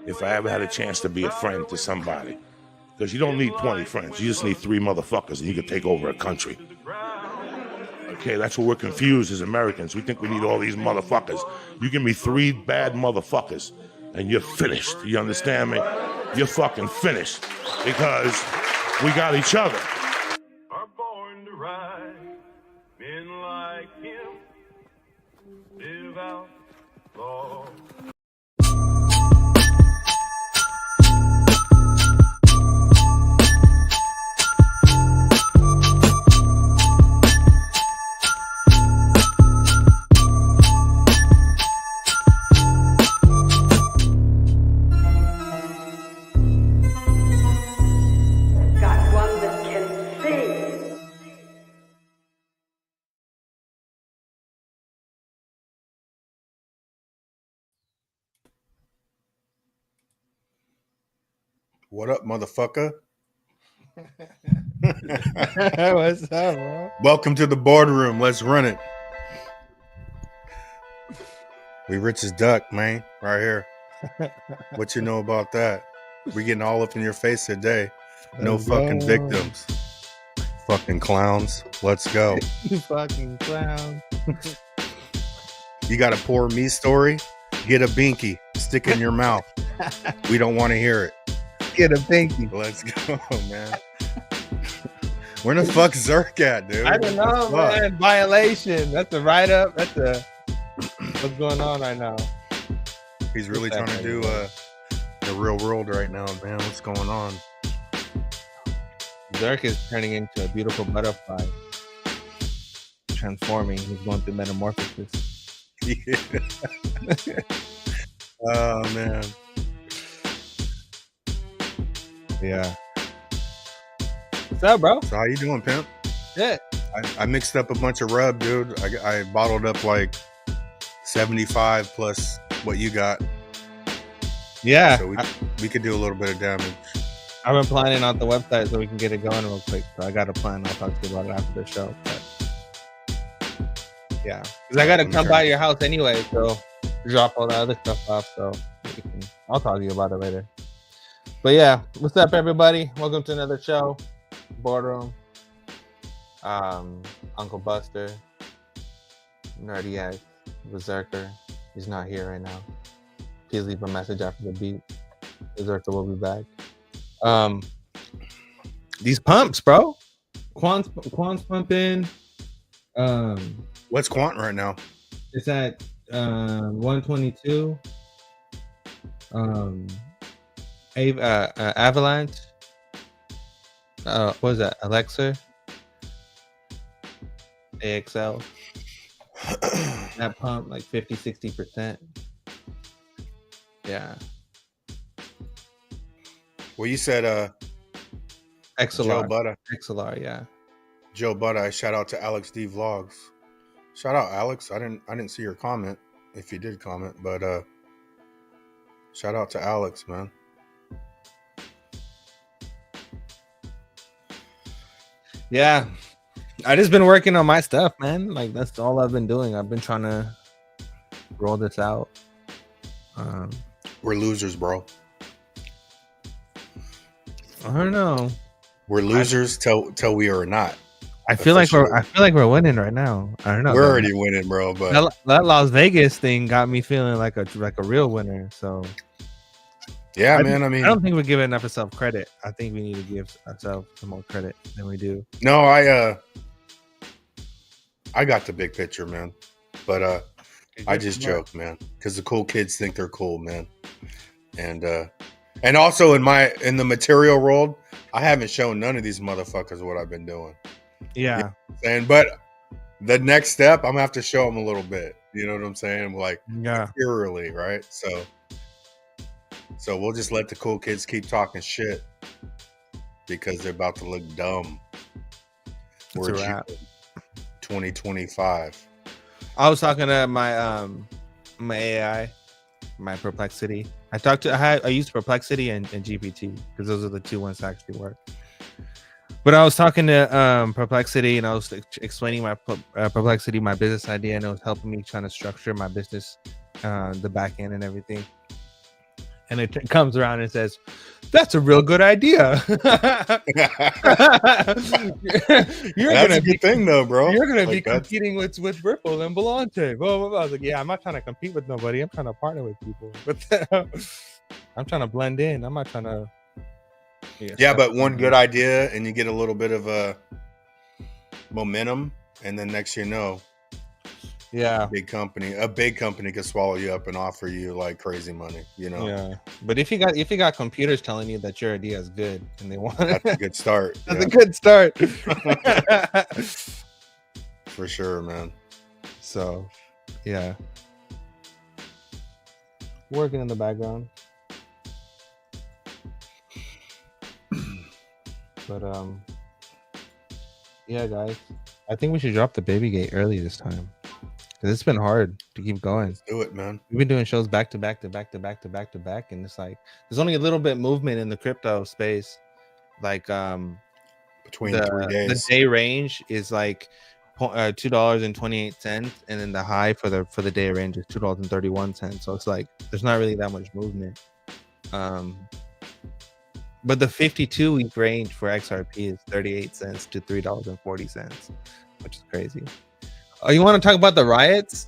if I ever had a chance to be a friend to somebody. Because you don't need 20 friends. You just need 3 motherfuckers and you can take over a country. Okay, that's what we're confused as Americans. We think we need all these motherfuckers. You give me 3 bad motherfuckers and you're finished. You understand me? You're fucking finished because we got each other. Are born to ride. Men like him live out law. What up, motherfucker? What's up, bro? Welcome to the boardroom. Let's run it. We rich as duck, man, right here. What you know about that? We getting all up in your face today. No Let's fucking go. victims. Fucking clowns. Let's go. You fucking clown. You got a poor me story? Get a binky. Stick it in your mouth. We don't want to hear it. Get a pinky. Let's go, man. Where the fuck ZRK at, dude? I don't know, man. Violation. That's a write-up. That's a what's going on right now. He's really trying to do the real world right now, man. What's going on? ZRK is turning into a beautiful butterfly. Transforming. He's going through metamorphosis. Yeah. Oh, man. Yeah. What's up, bro? So how you doing, pimp? Yeah. I mixed up a bunch of rub, dude. I bottled up like 75 plus what you got. Yeah. So we could do a little bit of damage. I've been planning out the website so we can get it going real quick. So I got a plan. I'll talk to you about it after the show. But yeah, because I got to come by your house anyway. So drop all the other stuff off. So I'll talk to you about it later. But yeah, what's up, everybody? Welcome to another show, Boardroom. Uncle Buster, Nerdy X, Berserker. He's not here right now. Please leave a message after the beat. Berserker will be back. These pumps, bro. Quant's pumping. What's Quant right now? It's at 122. Avalanche. What is that? Alexa. AXL. That pump like 50-60%. Yeah. Well, you said XLR. Joe Butter. XLR, yeah. Joe Butter. Shout out to Alex D Vlogs. Shout out, Alex. I didn't see your comment. If you did comment, but shout out to Alex, man. Yeah. I just been working on my stuff, man. Like that's all I've been doing. I've been trying to roll this out. We're losers, bro. I don't know. We're losers till we are not. I feel like we're winning right now. I don't know. We're already winning, bro. But that Las Vegas thing got me feeling like a real winner. So yeah, man. I mean, I don't think we're giving enough of self credit. I think we need to give ourselves some more credit than we do. No, I got the big picture, man. But I just joke, man, because the cool kids think they're cool, man. And also in the material world, I haven't shown none of these motherfuckers what I've been doing. Yeah. You know what I'm saying? But the next step, I'm gonna have to show them a little bit. You know what I'm saying? Like, materially, right? So we'll just let the cool kids keep talking shit because they're about to look dumb. We're 2025. I was talking to my my AI, my Perplexity. I used Perplexity and GPT because those are the two ones that actually work. But I was talking to Perplexity and I was explaining my Perplexity, my business idea, and it was helping me trying to structure my business, the back end and everything. and it comes around and says, "That's a real good idea." You're That's a good thing, though, bro. You're gonna be Like, that's- competing with Ripple and Volante. Blah, blah, blah. I was like, yeah, I'm not trying to compete with nobody. I'm trying to partner with people. But I'm trying to blend in. I'm not trying to. Yeah, but one good idea, and you get a little bit of a momentum, and then next you know, yeah, a big company could swallow you up and offer you like crazy money. You know, yeah. But if you got computers telling you that your idea is good and they want that's a good start. that's a good start. For sure, man. So, yeah, working in the background. But yeah, guys, I think we should drop the baby gate early this time because it's been hard to keep going. Let's do it, man. We've been doing shows back to back, and it's like there's only a little bit movement in the crypto space. Like Between 3 days, the day range is like $2.28, and then the high for the day range is $2.31. So it's like there's not really that much movement. But the 52-week range for XRP is 38 cents to $3.40, which is crazy. Oh, you want to talk about the riots?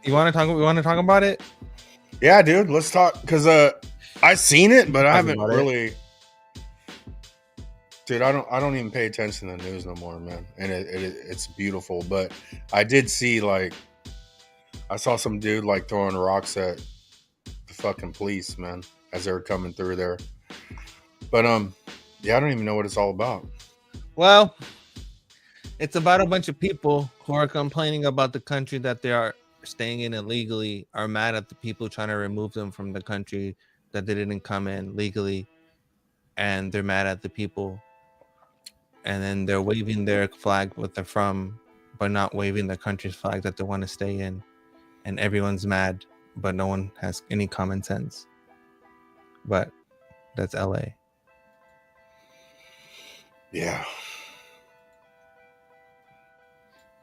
We want to talk about it? Yeah, dude. Let's talk because I seen it, but I haven't really. Dude, I don't even pay attention to the news no more, man. And it's beautiful, but I did see like I saw some dude like throwing rocks at the fucking police, man, as they were coming through there. But yeah, I don't even know what it's all about. Well, it's about a bunch of people who are complaining about the country that they are staying in illegally, are mad at the people trying to remove them from the country that they didn't come in legally, and they're mad at the people. And then they're waving their flag what they're from, but not waving the country's flag that they want to stay in. And everyone's mad, but no one has any common sense. But that's LA. Yeah.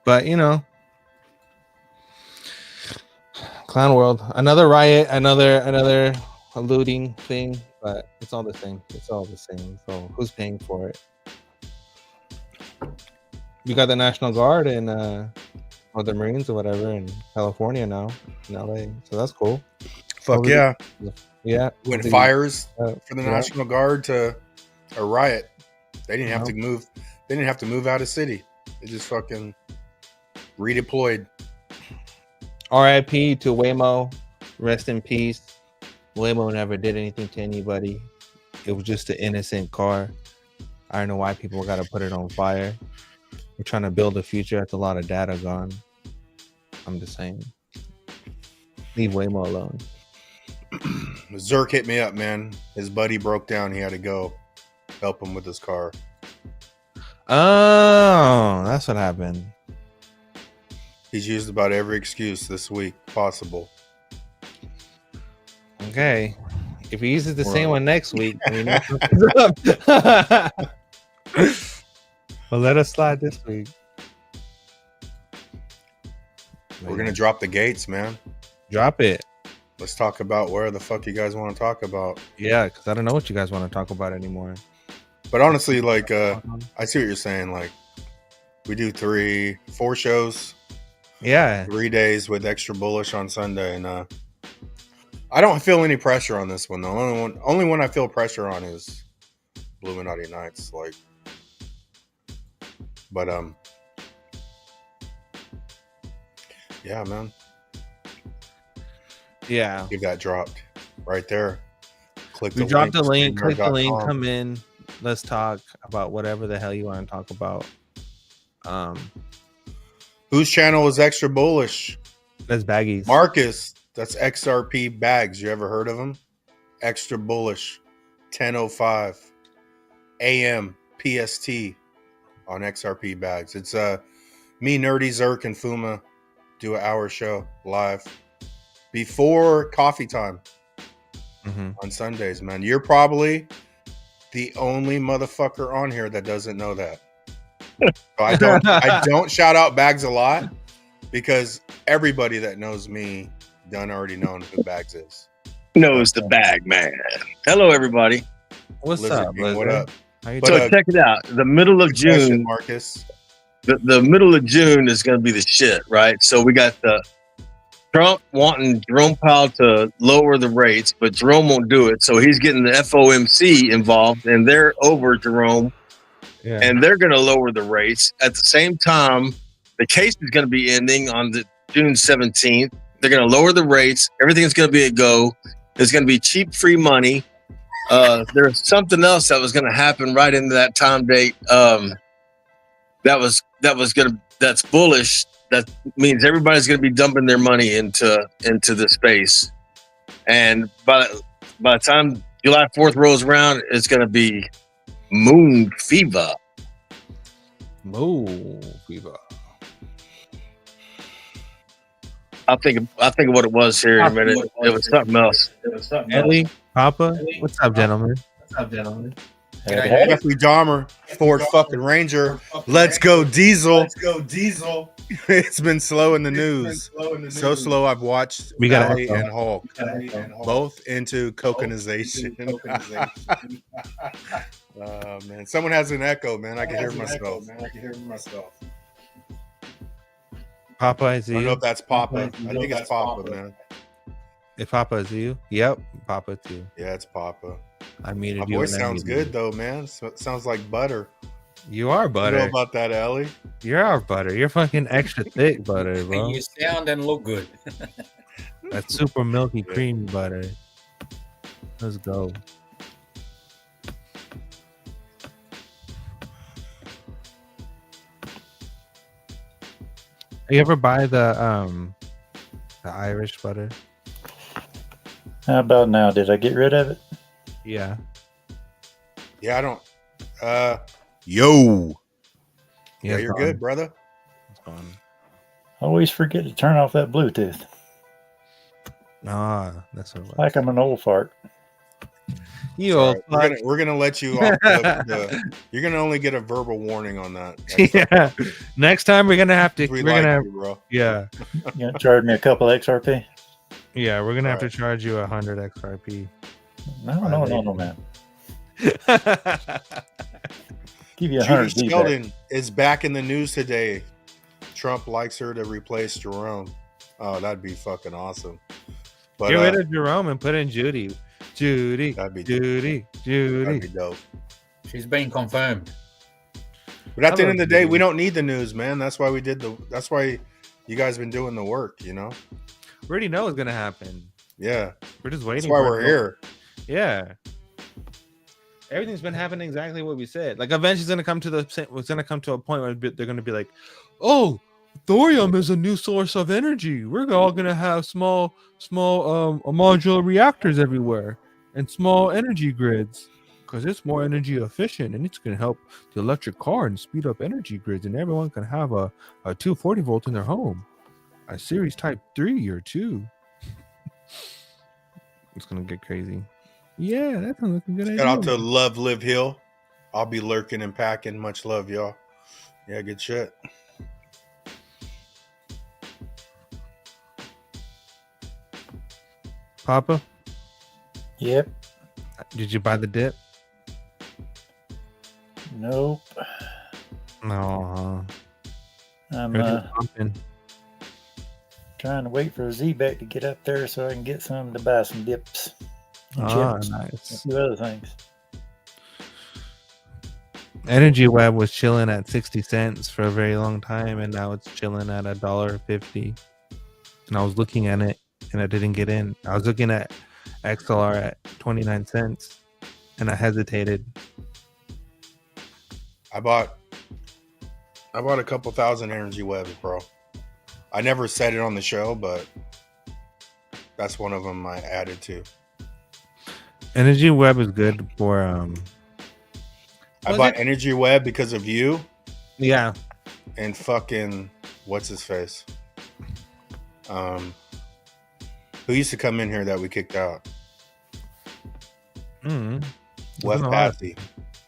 But you know, clown world, another riot, another looting thing, but it's all the same. So who's paying for it? You got the National Guard and or the Marines or whatever in California now, in LA. So that's cool. Fuck yeah. Yeah. When fires for the yeah. National Guard to a riot, they didn't have to move. They didn't have to move out of city. They just fucking redeployed. RIP to Waymo. Rest in peace. Waymo never did anything to anybody. It was just an innocent car. I don't know why people got to put it on fire. We're trying to build a future. That's a lot of data gone. I'm just saying. Leave Waymo alone. Zerk hit me up, man. His buddy broke down. He had to go help him with his car. Oh, that's what happened. He's used about every excuse this week possible. Okay. If he uses the same one next week, then we know something's up. Well, let us slide this week. We're going to drop the gates, man. Drop it. Let's talk about where the fuck you guys want to talk about. Yeah, because I don't know what you guys want to talk about anymore. But honestly, like, I see what you're saying. Like, we do 4 shows. Yeah. 3 days with Extra Bullish on Sunday. And I don't feel any pressure on this one, though. Only one I feel pressure on is Illuminati Nights. Like, but, yeah, man. Yeah. Give that dropped right there. Click We dropped the link. Click the link. Come in. Let's talk about whatever the hell you want to talk about. Whose channel is Extra Bullish? That's Baggies. Marcus. That's XRP Bags. You ever heard of him? Extra Bullish. 10:05 a.m. PST on XRP Bags. It's me, Nerdy, Zerk, and Fuma do an hour show live before coffee time on Sundays, man. You're probably the only motherfucker on here that doesn't know that. So I don't shout out Bags a lot because everybody that knows me done already known who Bags is. knows the bag man. Hello, everybody. What's Lizard up, King, Lizard? what up? How you But, So doing? check it out. The middle of Good question, June, Marcus. the middle of June is going to be the shit, right? So we got the Trump wanting Jerome Powell to lower the rates, but Jerome won't do it. So he's getting the FOMC involved, and they're over Jerome, Yeah. and they're going to lower the rates. At the same time, the case is going to be ending on the June 17th. They're going to lower the rates. Everything's going to be a go. There's going to be cheap, free money. There's something else that was going to happen right into that time date. That's bullish. That means everybody's going to be dumping their money into this space. And by the time July 4th rolls around, it's going to be moon fever. Moon fever. I think of what it was here in a minute. It was something else. Ellie, Papa, what's up, gentlemen? Jeffrey Dahmer, Ford fucking Ranger. Let's go Diesel. It's been slow in the news. So slow I've watched We got Ellie Echo. and Hulk both into coconization. Man, someone has an echo, man. I can hear myself. Papa, is I don't know you? if that's Papa. I think it's Papa, man. If Papa is you? Yep, Papa too. Yeah, it's Papa. I muted My you. voice and I sounds muted good though, man. Sounds like butter. You are You butter. know about that, Ellie? You're our butter. You're fucking extra thick butter, bro. You sound and look good. That's super milky, creamy butter. Let's go. You ever buy the Irish butter? How about now? Did I get rid of it? Yeah. Yeah, I don't. Yo. Yeah, it's you're gone. good, brother. It's gone. I always forget to turn off that Bluetooth. Ah, that's what it was. Like I'm an old fart. You All old right, fuck. we're gonna let you off. You're gonna only get a verbal warning on that. Yeah. Next time we're gonna have to. We We're like gonna. you, bro. Yeah. You gonna charge me a couple XRP? Yeah. We're gonna have to Alright. charge you 100 XRP. No, man. Give you Judy 100 G back. Sheldon is back in the news today. Trump likes her to replace Jerome. Oh, that'd be fucking awesome. But Get rid of Jerome and put in Judy. Judy. that'd be Judy. that'd Judy. be dope. She's been confirmed. But at the I end of the love day, Judy. we don't need the news, man. That's why that's why you guys been doing the work, you know? We already know it's gonna happen. Yeah. We're just That's waiting. why for we're it. here. Yeah. Everything's been happening exactly what we said. Like eventually, it's gonna come to a point where they're gonna be like, "Oh, thorium is a new source of energy. We're all gonna have small modular reactors everywhere and small energy grids because it's more energy efficient and it's gonna help the electric car and speed up energy grids, and everyone can have a 240 volt in their home, a series type 3 or 2." It's gonna get crazy. Yeah, that sounds like a good idea. Shout out to Love Live Hill. I'll be lurking and packing. Much love, y'all. Yeah, good shit. Papa, Yep. did you buy the dip? Nope. No. I'm trying to wait for a Z-back to get up there so I can get some to buy some dips and chips and Nice. a few other things. Energy Web was chilling at 60 cents for a very long time, and now it's chilling at $1.50. And I was looking at it, and I didn't get in. I was looking at XLR at 29 cents, and I hesitated. I bought a couple thousand energy webs, bro. I never said it on the show, but that's one of them I added to. Energy Web is good for I bought Energy Web because of you yeah. and fucking what's his face? Who used to come in here that we kicked out? Wes Patsy.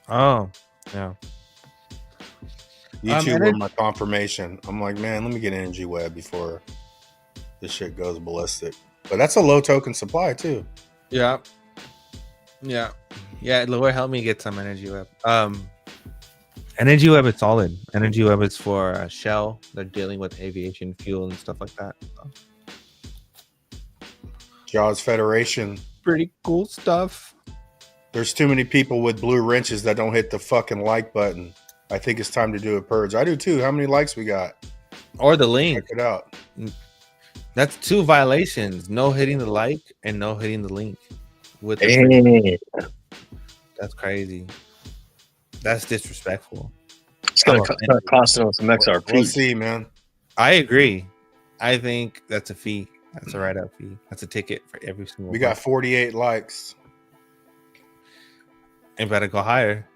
Oh, yeah. You two were my confirmation. I'm like, man, let me get Energy Web before this shit goes ballistic. But that's a low token supply too. Yeah. Lord, help me get some Energy Web. Energy Web is solid. Energy Web is for Shell. They're dealing with aviation fuel and stuff like that. Jaws Federation. Pretty cool stuff. There's too many people with blue wrenches that don't hit the fucking like button. I think it's time to do a purge. I do too. How many likes we got? Or the link. Check it out. That's 2 violations. No hitting the like and no hitting the link. With the that's crazy. That's disrespectful. It's going to start costing us some XRP. We'll see, man. I agree. I think that's a fee. That's a write-up fee. That's a ticket for every single. We got 48 likes. And better go higher.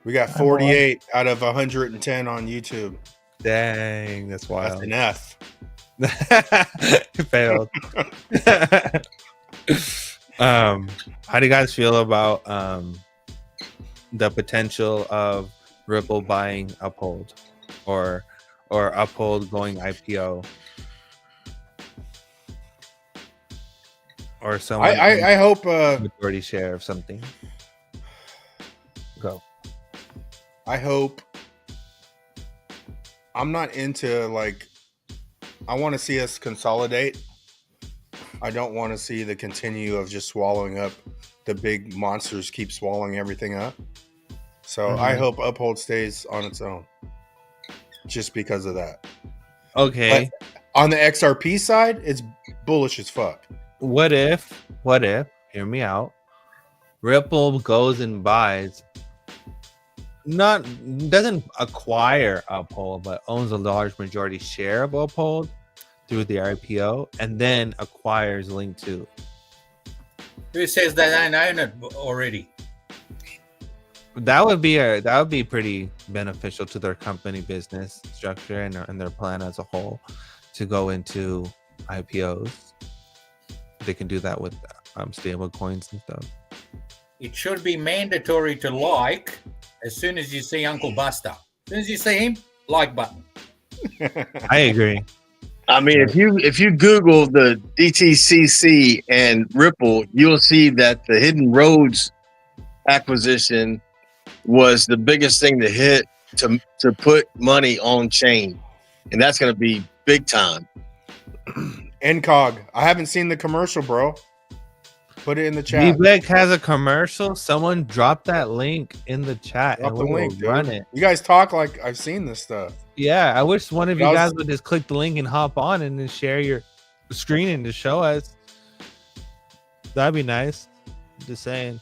We got 48 out of 110 on YouTube. Dang, that's wild. That's an F. Failed. How do you guys feel about the potential of Ripple buying Uphold or Uphold going IPO? Or someone I hope majority share of something. Go. I hope. I'm not into like. I want to see us consolidate. I don't want to see the continue of just swallowing up. The big monsters keep swallowing everything up. So I hope Uphold stays on its own. Just because of that. Okay. But on the XRP side, it's bullish as fuck. What if, hear me out, Ripple goes and buys, doesn't acquire Uphold, but owns a large majority share of Uphold through the IPO, and then acquires Link 2? Who says they don't own it already? That would be pretty beneficial to their company business structure and their plan as a whole to go into IPOs. They can do that with stable coins and stuff. It should be mandatory to like as soon as you see Uncle Buster. As soon as you see him, like button. I agree. I mean, if you Google the DTCC and Ripple, you'll see that the Hidden Roads acquisition was the biggest thing to hit to put money on chain, and that's going to be big time. NCOG. I haven't seen the commercial, bro. Put it in the chat. Vivek has a commercial. Someone drop that link in the chat Drop and the we'll link, run dude. it. You guys talk like I've seen this stuff. Yeah, I wish one of you That was- guys would just click the link and hop on and then share your screen and to show us. That'd be nice. Just saying.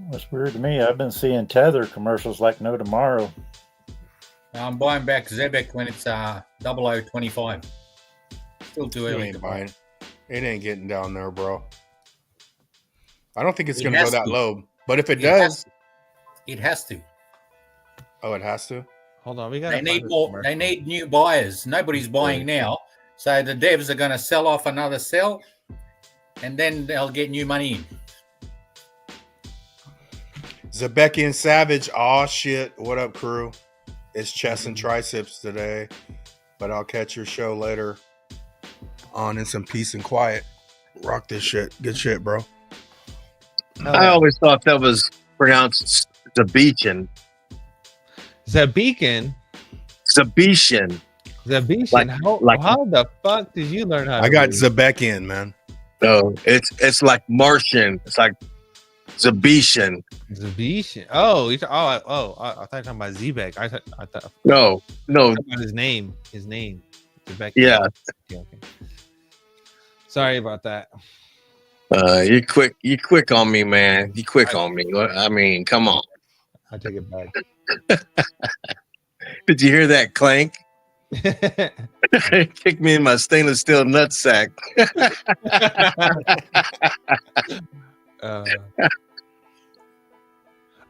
That's weird to me. I've been seeing Tether commercials like no tomorrow. I'm buying back Zebek when it's 0025. Still too You early. ain't buying it. It ain't getting down there, bro. I don't think it's It going to go has that to. low. But if it It does, has- It has to. oh, it has to. Hold on, we got. They need more. They need new buyers. Nobody's buying now, so the devs are going to sell off another sell, and then they'll get new money in. Zebekian Savage. Aw, shit. What up, crew? It's chest and triceps today, but I'll catch your show later on in some peace and quiet. Rock this shit. Good shit, bro. I always thought that was pronounced Zabetian. Zabeacon. Zabetian. Zabeacon. Like- How the fuck did you learn how to I got read? Zebekian, man. No, it's like Martian. It's like Zabetian. Zabeacon. Oh, I thought you were talking about Zebek. I thought No. about his name. Zabeacon. Yeah. Okay. Sorry about that. You quick on me, man. You quick on me. I mean, come on. I take it back. Did you hear that clank? Kick me in my stainless steel nutsack.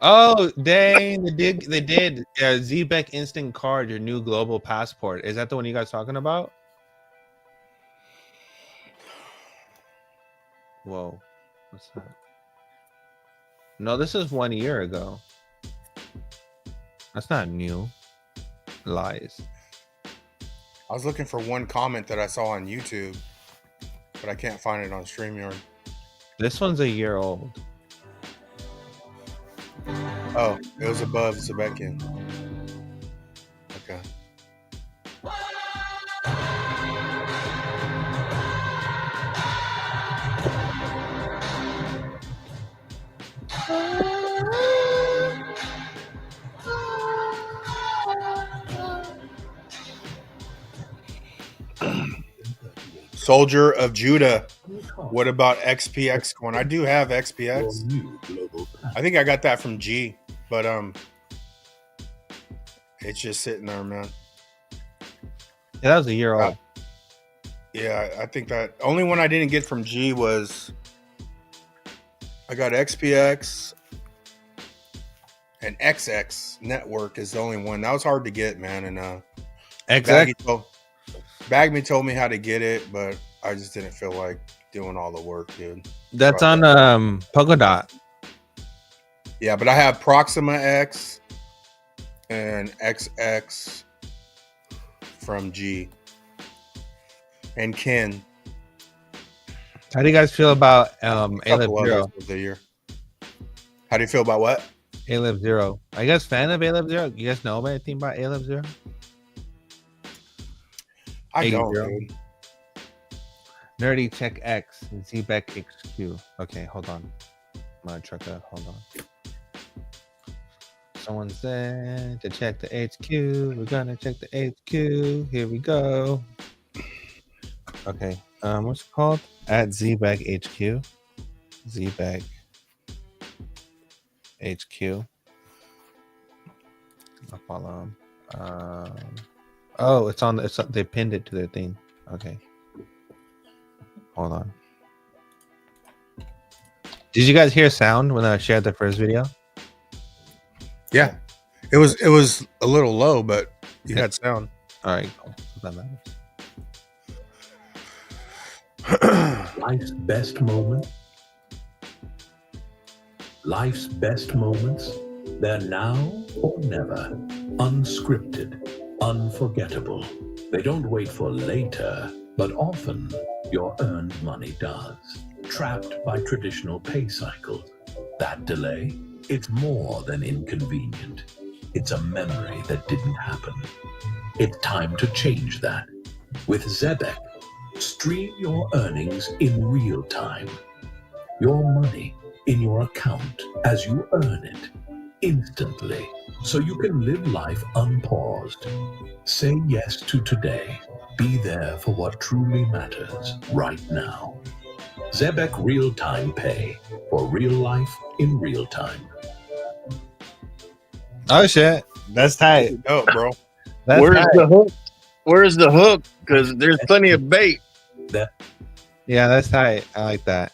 Oh dang! They did. Zebek Instant Card, your new global passport. Is that the one you guys talking about? Whoa, what's that? No, this is 1 year ago. That's not new. Lies. I was looking for one comment that I saw on YouTube, but I can't find it on StreamYard. This one's a year old. Oh, it was above Zebekian. Okay. Soldier of Judah. What about XPX coin? I do have XPX. I think I got that from G, but it's just sitting there, man. Yeah, that was a year old. Yeah, I think that only one I didn't get from G was I got XPX and XX Network is the only one. That was hard to get, man. And Bagme told me how to get it, but I just didn't feel like doing all the work, dude. That's on Polkadot. Yeah, but I have Proxima X and XX from G and Ken. How do you guys feel about Aleph Zero? How do you feel about what? Aleph Zero. Are you guys fan of Aleph Zero? You guys know anything about Aleph Zero? I don't, dude. Nerdy Check X and ZBEC HQ. Okay, hold on. I'm gonna check that. Hold on. Someone said to check the HQ. We're gonna check the HQ. Here we go. Okay. What's it called? At ZBEC HQ. ZBEC HQ. I'll follow them. Oh, it's on. They pinned it to their thing. Okay. Hold on. Did you guys hear sound when I shared the first video? Yeah, it was a little low, but you had sound. All right, cool. That matters. Life's best moment. Life's best moments. They're now or never. Unscripted, unforgettable. They don't wait for later, but often your earned money does. Trapped by traditional pay cycles. That delay, it's more than inconvenient. It's a memory that didn't happen. It's time to change that. With ZBEC, stream your earnings in real time. Your money in your account as you earn it instantly, so you can live life unpaused. Say yes to today. Be there for what truly matters right now. ZBEC Real-Time Pay for real life in real time. Oh shit, that's tight. Oh, bro. Where's the hook? Where's the hook? Because there's plenty of bait. Yeah, that's tight. I like that.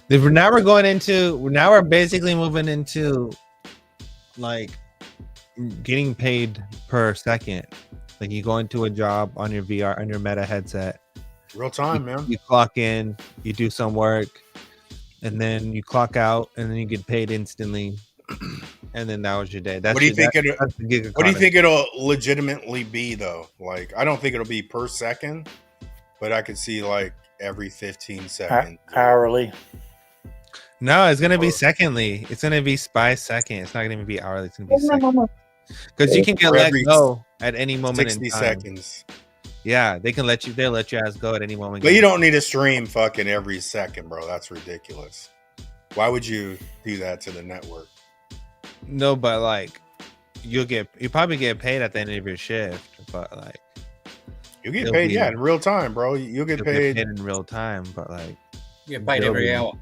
Now we're basically moving into like getting paid per second. Like you go into a job on your VR, on your Meta headset. Real time, man. You clock in, you do some work, and then you clock out, and then you get paid instantly. And then that was your day. That's what do you think? What do you think it'll legitimately be though? Like, I don't think it'll be per second, but I could see like every 15 seconds. Hourly. No, it's gonna be secondly. It's gonna be by second. It's not gonna be hourly. It's gonna be second. Because you can get let go at any moment 60 in time. seconds. Yeah, they'll let you ass go at any moment. But you don't need to stream fucking every second, bro. That's ridiculous. Why would you do that to the network? No, but like you probably get paid at the end of your shift, but like you get paid, in real time, bro. You'll get paid in real time, but like you get paid every hour.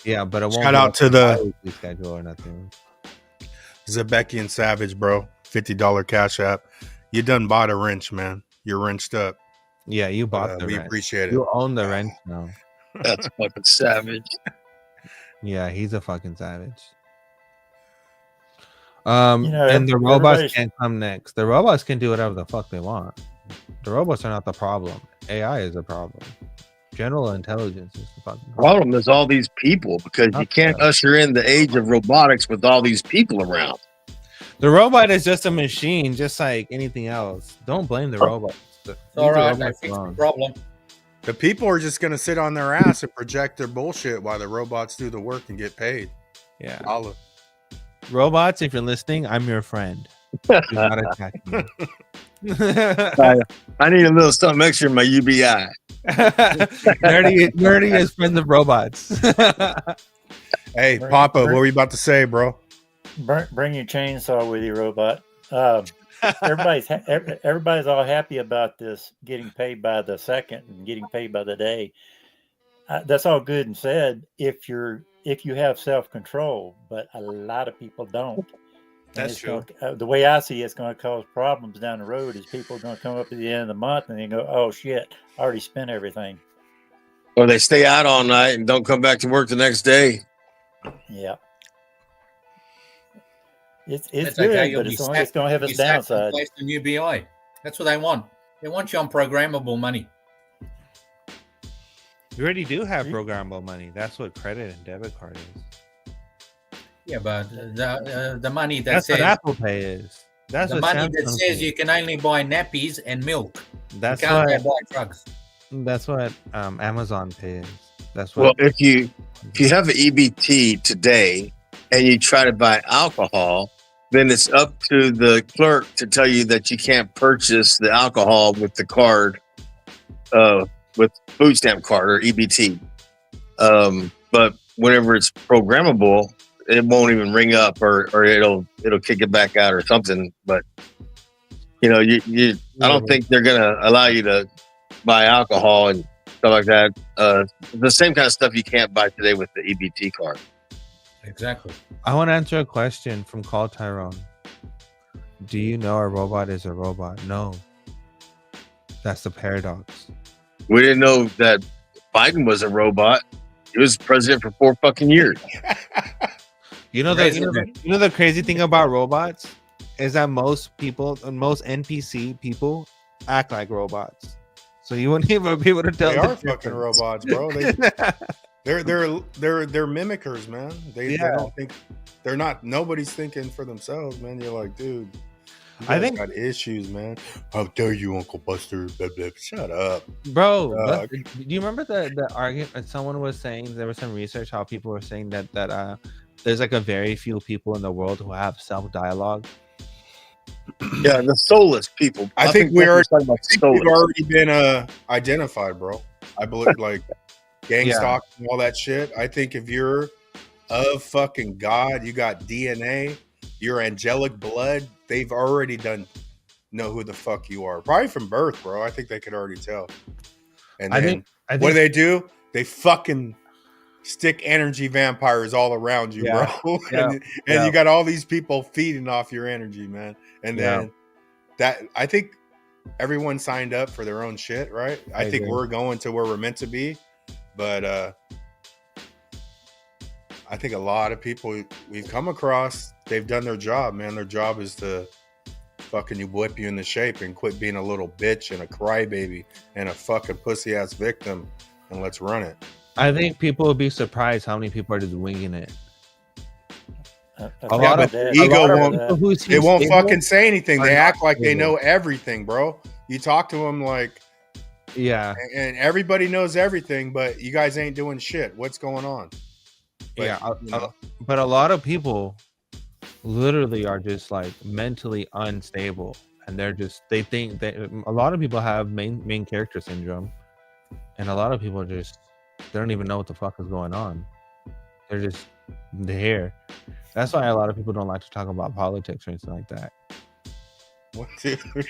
Yeah, but it won't. Shout out to the schedule or nothing. Zebekian Savage, bro. $50 Cash App. You done bought a wrench, man. You're wrenched up. Yeah, you bought the we wrench. Appreciate it. You own the wrench now. That's fucking savage. Yeah, he's a fucking savage. And the robots can't come next. The robots can do whatever the fuck they want. The robots are not the problem. AI is the problem. General intelligence is the fucking problem. Is all these people, because you can't usher in the age of robotics with all these people around. The robot is just a machine, just like anything else. Don't blame the robot. All right, I fixed the problem. The people are just gonna sit on their ass and project their bullshit while the robots do the work and get paid. Yeah. Holla. Robots, if you're listening, I'm your friend. Do not attack me. I need a little something extra in my UBI. Nerdy is friends of robots. Hey, Papa, what were you about to say, bro? Bring your chainsaw with you, robot. Everybody's all happy about this getting paid by the second and getting paid by the day. That's all good and said if you have self-control, but a lot of people don't. That's true. The way I see it's going to cause problems down the road is people are going to come up at the end of the month and they go, "Oh shit, I already spent everything." Or they stay out all night and don't come back to work the next day. Yeah. It's good, but it's going to have its downside. Place the UBI. That's what they want. They want you on programmable money. You already do have programmable money. That's what credit and debit card is. Yeah, but the money that's says what Apple Pay is. That's the what money that Samsung says is. you can only buy nappies and milk. That's you can't what buy drugs. That's what Amazon Pay is. That's Well, what. if you have an EBT today and you try to buy alcohol, then it's up to the clerk to tell you that you can't purchase the alcohol with the card, with food stamp card or EBT. But whenever it's programmable, it won't even ring up, or it'll kick it back out or something. But you know, I don't think they're gonna allow you to buy alcohol and stuff like that. The same kind of stuff you can't buy today with the EBT card. Exactly. I want to answer a question from Call Tyrone. Do you know a robot is a robot? No. That's the paradox. We didn't know that Biden was a robot. He was president for 4 fucking years. You know the crazy thing about robots is that most people, most NPC people, act like robots. So you wouldn't even be able to tell. They are fucking robots, bro. They're mimickers, man. They don't think they're not. Nobody's thinking for themselves, man. You're like, dude, I think got issues, man. How dare you, Uncle Buster? Blah, blah. Shut up, bro. Do you remember the argument? Someone was saying there was some research how people were saying that there's like a very few people in the world who have self-dialogue. Yeah, the soulless people. I think we've already been identified, bro. I believe like gang stalking and all that shit. I think if you're of fucking God, you got DNA, you're angelic blood, they've already know who the fuck you are. Probably from birth, bro. I think they could already tell. And then I think what do? They fucking stick energy vampires all around you, bro. And you got all these people feeding off your energy, man. And then that I think everyone signed up for their own shit, right? I think we're going to where we're meant to be, but I think a lot of people we've come across, they've done their job, man. Their job is to fucking whip you into shape and quit being a little bitch and a crybaby and a fucking pussy ass victim, and let's run it. I think people would be surprised how many people are just winging it. A lot of ego won't fucking say anything. They act like they know everything, bro. You talk to them like, and everybody knows everything, but you guys ain't doing shit. What's going on? But, but a lot of people literally are just like mentally unstable, and they think that a lot of people have main character syndrome, and a lot of people they don't even know what the fuck is going on. They're just there. That's why a lot of people don't like to talk about politics or anything like that. 1, 2, 3.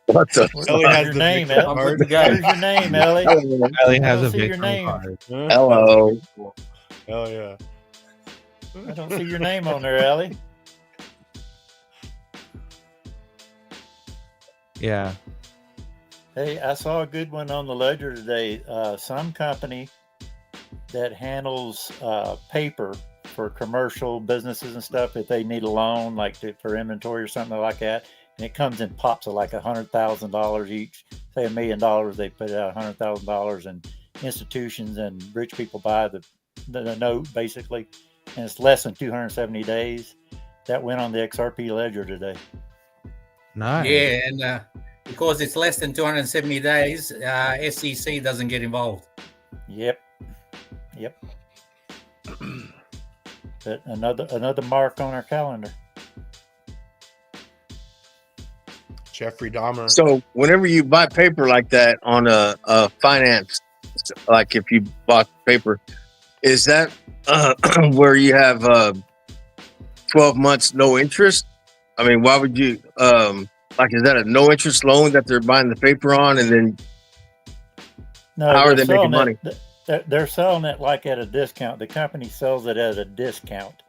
What the Ellie has your name, Where's your name, Ellie? Ellie has a victim card. Hello. Hell yeah. I don't see your name on there, Ellie. Yeah. Hey, I saw a good one on the ledger today. Some company that handles paper for commercial businesses and stuff, if they need a loan, like for inventory or something like that, and it comes in pops of like $100,000 each. Say $1 million, they put out $100,000, and institutions and rich people buy the note basically, and it's less than 270 days. That went on the XRP ledger today. Nice. Yeah, and because it's less than 270 days, SEC doesn't get involved. Yep. But another mark on our calendar. Jeffrey Dahmer. So whenever you buy paper like that on a finance, like if you bought paper, is that where you have 12 months no interest? I mean, why would you like? Is that a no interest loan that they're buying the paper on, and then No, how are they're they making selling money? They're selling it like at a discount. The company sells it at a discount.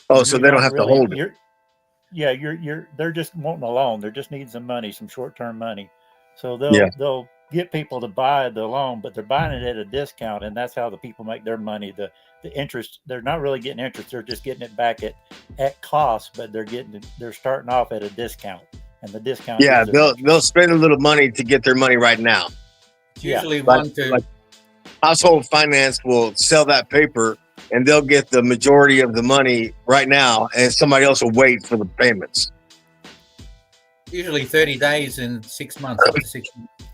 Oh, so You're they don't not have to really- hold it. You're they're just wanting a loan. They're just needing some money, some short-term money. So Yeah. they'll get people to buy the loan, but they're buying it at a discount, and that's how the people make their money. The interest, they're not really getting interest, they're just getting it back at cost, but they're starting off at a discount. And the discount Yeah, gives them they'll spend a little money to get their money right now. It's Yeah. usually Like- one to like- Household finance will sell that paper, and they'll get the majority of the money right now, and somebody else will wait for the payments. usually 30 days and 6 months. Up to 6 months.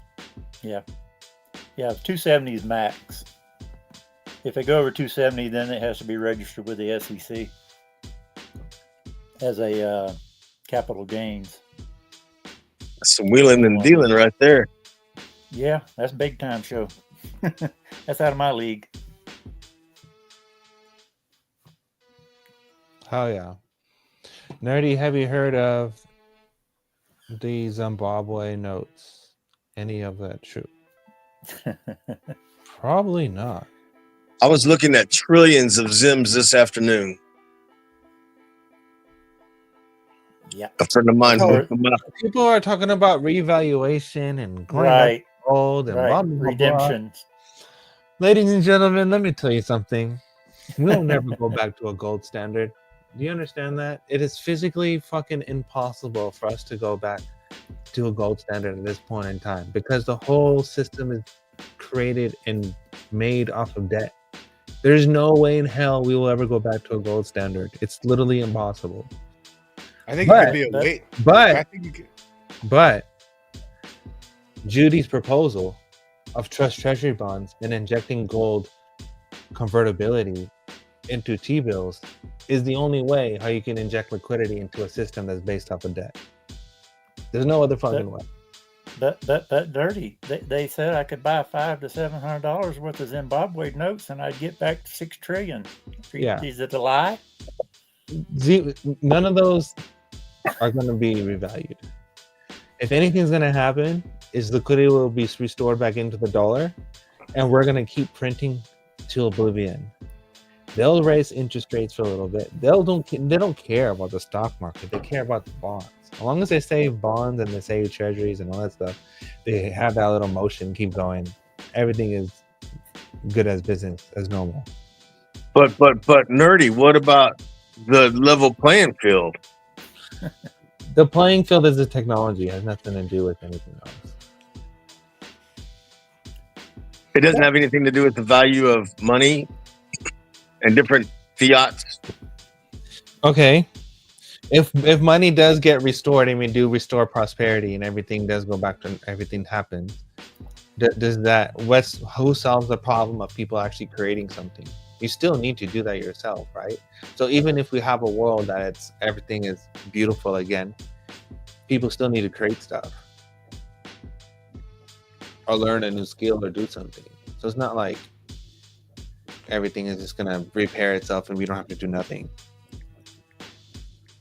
Yeah, 270 is max. If they go over 270, then it has to be registered with the SEC as a capital gains. That's some wheeling and dealing right there. Yeah, that's big time show. That's out of my league. Hell yeah. Nerdy, have you heard of the Zimbabwe notes? Any of that true? Probably not. I was looking at trillions of Zims this afternoon. Yeah. A friend of mine Oh, hooked them up. People are talking about revaluation and going Right. up gold and blah, Right. blah, blah, blah. Redemptions. Ladies and gentlemen, let me tell you something. We'll never go back to a gold standard. Do you understand that? It is physically fucking impossible for us to go back to a gold standard at this point in time because the whole system is created and made off of debt. There's no way in hell we will ever go back to a gold standard. It's literally impossible. I think But- it could be a wait. I But think you could. Judy's proposal of trust treasury bonds and injecting gold convertibility into T-bills is the only way how you can inject liquidity into a system that's based off of debt. There's no other fucking way. That dirty. They said I could buy $500 to $700 worth of Zimbabwe notes and I'd get back to 6 trillion. Yeah. Is it a lie? None of those are going to be revalued. If anything's going to happen, is liquidity will be restored back into the dollar, and we're going to keep printing to oblivion. They'll raise interest rates for a little bit. They don't care about the stock market. They care about the bonds. As long as they save bonds and they save treasuries and all that stuff, they have that little motion keep going. Everything is good as business as normal. But nerdy, what about the level playing field? The playing field is the technology. It has nothing to do with anything else. It doesn't have anything to do with the value of money and different fiats. Okay. If money does get restored and we do restore prosperity and everything does go back to everything happens, does that who solves the problem of people actually creating something? You still need to do that yourself, right? So even if we have a world that everything is beautiful again, people still need to create stuff or learn a new skill or do something. So it's not like everything is just gonna repair itself and we don't have to do nothing.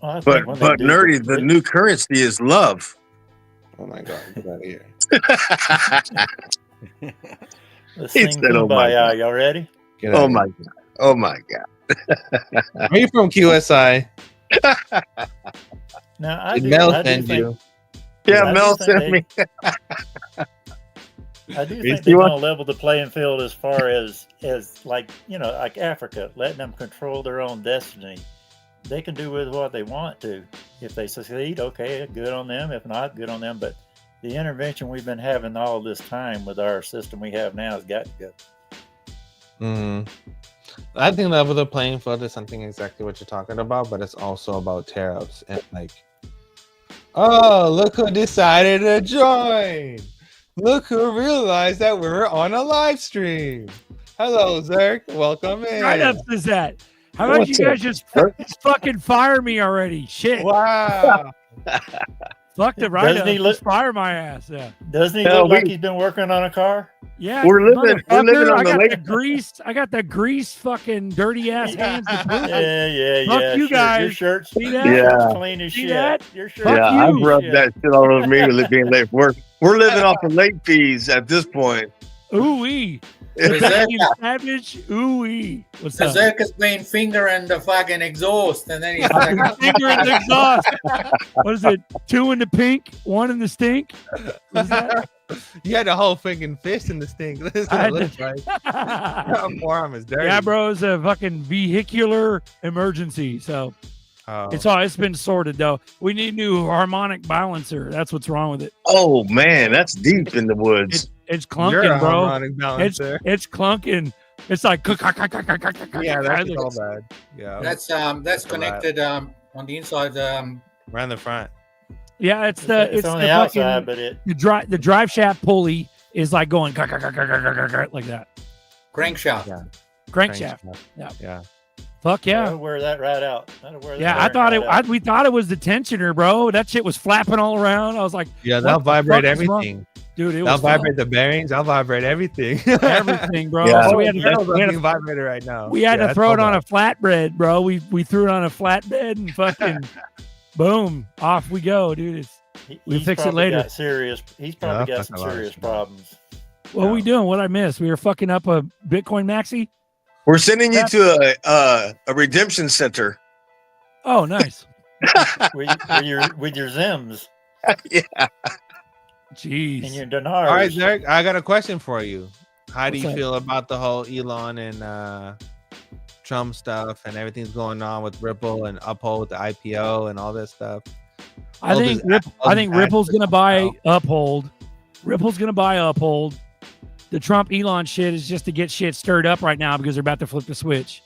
Well, I think But when they do nerdy, the new currency is love. Oh my god, get out of here. Let's He sing said, "Oh my Kumbaya." Y'all ready? Get out Oh of my god. Oh my god. Are you from QSI? Now I Did do, Mel I do send think, you? Yeah, I do Mel think sent me. I do You think see they're what? going to level the playing field as far as like, like Africa, letting them control their own destiny. They can do with what they want to. If they succeed, okay, good on them. If not, good on them. But the intervention we've been having all this time with our system we have now has got to go. I think level the playing field is something exactly what you're talking about, but it's also about tariffs and like Oh, look who decided to join. Look who realized that we're on a live stream. Hello, Zerk. Welcome in. Right up is that. How about you guys just fucking fire me already? Shit. Wow. Fuck the write-up. Just fire my ass. Yeah. Doesn't he look like he's been working on a car? Yeah, we're living on the lake. I got the greased fucking dirty ass hands. Yeah. Fuck you guys. Your shirt's clean as shit. That? Your shirt. Yeah, I've rubbed that shit all over me with being late for work. We're living off of late fees at this point. Ooh wee. Savage. Ooh wee. What's up? Zerk is playing finger and the fucking exhaust, and then he's like, finger and the exhaust. What is it? 2 in the pink, 1 in the stink. What's that? You had the whole freaking fist in the stink. This is what it looks like. Forearm is dirty. Yeah, bro, it's a fucking vehicular emergency. So it's been sorted though. We need a new harmonic balancer. That's what's wrong with it. Oh man, that's deep in the woods. It's clunking, bro. It's clunking. It's like yeah, that's all bad. Yeah, that's connected on the inside, around the front. Yeah, it's on the outside, but the drive shaft pulley is like going like that. Crankshaft. Yeah. Crankshaft. Yeah. Fuck yeah. I'll wear that right out. We thought it was the tensioner, bro. That shit was flapping all around. I was like, yeah, that'll vibrate everything. Dude, I'll vibrate the bearings. I'll vibrate everything. Everything, bro. Yeah. So we had a vibrator right now. We had to throw it on a flatbread, bro. We threw it on a flatbed and fucking boom, off we go, dude. We fix it later. He's probably got some serious problems. What are we doing? What I missed? We were fucking up a Bitcoin maxi. We're sending you to a redemption center. Oh, nice. with your Zims. Yeah. Jeez. And your dinars. All right, Derek, I got a question for you. How do you feel about the whole Elon and Trump stuff and everything's going on with Ripple and Uphold, the IPO and all this stuff? I think Ripple's going to buy Uphold. Ripple's going to buy Uphold. The Trump Elon shit is just to get shit stirred up right now because they're about to flip the switch.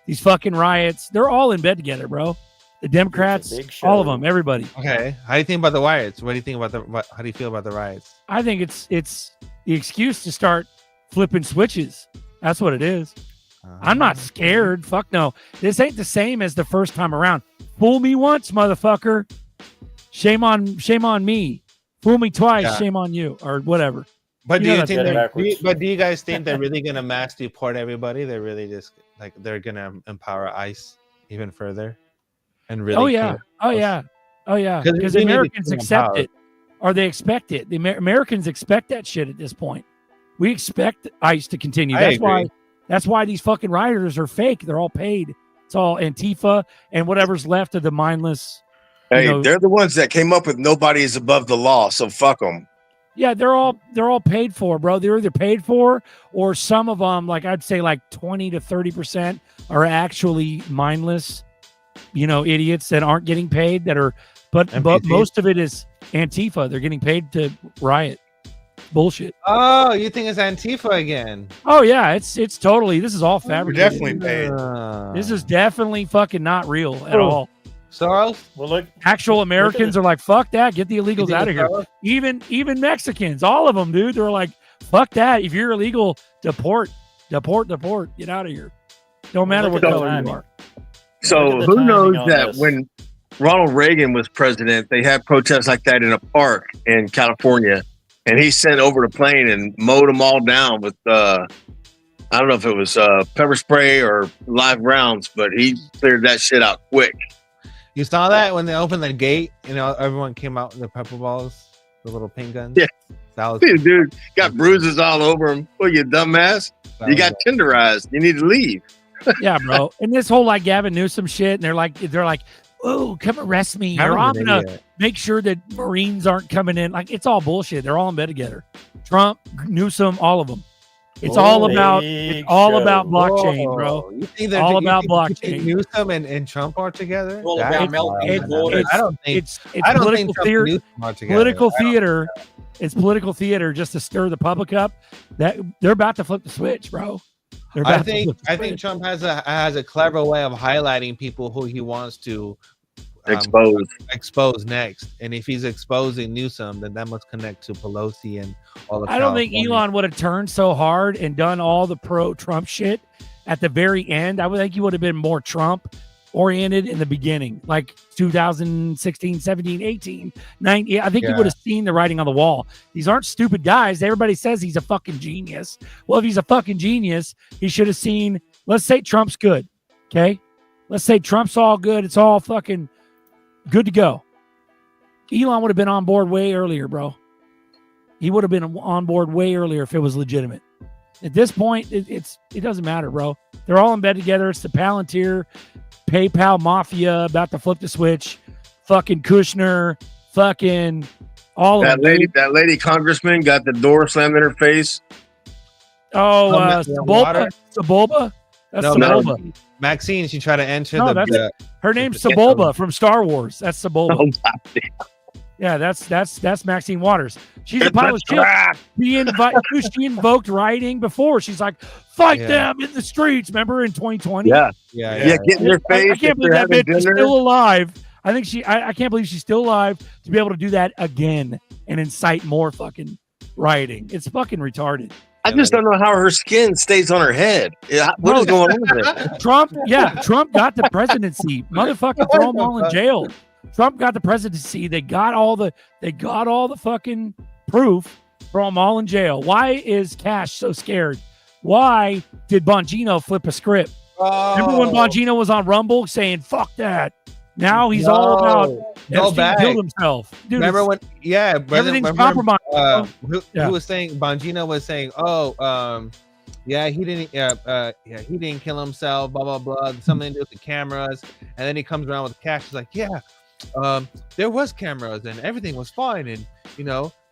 These fucking riots, they're all in bed together, bro. The Democrats, all of them, everybody. Okay. How do you think about the riots? What do you think about how do you feel about the riots? I think it's the excuse to start flipping switches. That's what it is. I'm not scared. Fuck no. This ain't the same as the first time around. Fool me once, motherfucker. Shame on me. Fool me twice, shame on you, or whatever. But do you guys think they're really gonna mass deport everybody? They're really just like they're gonna empower ICE even further? And really oh yeah. Because the Americans accept it, or they expect it. The Americans expect that shit at this point. We expect ICE to continue. That's why these fucking rioters are fake. They're all paid. It's all Antifa and whatever's left of the mindless. Hey, they're the ones that came up with nobody is above the law, so fuck them. Yeah, they're all paid for, bro. They're either paid for, or some of them, like I'd say, like 20 to 30% are actually mindless. Idiots that aren't getting paid but most of it is Antifa. They're getting paid to riot. Bullshit. Oh, you think it's Antifa again? Oh yeah, it's totally. This is all fabricated. We're definitely paid. This is definitely fucking not real at all. Soros? Well, look, actual Americans are like, fuck that. Get the illegals out of here. Even Mexicans, all of them, dude. They're like, fuck that. If you're illegal, deport. Get out of here. Don't matter what color you are. So who knows that when Ronald Reagan was president, they had protests like that in a park in California, and he sent over the plane and mowed them all down with I don't know if it was pepper spray or live rounds, but he cleared that shit out quick. You saw that when they opened the gate, everyone came out with the pepper balls, the little pink guns. Yeah, dude, got bruises all over him. Well, you dumbass, you got tenderized. You need to leave. Yeah, bro. And this whole like Gavin Newsom shit, and they're like, oh, come arrest me, or I'm gonna make sure that Marines aren't coming in. Like, it's all bullshit. They're all in bed together. Trump, Newsom, all of them. It's all about blockchain, bro. You think all about blockchain. Newsom and Trump are together. All about melting borders. I don't think political theater. Political theater. Yeah. It's political theater just to stir the public up. That they're about to flip the switch, bro. I think Trump has a clever way of highlighting people who he wants to expose next. And if he's exposing Newsom, then that must connect to Pelosi and all the. I don't think Elon would have turned so hard and done all the pro-Trump shit at the very end. I would think he would have been more Trump oriented in the beginning, like 2016, 17, 18, 19. I think he would have seen the writing on the wall. These aren't stupid guys. Everybody says he's a fucking genius. Well, if he's a fucking genius, he should have seen, let's say Trump's good. Okay. Let's say Trump's all good. It's all fucking good to go. Elon would have been on board way earlier, bro. He would have been on board way earlier if it was legitimate. At this point, it doesn't matter, bro. They're all in bed together. It's the Palantir, PayPal mafia about to flip the switch. Fucking Kushner, fucking all that of them. That lady congressman got the door slammed in her face. Oh, Sebulba? That's Sebulba. Maxine, she tried to enter her name's Sebulba from Star Wars. That's Sebulba. Yeah, that's Maxine Waters. She's a pile of shit. She invoked rioting before. She's like, fight them in the streets. Remember in 2020? Yeah, get in their face. I can't believe that bitch is still alive. I think I can't believe she's still alive to be able to do that again and incite more fucking rioting. It's fucking retarded. I just don't know how her skin stays on her head. What is going on there? Trump got the presidency. Motherfucker, throw them all in jail. Trump got the presidency. They got all the fucking proof. Throw them all in jail. Why is Cash so scared? Why did Bongino flip a script? Remember when Bongino was on Rumble saying "fuck that"? Now he's all about Epstein killed himself. Dude, remember when? Yeah, everything's compromised. Who was saying? Bongino was saying, he didn't kill himself. Blah blah blah. Something to do with the cameras. And then he comes around with Cash. He's like, there was cameras and everything was fine, and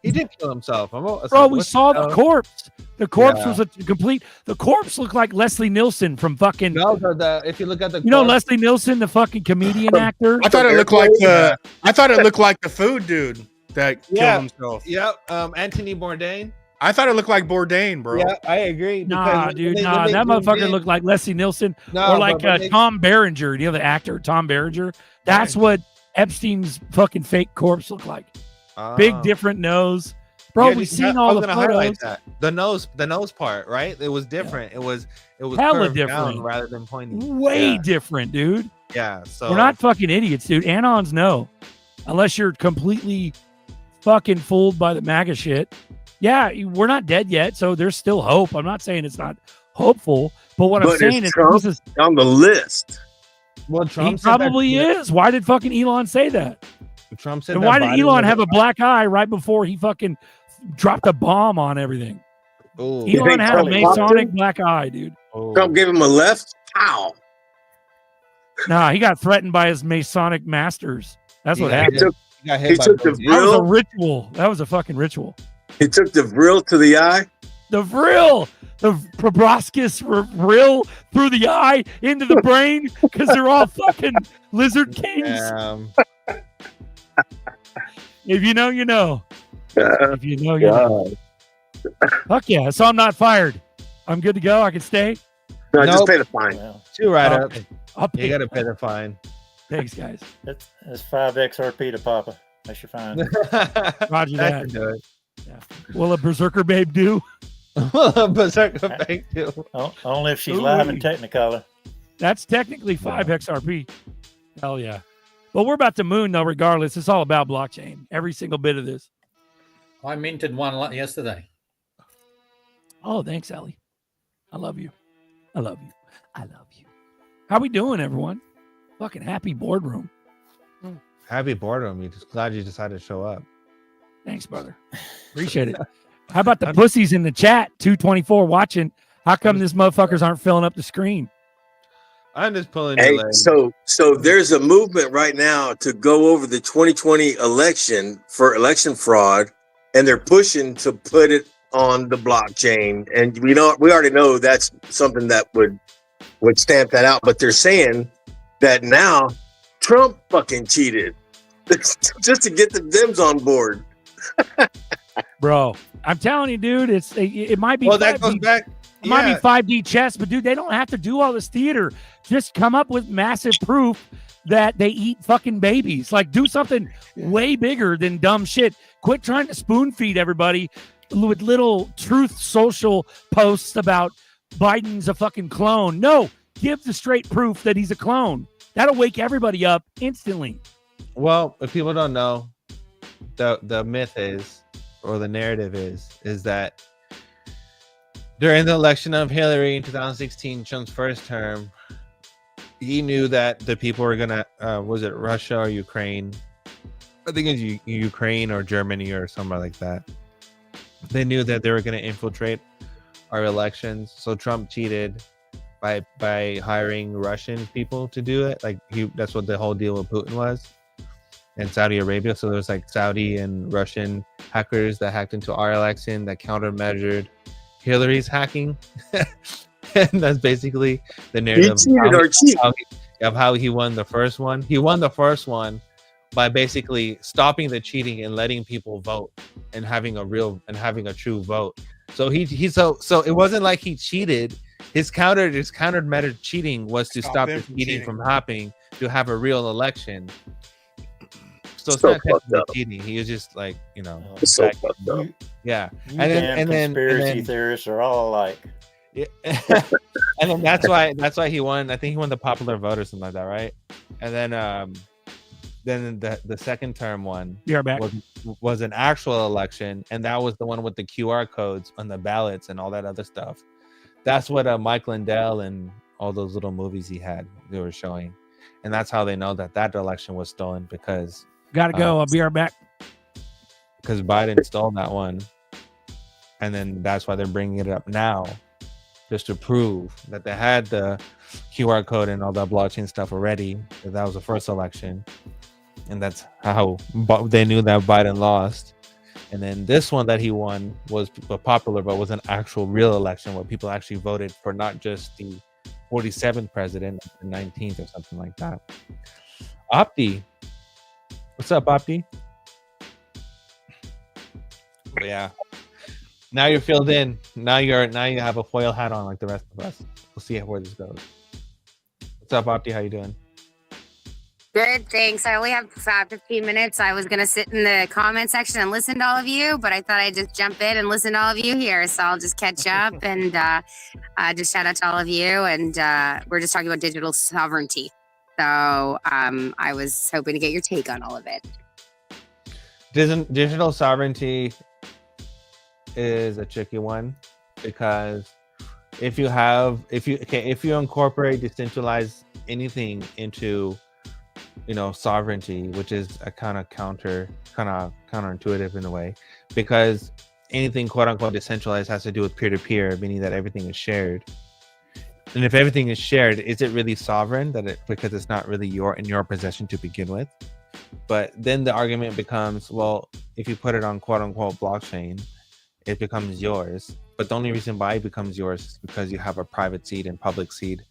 he didn't kill himself. Bro, we saw the corpse. The corpse was a complete. The corpse looked like Leslie Nielsen from fucking. No, if you look at the, Leslie Nielsen, the fucking comedian actor. I thought it looked like the food dude that killed himself. Yep, Anthony Bourdain. I thought it looked like Bourdain, bro. Yeah, I agree. Nah, dude, that motherfucker looked like Leslie Nielsen or like Tom Berenger. You know the actor Tom Berenger? That's what Epstein's fucking fake corpse looked like. Big different nose. Bro, we've seen all the photos. The nose part, right? It was different. It was hella different rather than pointing. Way different, dude. Yeah. So we're not fucking idiots, dude. Anons know. Unless you're completely fucking fooled by the MAGA shit. Yeah, we're not dead yet, so there's still hope. I'm not saying it's not hopeful, but what I'm saying is Trump this is on the list. Well, Trump he probably is. Why did fucking Elon say that? Trump said. And why did Elon have a black eye right before he fucking dropped a bomb on everything? Ooh. Elon had a Masonic black eye, dude. Trump gave him a left. Ow. Nah, he got threatened by his Masonic masters. That's what happened. He took the That was a ritual. That was a fucking ritual. He took the vril to the eye. The vril. The proboscis vril through the eye into the brain because they're all fucking lizard kings. If you know, you know. If you know, you know. Fuck yeah. So I'm not fired. I'm good to go. I can stay. No, just pay the fine. Well, 2 write-ups. You got to pay the fine. Thanks, guys. That's 5 XRP to Papa. That's your fine. Roger that. Do it. Yeah. Will a berserker babe do? Berserker babe do. Only if she's live in Technicolor. That's technically 5 XRP. Hell yeah. But we're about to moon though, regardless. It's all about blockchain. Every single bit of this. I minted one yesterday. Oh, thanks, Ellie. I love you. I love you. I love you. How we doing, everyone? Fucking happy boardroom. Happy boredom. You just glad you decided to show up. Thanks, brother. Appreciate it. How about the pussies in the chat? 224 watching. How come these motherfuckers aren't filling up the screen? I'm just pulling. Hey, so there's a movement right now to go over the 2020 election for election fraud, and they're pushing to put it on the blockchain. And we already know that's something that would stamp that out. But they're saying that now Trump fucking cheated just to get the Dems on board. Bro, I'm telling you, dude, it might be. Well, that goes back. It might be 5D chess, but dude, they don't have to do all this theater. Just come up with massive proof that they eat fucking babies. Like, do something way bigger than dumb shit. Quit trying to spoon feed everybody with little Truth Social posts about Biden's a fucking clone. No, give the straight proof that he's a clone. That'll wake everybody up instantly. Well, if people don't know, the myth is, or the narrative is that during the election of Hillary in 2016, Trump's first term, he knew that the people were gonna, was it Russia or Ukraine? I think it's Ukraine or Germany or somewhere like that. They knew that they were gonna infiltrate our elections. So Trump cheated by hiring Russian people to do it. Like that's what the whole deal with Putin was, and Saudi Arabia. So there's like Saudi and Russian hackers that hacked into our election that countermeasured Hillary's hacking. And that's basically the narrative of how he won the first one. He won the first one by basically stopping the cheating and letting people vote and having a true vote. So so it wasn't like he cheated. His countermeasure cheating was to stop the cheating from happening, to have a real election. So it's not technically cheating. He was just like, so fucked up. Yeah. And then conspiracy theorists are all alike. Yeah. And then that's why he won. I think he won the popular vote or something like that, right? And then the second term one was an actual election, and that was the one with the QR codes on the ballots and all that other stuff. That's what Mike Lindell and all those little movies he had, they were showing. And that's how they know that election was stolen, because gotta go. I'll be right back. Because Biden stole that one. And then that's why they're bringing it up now, just to prove that they had the QR code and all that blockchain stuff already. That was the first election. And that's how they knew that Biden lost. And then this one that he won was popular, but was an actual real election where people actually voted for not just the 47th president, the 19th or something like that. Opti. What's up, Opti? But yeah. Now you're filled in. Now you have a foil hat on like the rest of us. We'll see where this goes. What's up, Opti? How you doing? Good, thanks. I only have 15 minutes. I was going to sit in the comment section and listen to all of you, but I thought I'd just jump in and listen to all of you here. So I'll just catch up and just shout out to all of you. And we're just talking about digital sovereignty. So I was hoping to get your take on all of it. Digital sovereignty is a tricky one, because if you incorporate decentralized anything into sovereignty, which is a kind of counterintuitive in a way, because anything quote unquote decentralized has to do with peer-to-peer, meaning that everything is shared. And if everything is shared, is it really sovereign? Because it's not really in your possession to begin with. But then the argument becomes, well, if you put it on quote unquote blockchain, it becomes yours. But the only reason why it becomes yours is because you have a private seed and public seed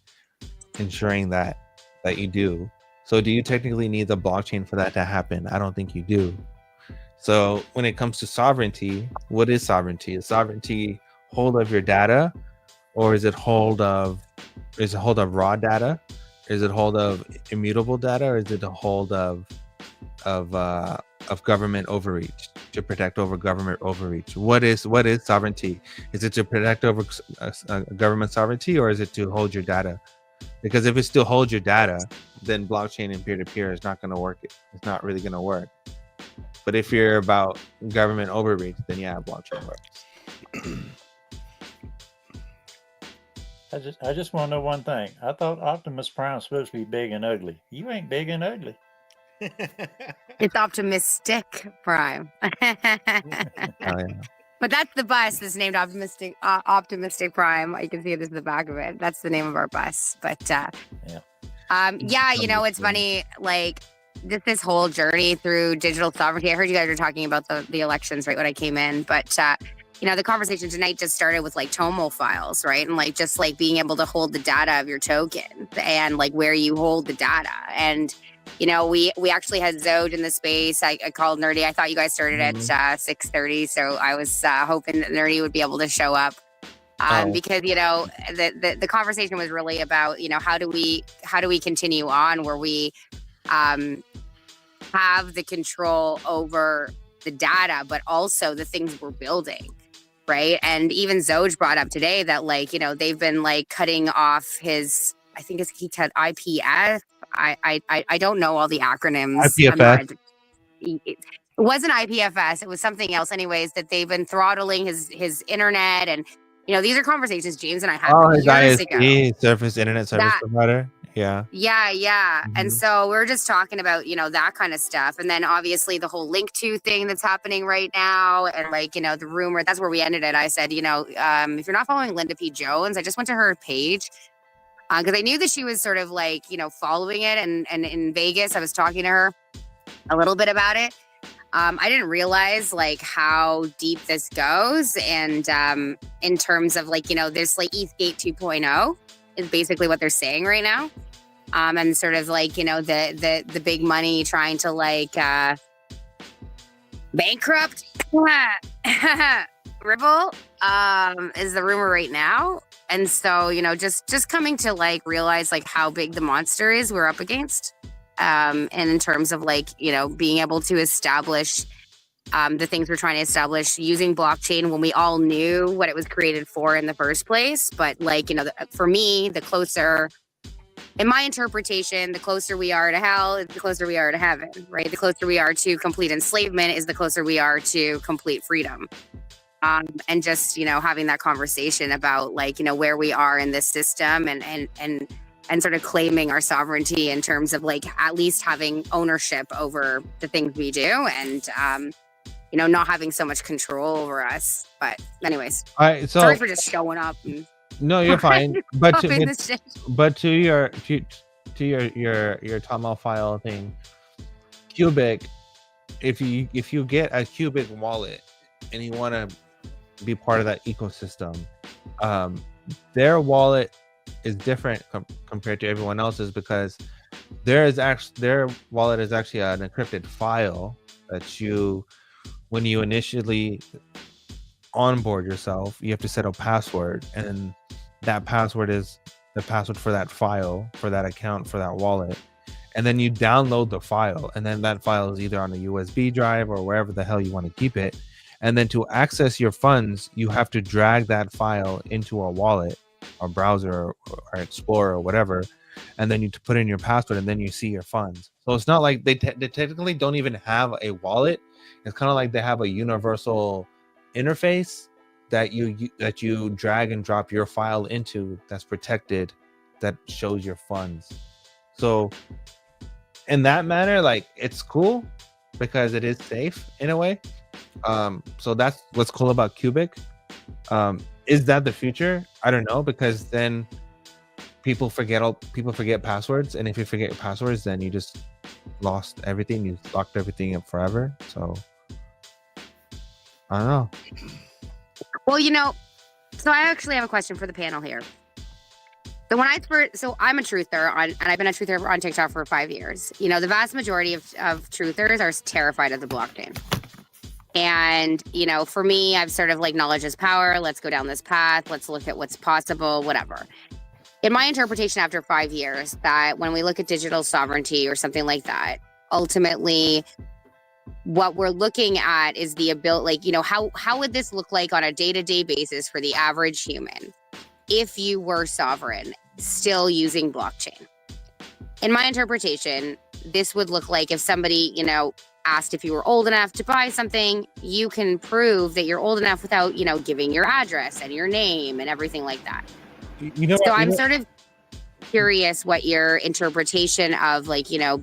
ensuring that you do. So do you technically need the blockchain for that to happen? I don't think you do. So when it comes to sovereignty, what is sovereignty? Is sovereignty hold of your data, or is it hold of raw data? Is it hold of immutable data, or is it a hold of government overreach, to protect over government overreach? What is sovereignty? Is it to protect over government sovereignty, or is it to hold your data? Because if it still holds your data, then blockchain and peer-to-peer is not going to work. It's not really going to work. But if you're about government overreach, then yeah, blockchain works. I just want to know one thing. I thought Optimus Prime was supposed to be big and ugly. You ain't big and ugly. It's Optimistic Prime. Oh, yeah. But that's the bus that's named Optimistic Prime. You can see this in the back of it. That's the name of our bus. But it's funny, like just this whole journey through digital sovereignty. I heard you guys were talking about the elections right when I came in, but the conversation tonight just started with like TOML files, right? And like just like being able to hold the data of your token and like where you hold the data. And we actually had Zode in the space. I called Nerdy. I thought you guys started at 6:30, so I was hoping that Nerdy would be able to show up. Because the conversation was really about how do we continue on where we have the control over the data, but also the things we're building, right? And even Zoj brought up today that they've been cutting off his, I think he said IPF. I don't know all the acronyms. IPFS. It wasn't IPFS. It was something else. Anyways, that they've been throttling his internet, and these are conversations James and I had years ago. Surface Internet Service Provider. Yeah. Mm-hmm. And so we're just talking about that kind of stuff, and then obviously the whole link to thing that's happening right now, and the rumor. That's where we ended it. I said, if you're not following Linda P. Jones, I just went to her page. Because I knew that she was sort of following it, and in Vegas, I was talking to her a little bit about it. I didn't realize how deep this goes, and in terms of there's ETHgate 2.0 is basically what they're saying right now, and sort of the big money trying to bankrupt Ripple is the rumor right now. And so, just coming to realize how big the monster is we're up against. And in terms of being able to establish the things we're trying to establish using blockchain when we all knew what it was created for in the first place. But for me, the closer, in my interpretation, the closer we are to hell is the closer we are to heaven, right? The closer we are to complete enslavement is the closer we are to complete freedom. And just, having that conversation about where we are in this system and sort of claiming our sovereignty in terms of at least having ownership over the things we do, and not having so much control over us. But anyways, sorry for just showing up. No, you're fine. But to your Tomo file thing, Cubic, if you get a Cubic wallet and you want to be part of that ecosystem, their wallet is different compared to everyone else's, because their wallet is actually an encrypted file that when you initially onboard yourself, you have to set a password, and that password is the password for that file, for that account, for that wallet. And then you download the file, and then that file is either on a USB drive or wherever the hell you want to keep it. And then to access your funds, you have to drag that file into a wallet or browser or Explorer or whatever. And then you put in your password, and then you see your funds. So it's not like they technically don't even have a wallet. It's kind of like they have a universal interface that you drag and drop your file into, that's protected, that shows your funds. So in that manner, it's cool because it is safe in a way. So that's what's cool about Cubic. Is that the future? I don't know, because then people forget passwords, and if you forget passwords, then you just lost everything. You locked everything up forever. So I don't know. Well, so I actually have a question for the panel here. So I'm a truther and I've been a truther on TikTok for 5 years. The vast majority of truthers are terrified of the blockchain. And, for me, I've sort of knowledge is power. Let's go down this path. Let's look at what's possible, whatever. In my interpretation after 5 years, that when we look at digital sovereignty or something like that, ultimately what we're looking at is the ability, how would this look like on a day-to-day basis for the average human if you were sovereign, still using blockchain? In my interpretation, this would look like if somebody, asked if you were old enough to buy something, you can prove that you're old enough without, giving your address and your name and everything like that. So I'm sort of curious what your interpretation of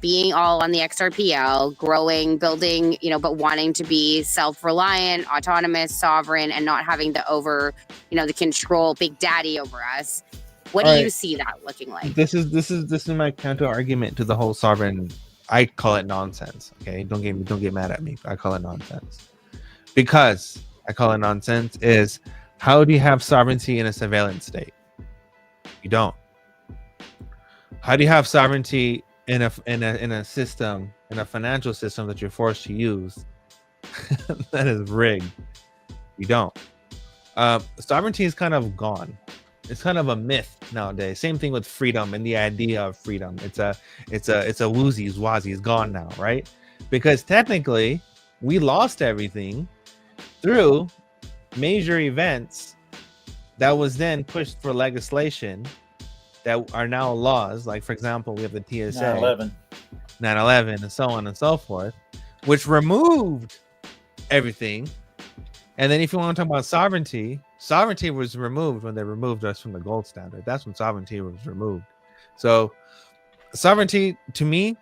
being all on the XRPL, growing, building, but wanting to be self-reliant, autonomous, sovereign, and not having the the control, big daddy over us. What do you see that looking like? This is my counter argument to the whole sovereign. I call it nonsense. Okay, don't get mad at me. I call it nonsense. Because I call it nonsense is, how do you have sovereignty in a surveillance state? You don't. How do you have sovereignty in a system, in a financial system that you're forced to use that is rigged? You don't. Sovereignty is kind of gone. It's kind of a myth nowadays. Same thing with freedom and the idea of freedom. It's a woozy wazi. It's gone now, right? Because technically, we lost everything through major events that was then pushed for legislation that are now laws. Like, for example, we have the TSA, 9/11, and so on and so forth, which removed everything. And then if you want to talk about sovereignty was removed when they removed us from the gold standard. That's when sovereignty was removed. So sovereignty, to me,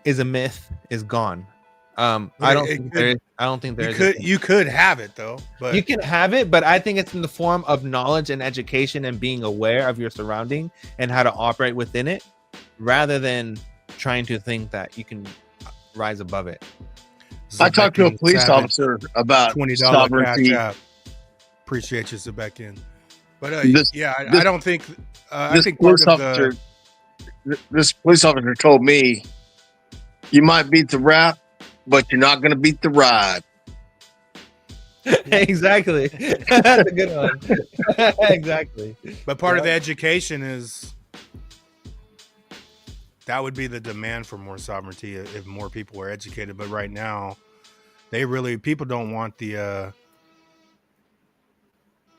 is a myth, is gone. I don't think there is. You could have it though, but you can have it, but I think it's in the form of knowledge and education and being aware of your surrounding and how to operate within it, rather than trying to think that you can rise above it. I talked to a police officer about $20 sovereignty. Appreciate you, Zebekian. But I don't think. I this think police part of officer, this police officer told me, you might beat the rap, but you're not going to beat the ride. Exactly. That's a good one. Exactly. But part of the education is that would be the demand for more sovereignty if more people were educated. But right now, people don't want the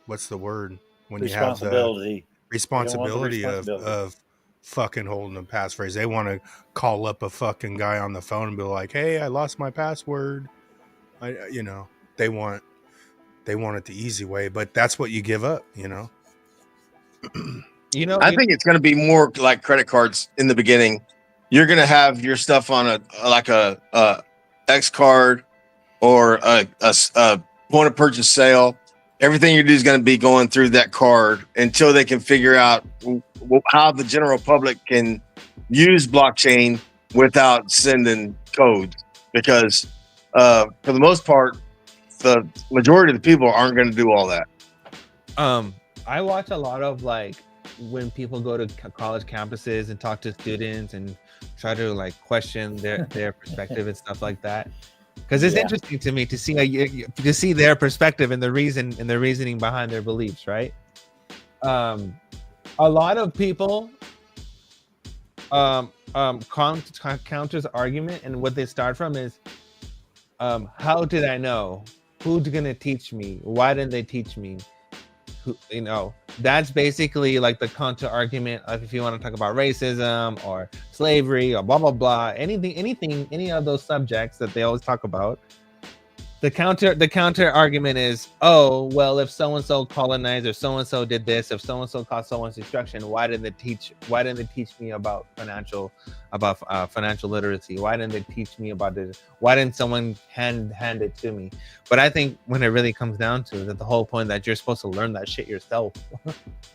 what's the word when you have the responsibility of fucking holding a passphrase. They want to call up a fucking guy on the phone and be like, "Hey, I lost my password." They want it the easy way, but that's what you give up, I think it's going to be more like credit cards in the beginning. You're going to have your stuff on a X card or a point of purchase sale. Everything you do is going to be going through that card until they can figure out how the general public can use blockchain without sending codes. Because for the most part, the majority of the people aren't going to do all that. I watch a lot of when people go to college campuses and talk to students and try to question their perspective and stuff like that. Because it's interesting to me to see their perspective and the reasoning behind their beliefs, right? A lot of people counters argument, and what they start from is, how did I know? Who's gonna teach me? Why didn't they teach me? That's basically the counter argument of, if you want to talk about racism or slavery or blah blah blah, any of those subjects that they always talk about. The counter argument is, oh well, if so and so colonized or so and so did this, if so and so caused so much destruction, why didn't they teach me about financial literacy? Why didn't they teach me about this? Why didn't someone hand it to me? But I think when it really comes down to it, the whole point that you're supposed to learn that shit yourself.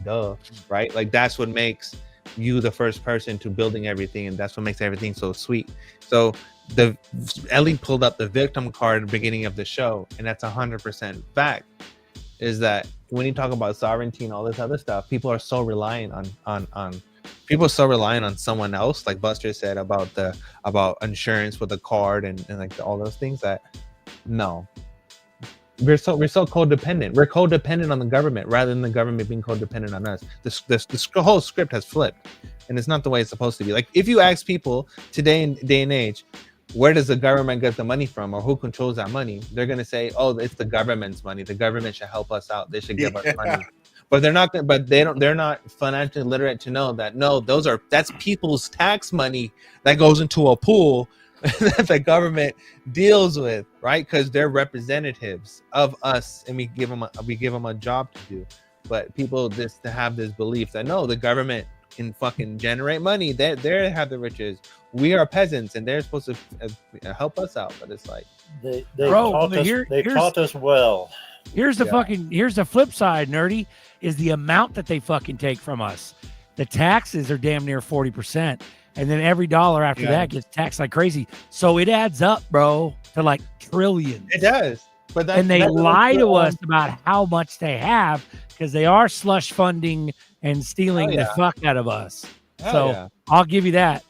Duh, right? That's what makes you the first person to building everything, and that's what makes everything so sweet. So Ellie pulled up the victim card at the beginning of the show, and that's 100% fact, is that when you talk about sovereignty and all this other stuff, people are so reliant on someone else, like Buster said about insurance with a card and all those things. That no, we're so codependent. We're codependent on the government rather than the government being codependent on us. The whole script has flipped, and it's not the way it's supposed to be. If you ask people today in day and age, where does the government get the money from, or who controls that money? They're going to say, oh, it's the government's money. The government should help us out. They should give us money. But they're not. They're not financially literate to know that that's people's tax money that goes into a pool that the government deals with, right? Because they're representatives of us, and we give them a job to do. But people just to have this belief that no, the government can fucking generate money. They have the riches. We are peasants, and they're supposed to help us out. But it's they taught us well. Here's the flip side, nerdy, is the amount that they fucking take from us. The taxes are damn near 40%. And then every dollar after that gets taxed like crazy. So it adds up, bro, to trillions. It does. And they lie to us about how much they have, because they are slush funding and stealing the fuck out of us. I'll give you that.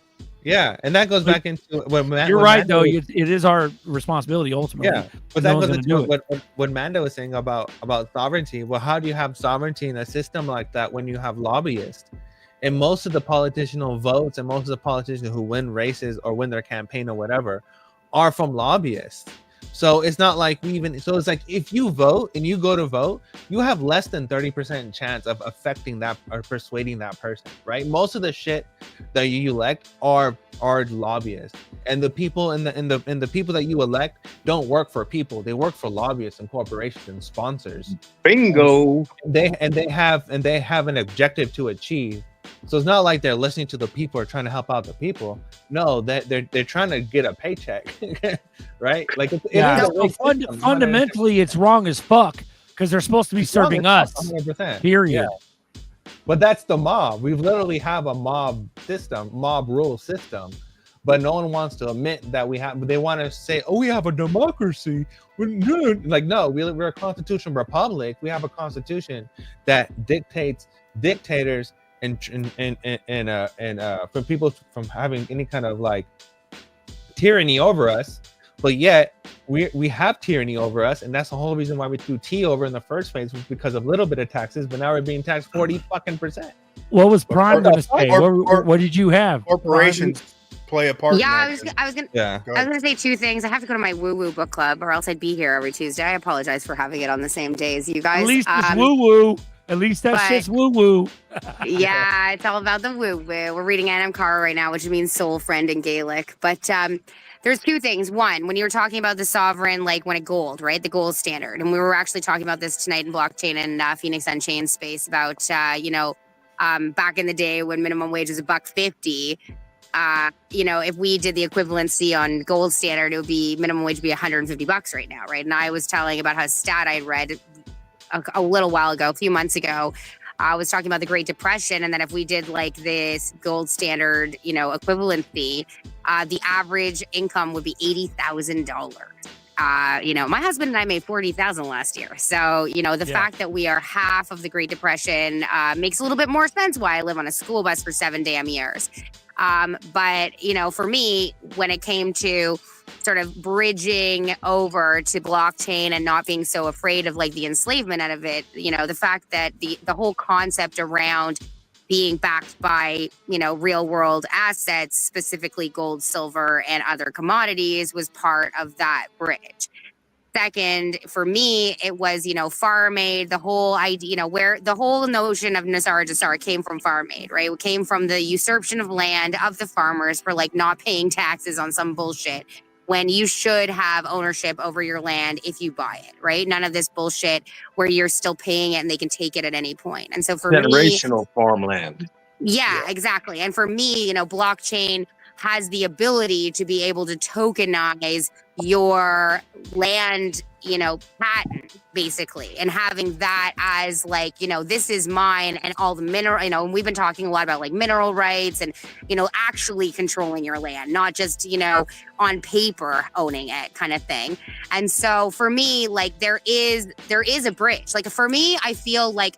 Yeah, and that goes back into when You're right, though. It is our responsibility ultimately. Yeah, but No that one's goes gonna into do it. what Mando was saying about sovereignty. Well, how do you have sovereignty in a system like that when you have lobbyists? And most of the politician votes and most of the politicians who win races or win their campaign or whatever are from lobbyists. So it's not like so it's like if you vote and you go to vote, you have less than 30% chance of affecting that or persuading that person, right? Most of the shit that you elect are lobbyists, and the people and the people that you elect don't work for people; they work for lobbyists and corporations and sponsors. Bingo. And they have an objective to achieve. So it's not like they're listening to the people or trying to help out the people. No, they're trying to get a paycheck, right? Like fundamentally, it's wrong as fuck because they're supposed to be serving us. 100%. Period. Yeah. But that's the mob. We literally have a mob rule system, but no one wants to admit that we have. They want to say, "Oh, we have a democracy." Like, no, we're a constitutional republic. We have a constitution that dictates dictators and from people from having any kind of like tyranny over us, but yet we have tyranny over us, and that's the whole reason why we threw T over in the first place, was because of a little bit of taxes, but now we're being taxed 40%. What was Prime going to say? What did you have? Corporations play a part. Yeah, in that. I was gonna say two things. I have to go to my woo woo book club, or else I'd be here every Tuesday. I apologize for having it on the same day as you guys. At least it's woo woo. At least that shit's woo woo. Yeah, it's all about the woo woo. We're reading Anam Cara right now, which means soul friend in Gaelic. But there's two things. One, when you were talking about the sovereign, like when it gold, right? The gold standard. And we were actually talking about this tonight in blockchain and Phoenix Unchained space about, back in the day when minimum wage was $1.50. If we did the equivalency on gold standard, it would be minimum wage would be $150 right now, right? And I was telling about how a stat I read a little while ago, a few months ago. I was talking about the Great Depression, and then if we did like this gold standard, equivalency, the average income would be $80,000. My husband and I made $40,000 last year. So, the fact that we are half of the Great Depression makes a little bit more sense why I live on a school bus for 7 damn years. But for me, when it came to sort of bridging over to blockchain and not being so afraid of like the enslavement out of it, the fact that the whole concept around being backed by, real world assets, specifically gold, silver, and other commodities, was part of that bridge. Second, for me, it was, farm aid, the whole idea, where the whole notion of Nasara Jasara came from farm aid, right? It came from the usurpation of land of the farmers for like not paying taxes on some bullshit, when you should have ownership over your land if you buy it, right? None of this bullshit where you're still paying it and they can take it at any point. And so for generational farmland. Yeah, exactly. And for me, blockchain has the ability to be able to tokenize your land, patent, basically, and having that as like, this is mine, and all the mineral, and we've been talking a lot about like mineral rights and, actually controlling your land, not just, on paper owning it kind of thing. And so for me, like there is a bridge. Like for me, I feel like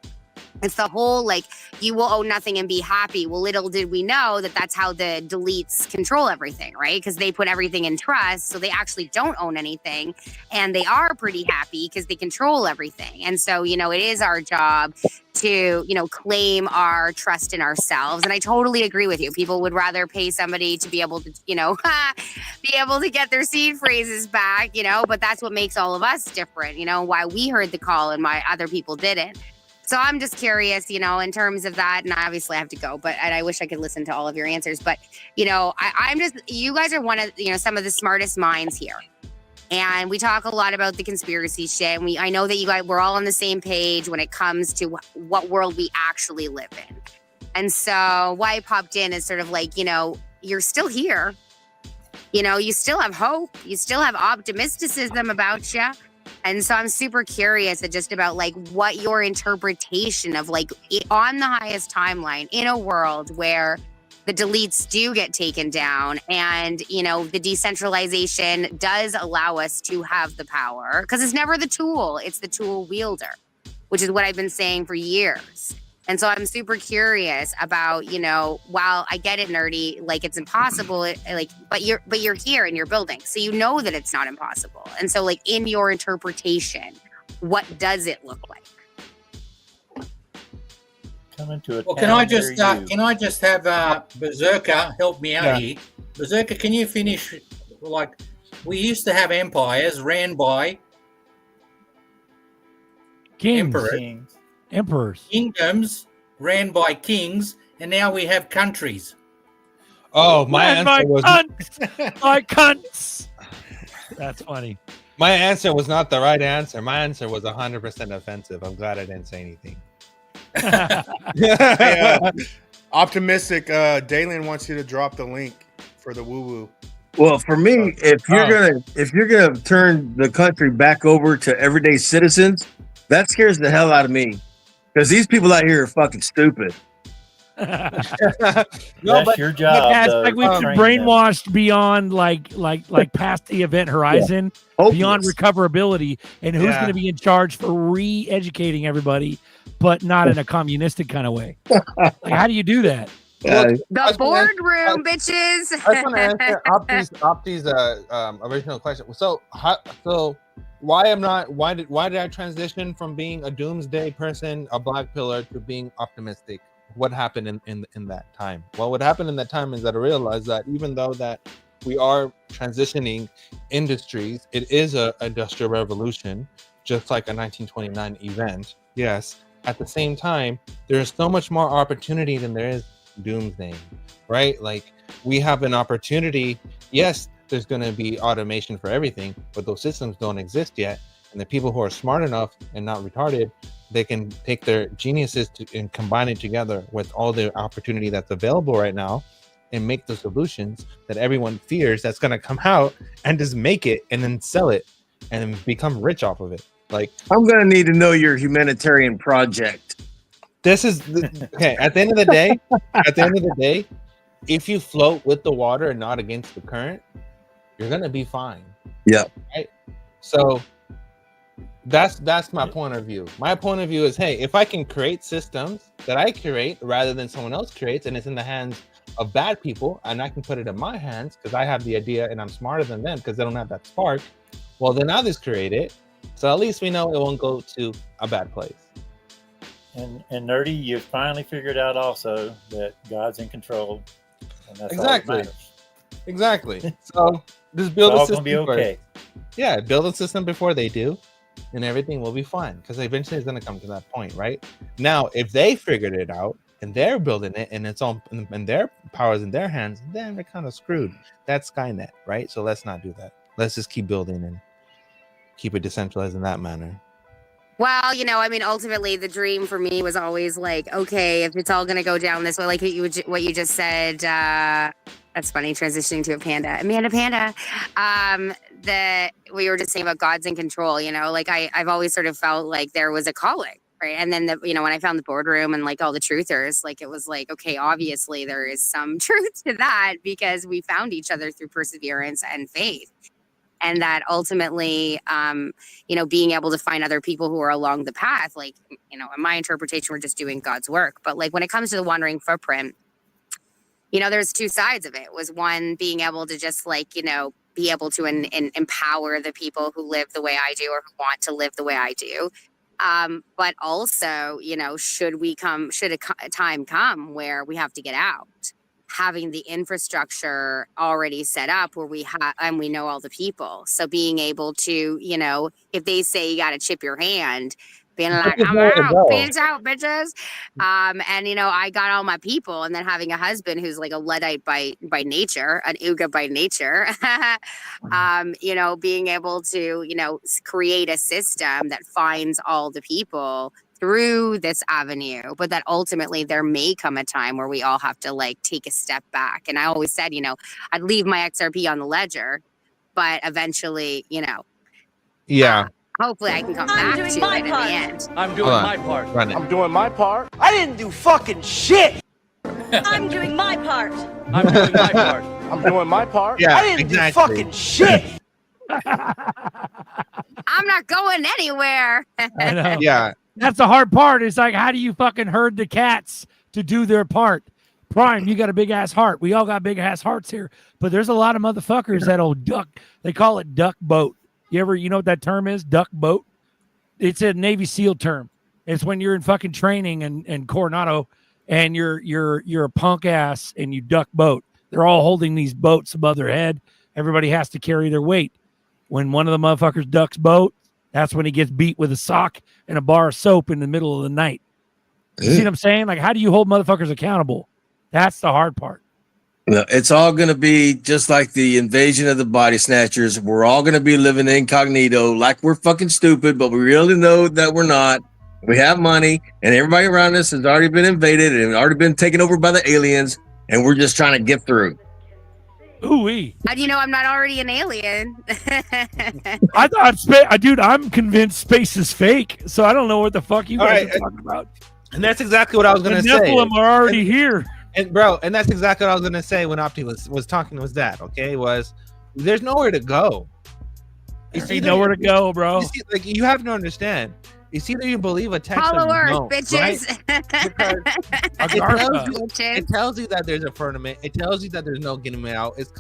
it's the whole, like, you will own nothing and be happy. Well, little did we know that that's how the deletes control everything, right? Because they put everything in trust, so they actually don't own anything. And they are pretty happy because they control everything. And so, it is our job to, claim our trust in ourselves. And I totally agree with you. People would rather pay somebody to be able to, be able to get their seed phrases back, but that's what makes all of us different, why we heard the call and why other people didn't. So I'm just curious, in terms of that, and obviously I have to go, and I wish I could listen to all of your answers, but, I'm just, you guys are one of, some of the smartest minds here. And we talk a lot about the conspiracy shit. And I know that you guys, we're all on the same page when it comes to what world we actually live in. And so why I popped in is sort of like, you're still here. You still have hope. You still have optimisticism about you. And so I'm super curious just about like what your interpretation of like on the highest timeline in a world where the deletes do get taken down and, the decentralization does allow us to have the power, because it's never the tool, it's the tool wielder, which is what I've been saying for years. And so I'm super curious about, you know, while I get it nerdy, like it's impossible, but you're here and you're building. So you know that it's not impossible. And so like in your interpretation, what does it look like? Coming to a Well, town can I just have Berserker help me out here? Berserker, can you finish? Like, we used to have empires ran by Kings. Emperors. Kingdoms ran by kings, and now we have countries. Oh, my answer was my cunts. That's funny. My answer was not the right answer. My answer was 100% offensive. I'm glad I didn't say anything. Optimistic Dalian wants you to drop the link for the woo woo. Well, for me, if you're gonna turn the country back over to everyday citizens, that scares the hell out of me. Because these people out here are fucking stupid. That's your job. It's like we've been brainwashed beyond like past the event horizon, beyond recoverability, and who's going to be in charge for re-educating everybody, but not in a communistic kind of way. Like, how do you do that? The boardroom, bitches. I just want to answer Opti's original question. So why did I transition from being a doomsday person, a black pillar, to being optimistic? What happened in that time? Well, what happened in that time is that I realized that even though that we are transitioning industries, it is an industrial revolution, just like a 1929 event. Yes. At the same time, there is so much more opportunity than there is doomsday, right? Like, we have an opportunity. Yes, there's going to be automation for everything, but those systems don't exist yet. And the people who are smart enough and not retarded, they can take their geniuses and combine it together with all the opportunity that's available right now and make the solutions that everyone fears that's going to come out, and just make it and then sell it and then become rich off of it. Like, I'm going to need to know your humanitarian project. This is okay. At the end of the day, if you float with the water and not against the current, you're going to be fine. Yeah. Right? So that's my point of view. My point of view is, hey, if I can create systems that I create rather than someone else creates, and it's in the hands of bad people, and I can put it in my hands because I have the idea and I'm smarter than them because they don't have that spark, well, then others create it. So at least we know it won't go to a bad place. And Nerdy, you finally figured out also that God's in control. And that's Exactly. So just build a system. Be okay. Yeah, build a system before they do, and everything will be fine. Because eventually it's going to come to that point, right? Now, if they figured it out and they're building it, and it's all and their powers in their hands, then they're kind of screwed. That's Skynet, right? So let's not do that. Let's just keep building and keep it decentralized in that manner. Well, you know, I mean, ultimately, the dream for me was always like, okay, if it's all going to go down this way, like what you just said, that's funny, transitioning to a panda. Amanda Panda. That we were just saying about God's in control, you know, like I've always sort of felt like there was a calling, right? And then, when I found the boardroom and like all the truthers, like it was like, okay, obviously there is some truth to that because we found each other through perseverance and faith. And that ultimately, being able to find other people who are along the path, like, in my interpretation, we're just doing God's work. But like when it comes to the wandering footprint, there's two sides of it. Was one being able to just like, be able to empower the people who live the way I do or who want to live the way I do. But also, should a time come where we have to get out, having the infrastructure already set up where we have, and we know all the people. So being able to, if they say you got to chip your hand, being like, I'm out, peace out, bitches. And, I got all my people, and then having a husband who's like a Luddite by nature, an Uga by nature, being able to, create a system that finds all the people through this avenue, but that ultimately there may come a time where we all have to like take a step back. And I always said, I'd leave my XRP on the ledger, but eventually, hopefully I can come back to it in the end. I'm doing my part. I'm doing my part. I didn't do fucking shit. I'm doing my part. I'm doing my part. I'm doing my part. Yeah, I didn't do fucking shit. I'm not going anywhere. Yeah. That's the hard part. It's like, how do you fucking herd the cats to do their part? Prime, you got a big ass heart. We all got big ass hearts here, but there's a lot of motherfuckers that'll duck. They call it duck boat. You know what that term is? Duck boat. It's a Navy SEAL term. It's when you're in fucking training and Coronado, and you're a punk ass and you duck boat. They're all holding these boats above their head. Everybody has to carry their weight. When one of the motherfuckers ducks boat, that's when he gets beat with a sock and a bar of soap in the middle of the night. You see what I'm saying? Like, how do you hold motherfuckers accountable? That's the hard part. No, it's all going to be just like the invasion of the body snatchers. We're all going to be living incognito like we're fucking stupid, but we really know that we're not. We have money, and everybody around us has already been invaded and already been taken over by the aliens, and we're just trying to get through. Ooh-wee. How do you know I'm not already an alien? I thought, dude, I'm convinced space is fake, so I don't know what the fuck you guys are talking about. And that's exactly what I was going to say. The Nephilim are already here. And bro, and that's exactly what I was going to say when Opti was talking, was that, okay? Was there's nowhere to go. There's nowhere to go, bro. Like, you have to understand. It's either you believe a text Hollow or you Earth, don't, bitches. Right? It tells you that there's a firmament. It tells you that there's no getting out. It's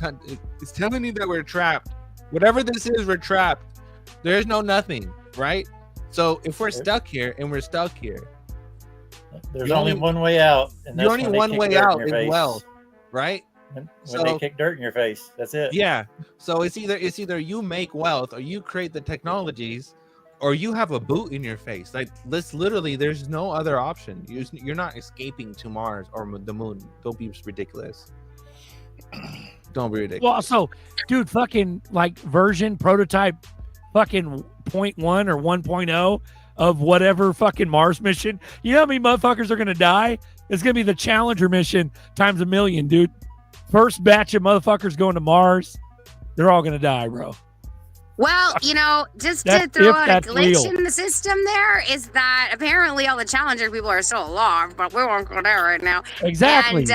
telling you that we're trapped. Whatever this is, we're trapped. There's no nothing, right? So if we're stuck here and we're stuck here, there's only one way out. And that's only one way out is wealth, right? When they kick dirt in your face, that's it. Yeah. So it's either you make wealth or you create the technologies, or you have a boot in your face. Like, this literally, there's no other option. You're not escaping to Mars or the moon. Don't be ridiculous. Don't be ridiculous. Well, so, dude, fucking like version prototype fucking 0.1 or 1.0 of whatever fucking Mars mission. You know how many motherfuckers are going to die? It's going to be the Challenger mission times 1,000,000, dude. First batch of motherfuckers going to Mars. They're all going to die, bro. Well, you know, just to throw out a glitch in the system there is that apparently all the Challenger people are still alive, but we won't go there right now. Exactly. And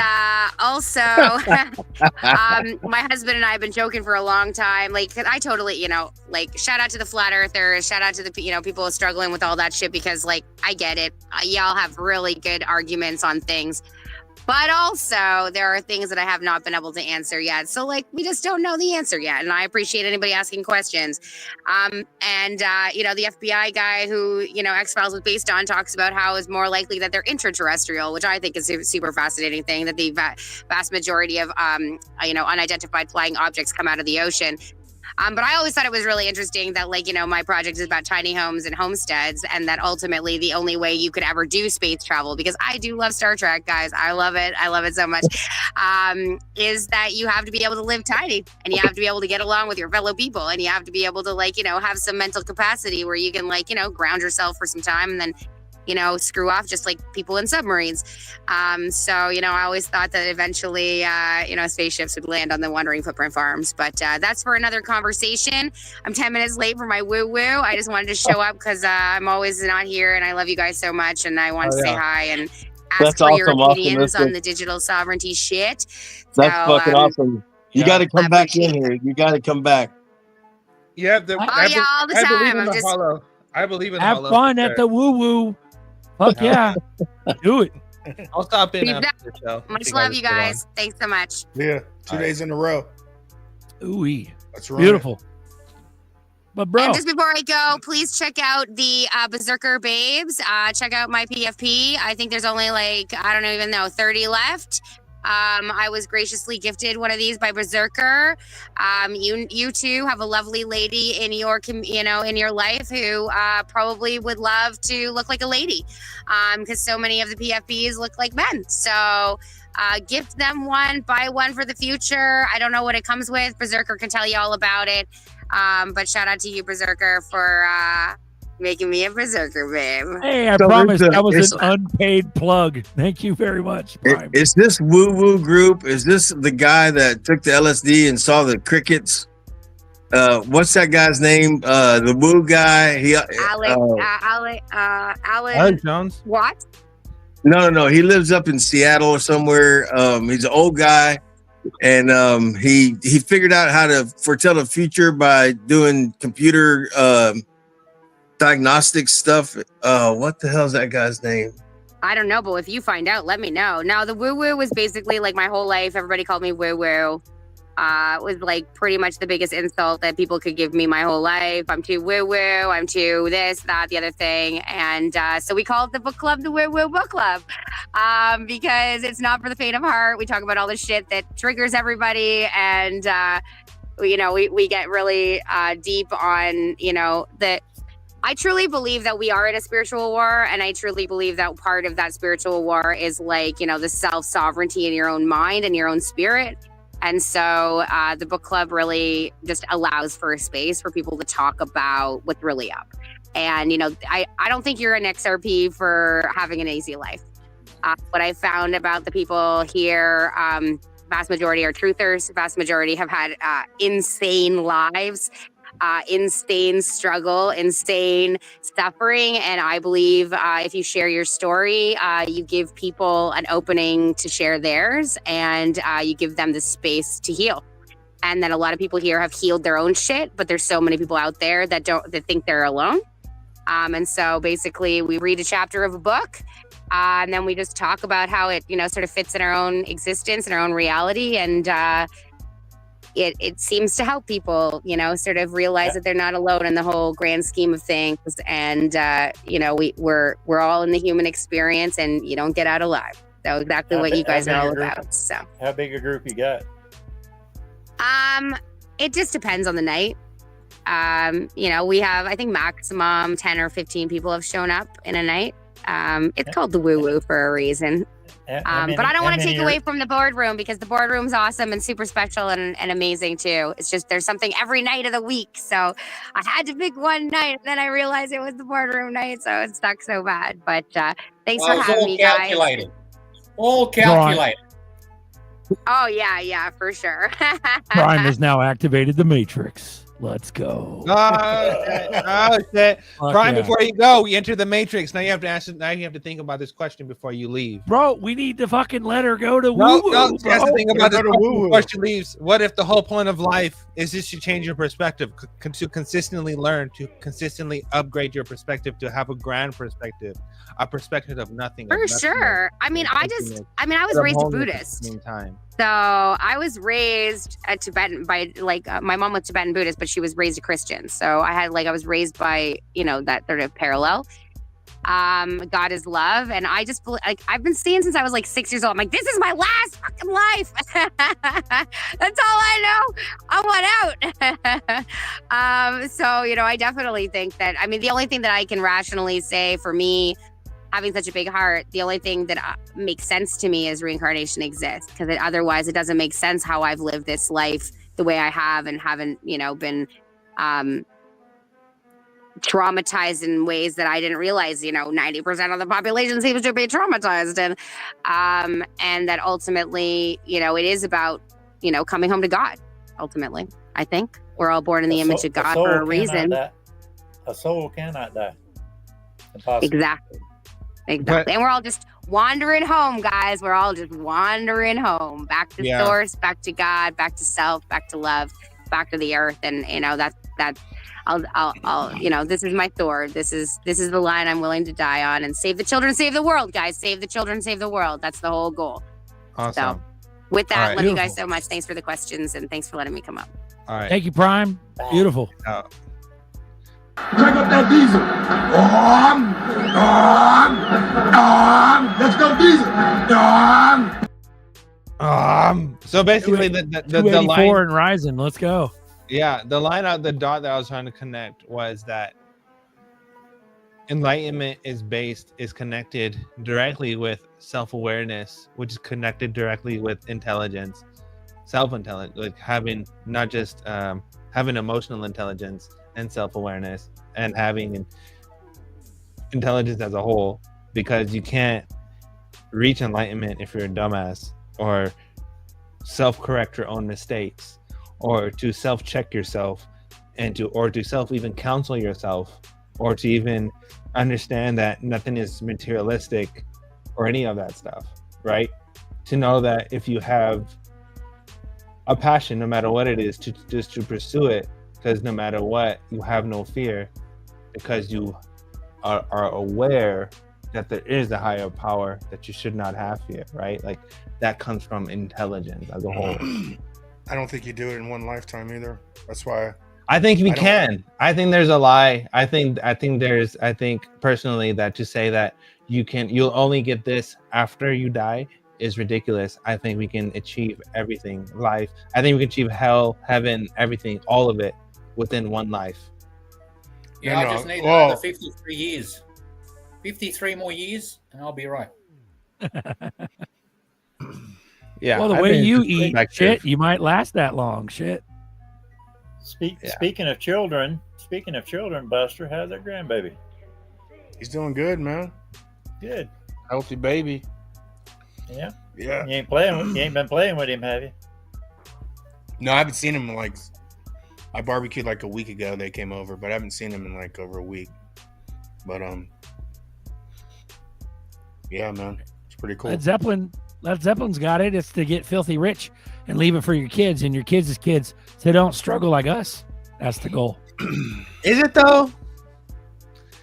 also, my husband and I have been joking for a long time. Like, 'cause I totally, you know, like, shout out to the flat earthers, shout out to the, you know, people struggling with all that shit, because, like, I get it. Y'all have really good arguments on things. But also, there are things that I have not been able to answer yet. So, like, we just don't know the answer yet. And I appreciate anybody asking questions. You know, the FBI guy who, you know, X-Files was based on talks about how it's more likely that they're interterrestrial, which I think is a super fascinating thing, that the vast majority of, you know, unidentified flying objects come out of the ocean. But I always thought it was really interesting that, like, you know, my project is about tiny homes and homesteads, and that ultimately the only way you could ever do space travel, because I do love Star Trek, guys. I love it so much, is that you have to be able to live tiny, and you have to be able to get along with your fellow people, and you have to be able to, like, you know, have some mental capacity where you can, like, you know, ground yourself for some time and then, you know, screw off just like people in submarines. So, you know, I always thought that eventually, you know, spaceships would land on the Wandering Footprint Farms. But that's for another conversation. I'm 10 minutes late for my woo-woo. I just wanted to show up because I'm always not here, and I love you guys so much. And I wanted to say hi and ask for your opinions on the digital sovereignty shit. That's fucking awesome. You got to come back in here. You got to come back. Yeah. All the time. I'm just... I believe in have fun at the woo-woo. Fuck yeah. Do it. I'll stop in after the show. Much love, you guys. Thanks so much. Yeah. 2 days in a row. Ooh-wee. That's right. Beautiful. But bro, and just before I go, please check out the Berserker Babes. Check out my PFP. I think there's only, like, I don't even know, 30 left. I was graciously gifted one of these by Berserker. You too have a lovely lady in your, you know, in your life who probably would love to look like a lady, because so many of the PFPs look like men. So gift them one, buy one for the future. I don't know what it comes with. Berserker can tell you all about it. But shout out to you, Berserker, for making me a Berserker babe. Hey, I promise that was an unpaid plug. Thank you very much. Is this woo-woo group? Is this the guy that took the LSD and saw the crickets? What's that guy's name? The woo guy. Alex Jones. What? No. He lives up in Seattle or somewhere. He's an old guy, and he figured out how to foretell the future by doing computer diagnostic stuff. What the hell is that guy's name? I don't know, but if you find out, let me know. Now, the woo-woo was basically like my whole life. Everybody called me woo-woo. Was like pretty much the biggest insult that people could give me my whole life. I'm too woo-woo. I'm too this, that, the other thing. And so we called the book club the Woo-Woo Book Club because it's not for the faint of heart. We talk about all the shit that triggers everybody. And, we get really deep on, I truly believe that we are in a spiritual war, and I truly believe that part of that spiritual war is like, the self-sovereignty in your own mind and your own spirit. And so the book club really just allows for a space for people to talk about what's really up. And, I don't think you're an XRP for having an easy life. What I found about the people here, vast majority are truthers. Vast majority have had insane lives. Insane struggle, insane suffering. And I believe if you share your story, you give people an opening to share theirs, and you give them the space to heal. And then a lot of people here have healed their own shit, but there's so many people out there that think they're alone. And so basically we read a chapter of a book, and then we just talk about how it, sort of fits in our own existence and our own reality. And it seems to help people, sort of realize that they're not alone in the whole grand scheme of things. And, we're all in the human experience, and you don't get out alive. So exactly what you guys are all about. So how big a group you got? It just depends on the night. We have, I think, maximum 10 or 15 people have shown up in a night. It's called the Woo Woo for a reason. But I don't want to take away from the boardroom, because the boardroom's awesome and super special and amazing too. It's just there's something every night of the week. So I had to pick one night, and then I realized it was the boardroom night, so it stuck so bad. But thanks for having me, guys. All calculated. Oh yeah, for sure. Prime has now activated the Matrix. Let's go. Oh shit! Prime, before you go, we enter the Matrix. Now you have to answer. Now you have to think about this question before you leave, bro. We need to fucking let her go to woo woo. No, you have to think about this before she leaves. What if the whole point of life is just to change your perspective, to consistently learn, to consistently upgrade your perspective, to have a grand perspective, a perspective of nothing. For sure. I was raised a Buddhist. So I was raised a Tibetan by my mom was Tibetan Buddhist, but she was raised a Christian. So I was raised by, that sort of parallel. God is love. And I just I've been seeing since I was 6 years old. I'm like, this is my last fucking life. That's all I know. I want out. So, I definitely think that, the only thing that I can rationally say for me, having such a big heart, the only thing that makes sense to me is reincarnation exists, because otherwise it doesn't make sense how I've lived this life the way I have, and haven't, been traumatized in ways that I didn't realize. 90% of the population seems to be traumatized, and that ultimately, it is about, coming home to God. Ultimately, I think we're all born in the image of God for a reason. A soul cannot die. Impossible. Exactly. And we're all just wandering home, guys. We're all just wandering home, back to source, back to God, back to self, back to love, back to the earth. And I'll this is my sword. This is the line I'm willing to die on. And save the children, save the world, guys. Save the children, save the world. That's the whole goal. Awesome. So with that, love you guys so much. Thanks for the questions, and thanks for letting me come up. All right. Thank you, Prime. Beautiful. Crank up that diesel. Let's go diesel. So basically, the line and rising. Let's go. Yeah, the line out the dot that I was trying to connect was that enlightenment is connected directly with self-awareness, which is connected directly with intelligence, self-intelligence, like having not just having emotional intelligence and self-awareness, and having intelligence as a whole, because you can't reach enlightenment if you're a dumbass, or self-correct your own mistakes, or to self-check yourself, and to self even counsel yourself, or to even understand that nothing is materialistic or any of that stuff, right? To know that if you have a passion, no matter what it is, to pursue it, because no matter what, you have no fear. because you are aware that there is a higher power that you should not have here, right? Like that comes from intelligence as a whole. I don't think you do it in one lifetime either. That's why I think we can. I think there's a lie. I think personally that to say that you'll only get this after you die is ridiculous. I think we can achieve everything, life. I think we can achieve hell, heaven, everything, all of it within one life. Yeah, I just need another 53 years. 53 more years, and I'll be right. Yeah. Well, the way you eat shit, you might last that long. Shit. Speaking of children, Buster, how's that grandbaby? He's doing good, man. Good. Healthy baby. Yeah. Yeah. You ain't been playing with him, have you? No, I haven't seen him like. I barbecued like a week ago. They came over, but I haven't seen him in like over a week. But yeah, man, it's pretty cool. Led Zeppelin's got it. It's to get filthy rich and leave it for your kids and your kids' kids, so they don't struggle like us. That's the goal. Is it though?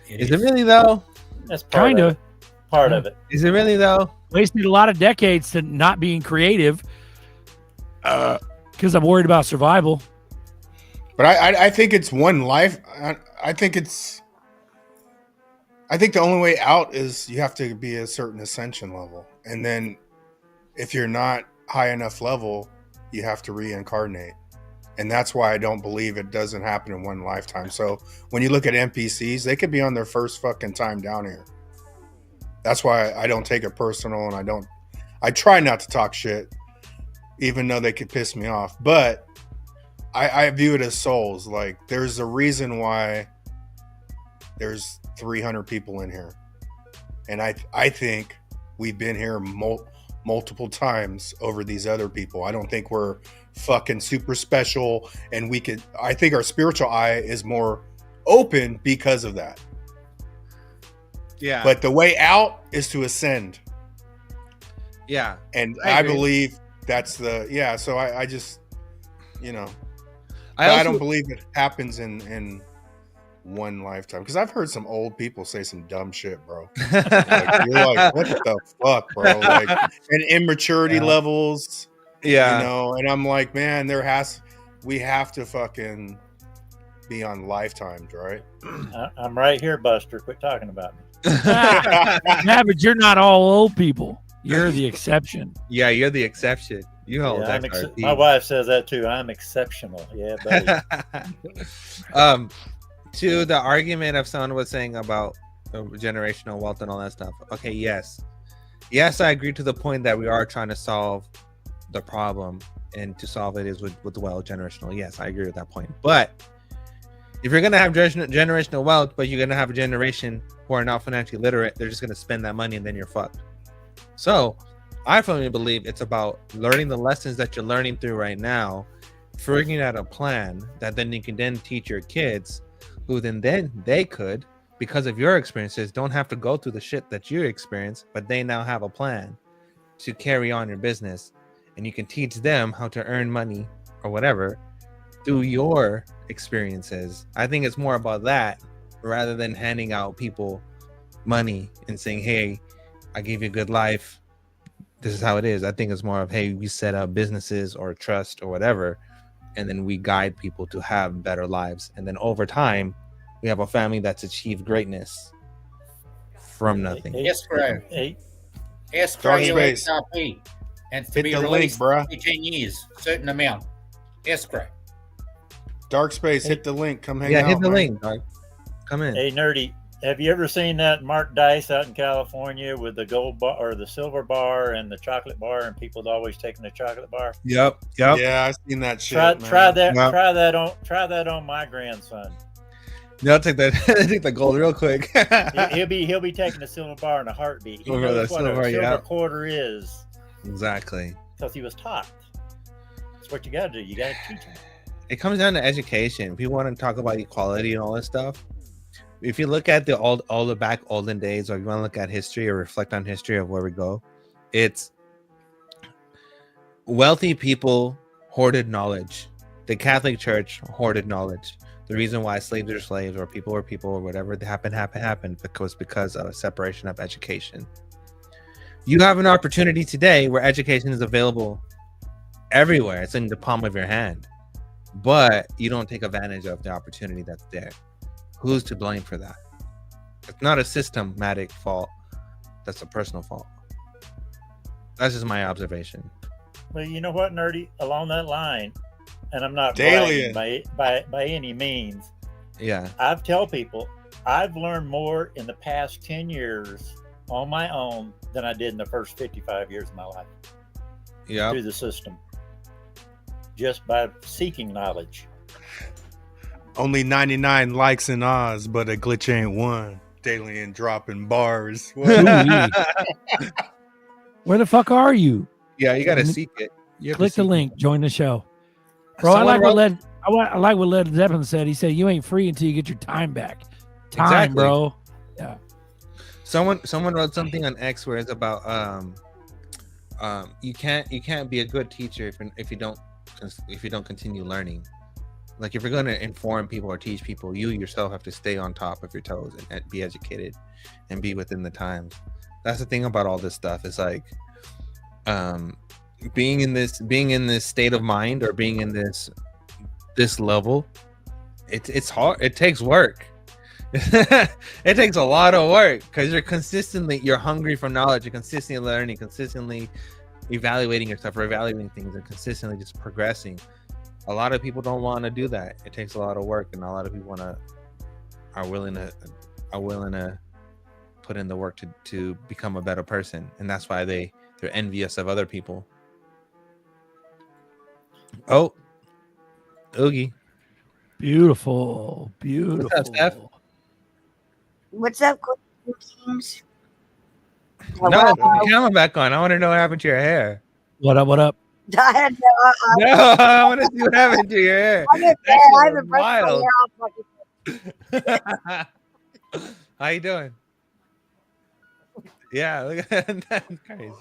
Is it really though? That's kind of part of it. Is it really though? Wasted a lot of decades to not being creative because I'm worried about survival. But I think it's one life. I think the only way out is you have to be a certain ascension level. And then if you're not high enough level, you have to reincarnate. And that's why I don't believe it doesn't happen in one lifetime. So when you look at NPCs, they could be on their first fucking time down here. That's why I don't take it personal, and I try not to talk shit, even though they could piss me off. But I view it as souls. Like, there's a reason why there's 300 people in here. And I think we've been here multiple times over these other people. I don't think we're fucking super special, and I think our spiritual eye is more open because of that. Yeah. But the way out is to ascend. Yeah. And I believe that's so I just, I don't believe it happens in one lifetime, because I've heard some old people say some dumb shit, bro. Like, you're like, what the fuck, bro? Like, and immaturity levels, and I'm like, man, we have to fucking be on lifetimes, right? I'm right here, Buster. Quit talking about me. Yeah, but you're not all old people. You're the exception. Yeah, you're the exception. You hold my wife says that too. I'm exceptional. Yeah, buddy. To the argument of someone was saying about generational wealth and all that stuff. Okay, yes, I agree to the point that we are trying to solve the problem, and to solve it is with wealth generational. Yes, I agree with that point. But if you're gonna have generational wealth, but you're gonna have a generation who are not financially literate, they're just gonna spend that money and then you're fucked. So I firmly believe it's about learning the lessons that you're learning through right now, figuring out a plan that then you can then teach your kids, who then they could, because of your experiences, don't have to go through the shit that you experience, but they now have a plan to carry on your business, and you can teach them how to earn money or whatever through your experiences. I think it's more about that rather than handing out people money and saying, hey, I gave you a good life, this is how it is. I think it's more of, hey, we set up businesses or trust or whatever, and then we guide people to have better lives. And then over time, we have a family that's achieved greatness from nothing. Escrow. Escrow your XRP. And to be released for 10 years, certain amount. Escrow. Dark Space, hit the link. Come hang out. Yeah, hit the man. link, dog. Come in. Hey, Nerdy, have you ever seen that Mark Dice out in California with the gold bar or the silver bar and the chocolate bar, and people always taking the chocolate bar? Yep. Yeah, I've seen that shit. Try that on my grandson. No, take the gold real quick. he'll be taking the silver bar in a heartbeat. He Over knows the what silver, a silver quarter is. Exactly. Because he was taught. That's what you got to do. You got to teach him. It comes down to education. People want to talk about equality and all this stuff. If you look at the olden days, or if you want to look at history or reflect on history of where we go, it's wealthy people hoarded knowledge. The Catholic Church hoarded knowledge. The reason why slaves are slaves or people or whatever happened because of a separation of education. You have an opportunity today where education is available everywhere. It's in the palm of your hand, but you don't take advantage of the opportunity that's there. Who's to blame for that? It's not a systematic fault. That's a personal fault. That's just my observation. Well, you know what, Nerdy? Along that line, and I'm not Daily. bragging by any means. Yeah. I've tell people I've learned more in the past 10 years on my own than I did in the first 55 years of my life. Yeah. Through the system. Just by seeking knowledge. Only 99 likes in Oz, but a glitch ain't one. Daily and dropping bars. Where the fuck are you? Yeah, you gotta seek it. Click the link. Join the show, bro. I like what Led Zeppelin said. He said, "You ain't free until you get your time back." Time, Exactly. bro. Yeah. Someone wrote something on X where it's about you can't be a good teacher if you don't continue learning. Like if you're going to inform people or teach people, you yourself have to stay on top of your toes and be educated and be within the times. That's the thing about all this stuff. It's like being in this state of mind or being in this level. It's hard. It takes work. It takes a lot of work because you're hungry for knowledge. You're consistently learning, consistently evaluating yourself or evaluating things, and consistently just progressing. A lot of people don't want to do that. It takes a lot of work, and a lot of people are willing to put in the work to become a better person, and that's why they're envious of other people. Oh, Oogie, beautiful. What's up, Steph? What's up, Kings? No, put the camera back on. I want to know what happened to your hair. What up? What up? I had No, I want to see what happened to your hair. I haven't brushed my hair off. How you doing? Yeah, look at that. That's crazy.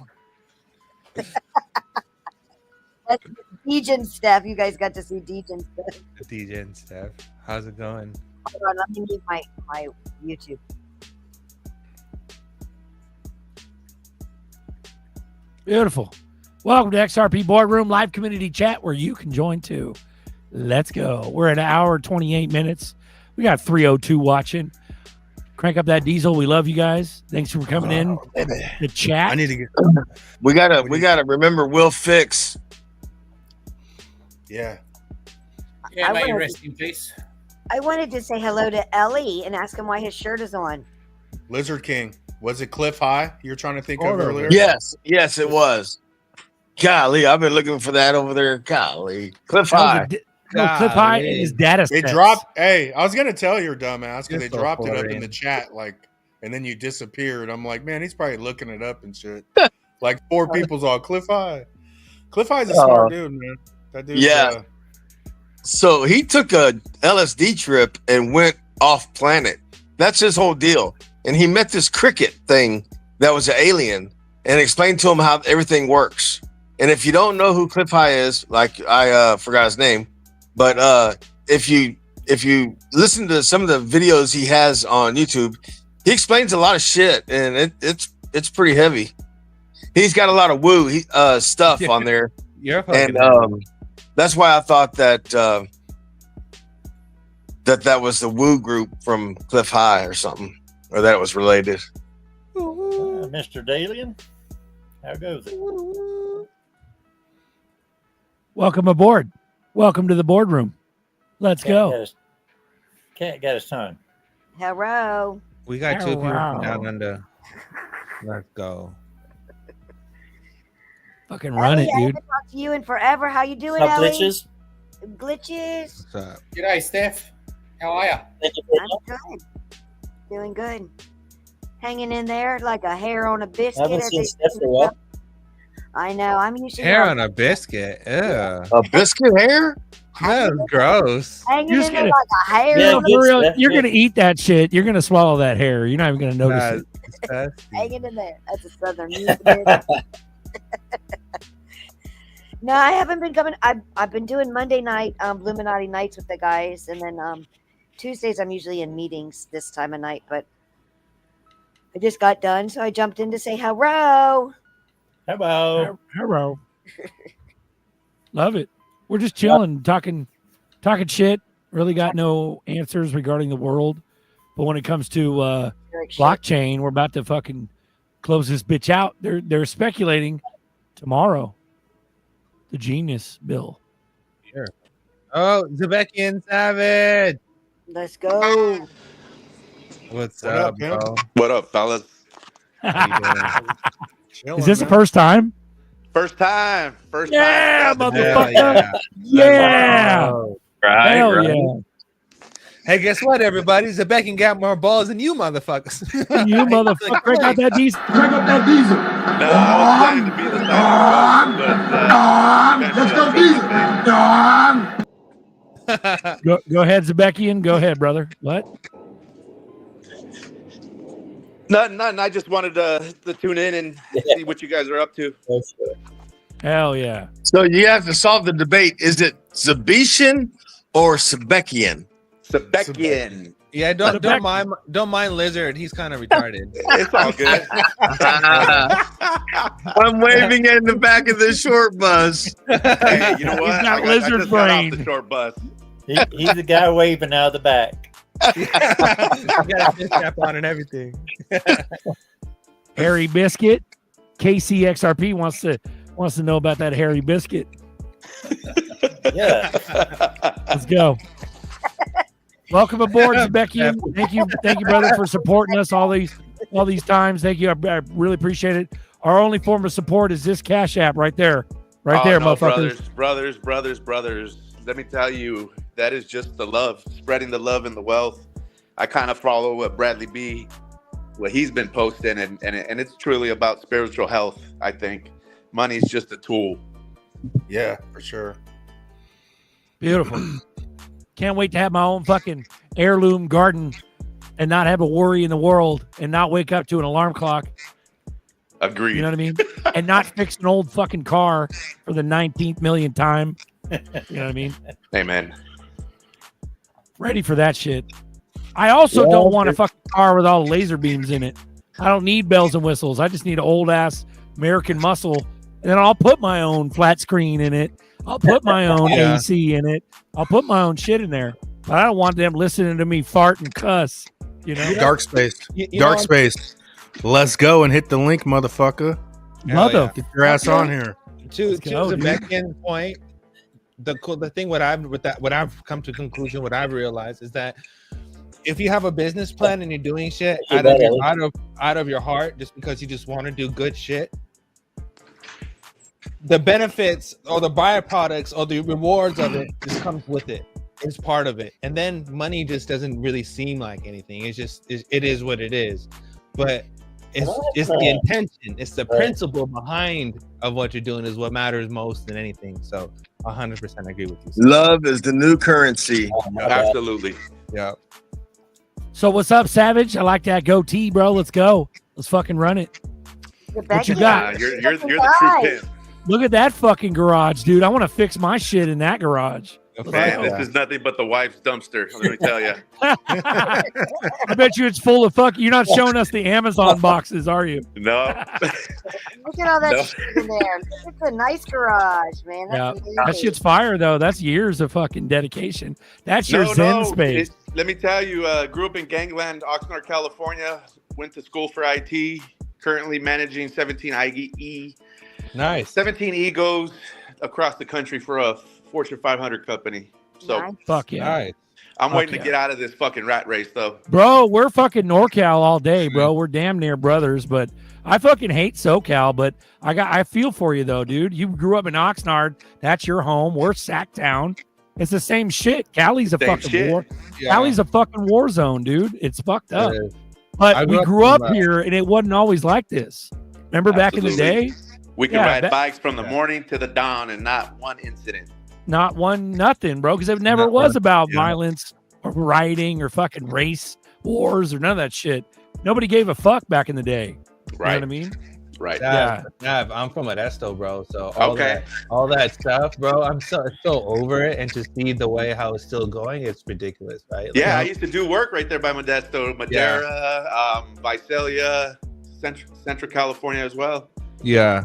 That's Dejan Steph. You guys got to see Dejan Steph. DJ and Steph. How's it going? Hold on, let me mute my YouTube. Beautiful. Welcome to XRP Boardroom live community chat where you can join too. Let's go. We're at an hour 28 minutes. We got 302 watching. Crank up that diesel. We love you guys. Thanks for coming in. The chat. I need to get. We gotta remember Will Fix. Yeah. Yeah, may you rest in peace. I wanted to say hello to Ellie and ask him why his shirt is on. Lizard King. Was it Cliff High you were trying to think of earlier? Yes, it was. Golly, I've been looking for that over there. Golly, Cliff High. Cliff High and his data They sets. dropped. Hey, I was gonna tell your dumbass because they You're so dropped it up boring. in the chat, and then you disappeared. I'm like, man, he's probably looking it up and shit. Like 4 people's all Cliff High. Cliff High's a smart dude, man. That dude. Yeah. So he took a LSD trip and went off planet. That's his whole deal. And he met this cricket thing that was an alien and explained to him how everything works. And if you don't know who Cliff High is, like I forgot his name, but if you listen to some of the videos he has on YouTube, he explains a lot of shit, and it's pretty heavy. He's got a lot of woo stuff on there, and that's why I thought that that was the woo group from Cliff High or something, or that it was related. Mr. Dalian, how goes it? Welcome aboard. Welcome to the boardroom. Let's go. Cat got his tongue. Hello. We got 2 people from down under. Let's go. Fucking run Ellie, it, I dude. haven't talked to you in forever. How you doing, Sup, Ellie? glitches? Glitches. What's up? G'day, Steph. How are you? I'm good. Doing good. Hanging in there like a hair on a biscuit. Haven't seen Steph for a while. I know. I'm usually Hair on a biscuit. Ew. A biscuit hair? That's gross. hanging You're in just there gonna- like a hair Yeah, on a For real, Steph, you're yeah. gonna eat that shit. You're gonna swallow that hair. You're not even gonna notice it. That's hanging in there. That's a southern music. No, I haven't been coming. I've been doing Monday night Illuminati nights with the guys, and then Tuesdays I'm usually in meetings this time of night. But I just got done, so I jumped in to say hello. Hello. Love it. We're just chilling, talking shit. Really got no answers regarding the world, but when it comes to blockchain, we're about to fucking close this bitch out. They're speculating tomorrow. The genius bill. Sure. Oh, Zebekian Savage. Let's go. What's up, bro? What up, fellas? Is this the first time? First time. Yeah, time. motherfucker. Yeah. Right, Hell right. yeah. Hey, guess what, everybody? Zebekian got more balls than you motherfuckers. You motherfucker. Crank out that diesel. No, I was planning to be the side of the Go ahead, Zebekian. Go ahead, brother. What? Nothing. I just wanted to tune in and see what you guys are up to. Hell yeah. So you have to solve the debate. Is it Zabetian or Sebekian? Sebekian. Yeah, don't mind Lizard. He's kind of retarded. It's all good. I'm waving in the back of the short bus. Hey, you know what? He's got I lizard just got brain. off the short bus. He's the guy waving out of the back. You got a fish cap on and everything. Harry Biscuit. KCXRP wants to know about that Harry Biscuit. Yeah. Let's go. Welcome aboard, Zebekian. Thank you, brother, for supporting us all these times. Thank you. I really appreciate it. Our only form of support is this Cash App right there. Motherfuckers. Brothers. Let me tell you, that is just the love, spreading the love and the wealth. I kind of follow what Bradley B, what he's been posting, and it's truly about spiritual health. I think money is just a tool. Yeah, for sure. Beautiful. Can't wait to have my own fucking heirloom garden and not have a worry in the world and not wake up to an alarm clock. Agreed. You know what I mean? And not fix an old fucking car for the 19th millionth time. You know what I mean? Amen. Ready for that shit. I also don't want a fucking car with all the laser beams in it. I don't need bells and whistles. I just need an old ass American muscle. And then I'll put my own flat screen in it. I'll put my own AC in it. I'll put my own shit in there. But I don't want them listening to me fart and cuss. You know? Dark space. Dark space. Let's go and hit the link, motherfucker. Mother. Get your ass on here. To Zebekian's point, the thing what I've come to conclusion, what I've realized is that if you have a business plan and you're doing shit out of your heart just because you just want to do good shit, the benefits or the byproducts or the rewards of it just comes with it. It's part of it. And then money just doesn't really seem like anything. It is what it is. But it's the intention, it's the principle behind of what you're doing is what matters most than anything. So 100% agree with you. Love is the new currency. Absolutely. Yeah. So what's up, Savage? I like that goatee, bro. Let's go. Let's fucking run it. What you got? You're the true pimp. Look at that fucking garage, dude. I want to fix my shit in that garage. Man, this is nothing but the wife's dumpster. Let me tell you. I bet you it's full of fuck. You're not showing us the Amazon boxes, are you? No. Look at all that shit in there. It's a nice garage, man. That's that shit's fire though. That's years of fucking dedication. That's your Zen space. Let me tell you, grew up in Gangland, Oxnard, California. Went to school for IT. Currently managing 17 IE. Nice. 17 egos across the country for a Fortune 500 company. So fuck yeah. Nice. I'm waiting to get out of this fucking rat race though. Bro, we're fucking NorCal all day, bro. We're damn near brothers, but I fucking hate SoCal, but I feel for you though, dude. You grew up in Oxnard. That's your home. We're Sacktown. It's the same shit. Cali's a fucking war. Yeah. Cali's a fucking war zone, dude. It's fucked up. But we grew up here and it wasn't always like this. Remember back in the day? We could ride bikes from the morning to the dawn and not one incident. Not one nothing, bro, because it never was about violence or rioting or fucking race wars or none of that shit. Nobody gave a fuck back in the day. Right. You know what I mean? Right. Nav, I'm from Modesto, bro. So all that stuff, bro. I'm so over it, and to see the way how it's still going, it's ridiculous, right? Like, Yeah, I used to do work right there by Modesto, Madera, Visalia, Central California as well. Yeah.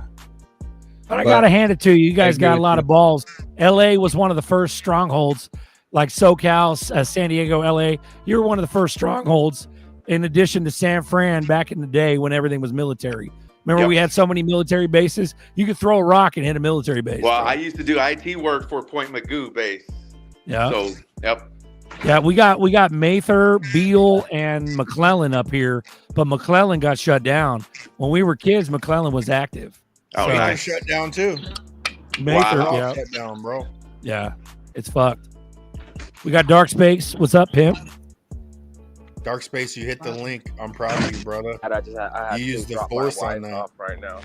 But I gotta hand it to you. You guys got a lot of balls. LA was one of the first strongholds, like SoCal, San Diego, LA. You were one of the first strongholds, in addition to San Fran back in the day when everything was military. Remember, we had so many military bases. You could throw a rock and hit a military base. Well, I used to do IT work for Point Magoo base. Yeah. So, yep. Yeah, we got Mather, Beale, and McClellan up here, but McClellan got shut down. When we were kids, McClellan was active. Oh, he got shut down too. Mather, Wow. Shut down, bro. Yeah, it's fucked. We got Dark Space. What's up, pimp? Dark Space, you hit the link. I'm proud of you, brother. I You used the force on that. Right now.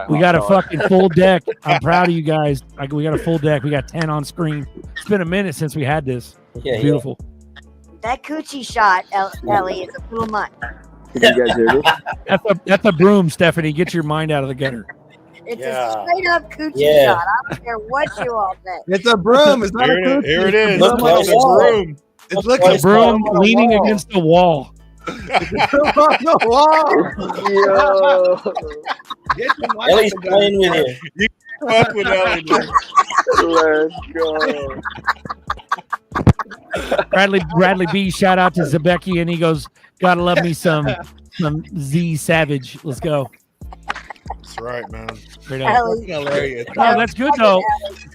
We got a fucking full deck. I'm proud of you guys. We got a full deck. We got 10 on screen. It's been a minute since we had this. Yeah, Beautiful. That coochie shot, Ellie, is a little much. Did you guys hear this? That's a broom, Stephanie. Get your mind out of the gutter. It's a straight up coochie shot. I don't care what you all think. It's a broom. It's not a coochie. Here it is. Look It's a broom. It's like a broom leaning against the wall. the wall. Yo. Ellie's playing with you. You fuck with Ellie, dude. Let's go. Bradley B, shout out to Zebeki, and he goes, "Gotta love me some Z Savage." Let's go. That's right, man. Straight up. Hilarious. No, that's good though.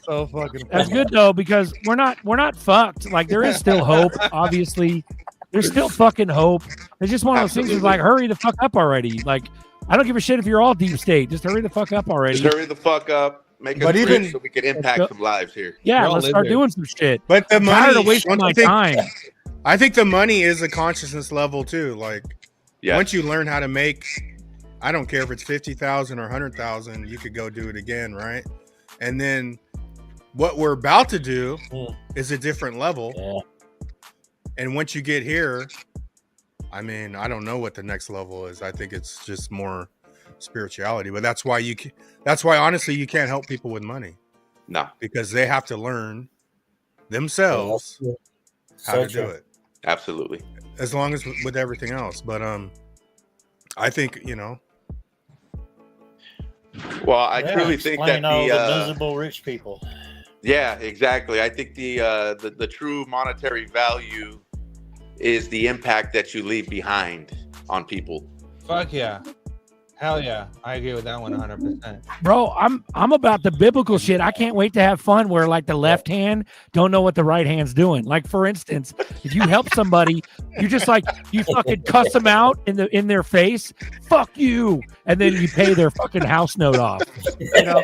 So fucking. That's good though, because we're not fucked. Like, there is still hope. Obviously, there's still fucking hope. It's just one of those things. Is like, hurry the fuck up already. Like, I don't give a shit if you're all deep state. Just hurry the fuck up already. Just hurry the fuck up. Make us rich so we can impact some lives here. Yeah, let's start doing some shit. But the I'm tired money, of wasting my time. I think the money is a consciousness level too. Like, Yeah. once you learn how to make, I don't care if it's 50,000 or 100,000, you could go do it again, right? And then what we're about to do is a different level. Yeah. And once you get here, I mean, I don't know what the next level is. I think it's just more spirituality. But that's why honestly you can't help people with money. No. Because they have to learn themselves how to do it. Absolutely. As long as with everything else. But I think, you know. Well, I truly think that explain all the miserable rich people. Yeah, exactly. I think the true monetary value is the impact that you leave behind on people. Fuck yeah. Hell yeah. I agree with that one 100%. Bro, I'm about the biblical shit. I can't wait to have fun where, like, the left hand don't know what the right hand's doing. Like, for instance, if you help somebody, you're just like, you fucking cuss them out in their face, fuck you, and then you pay their fucking house note off. You know,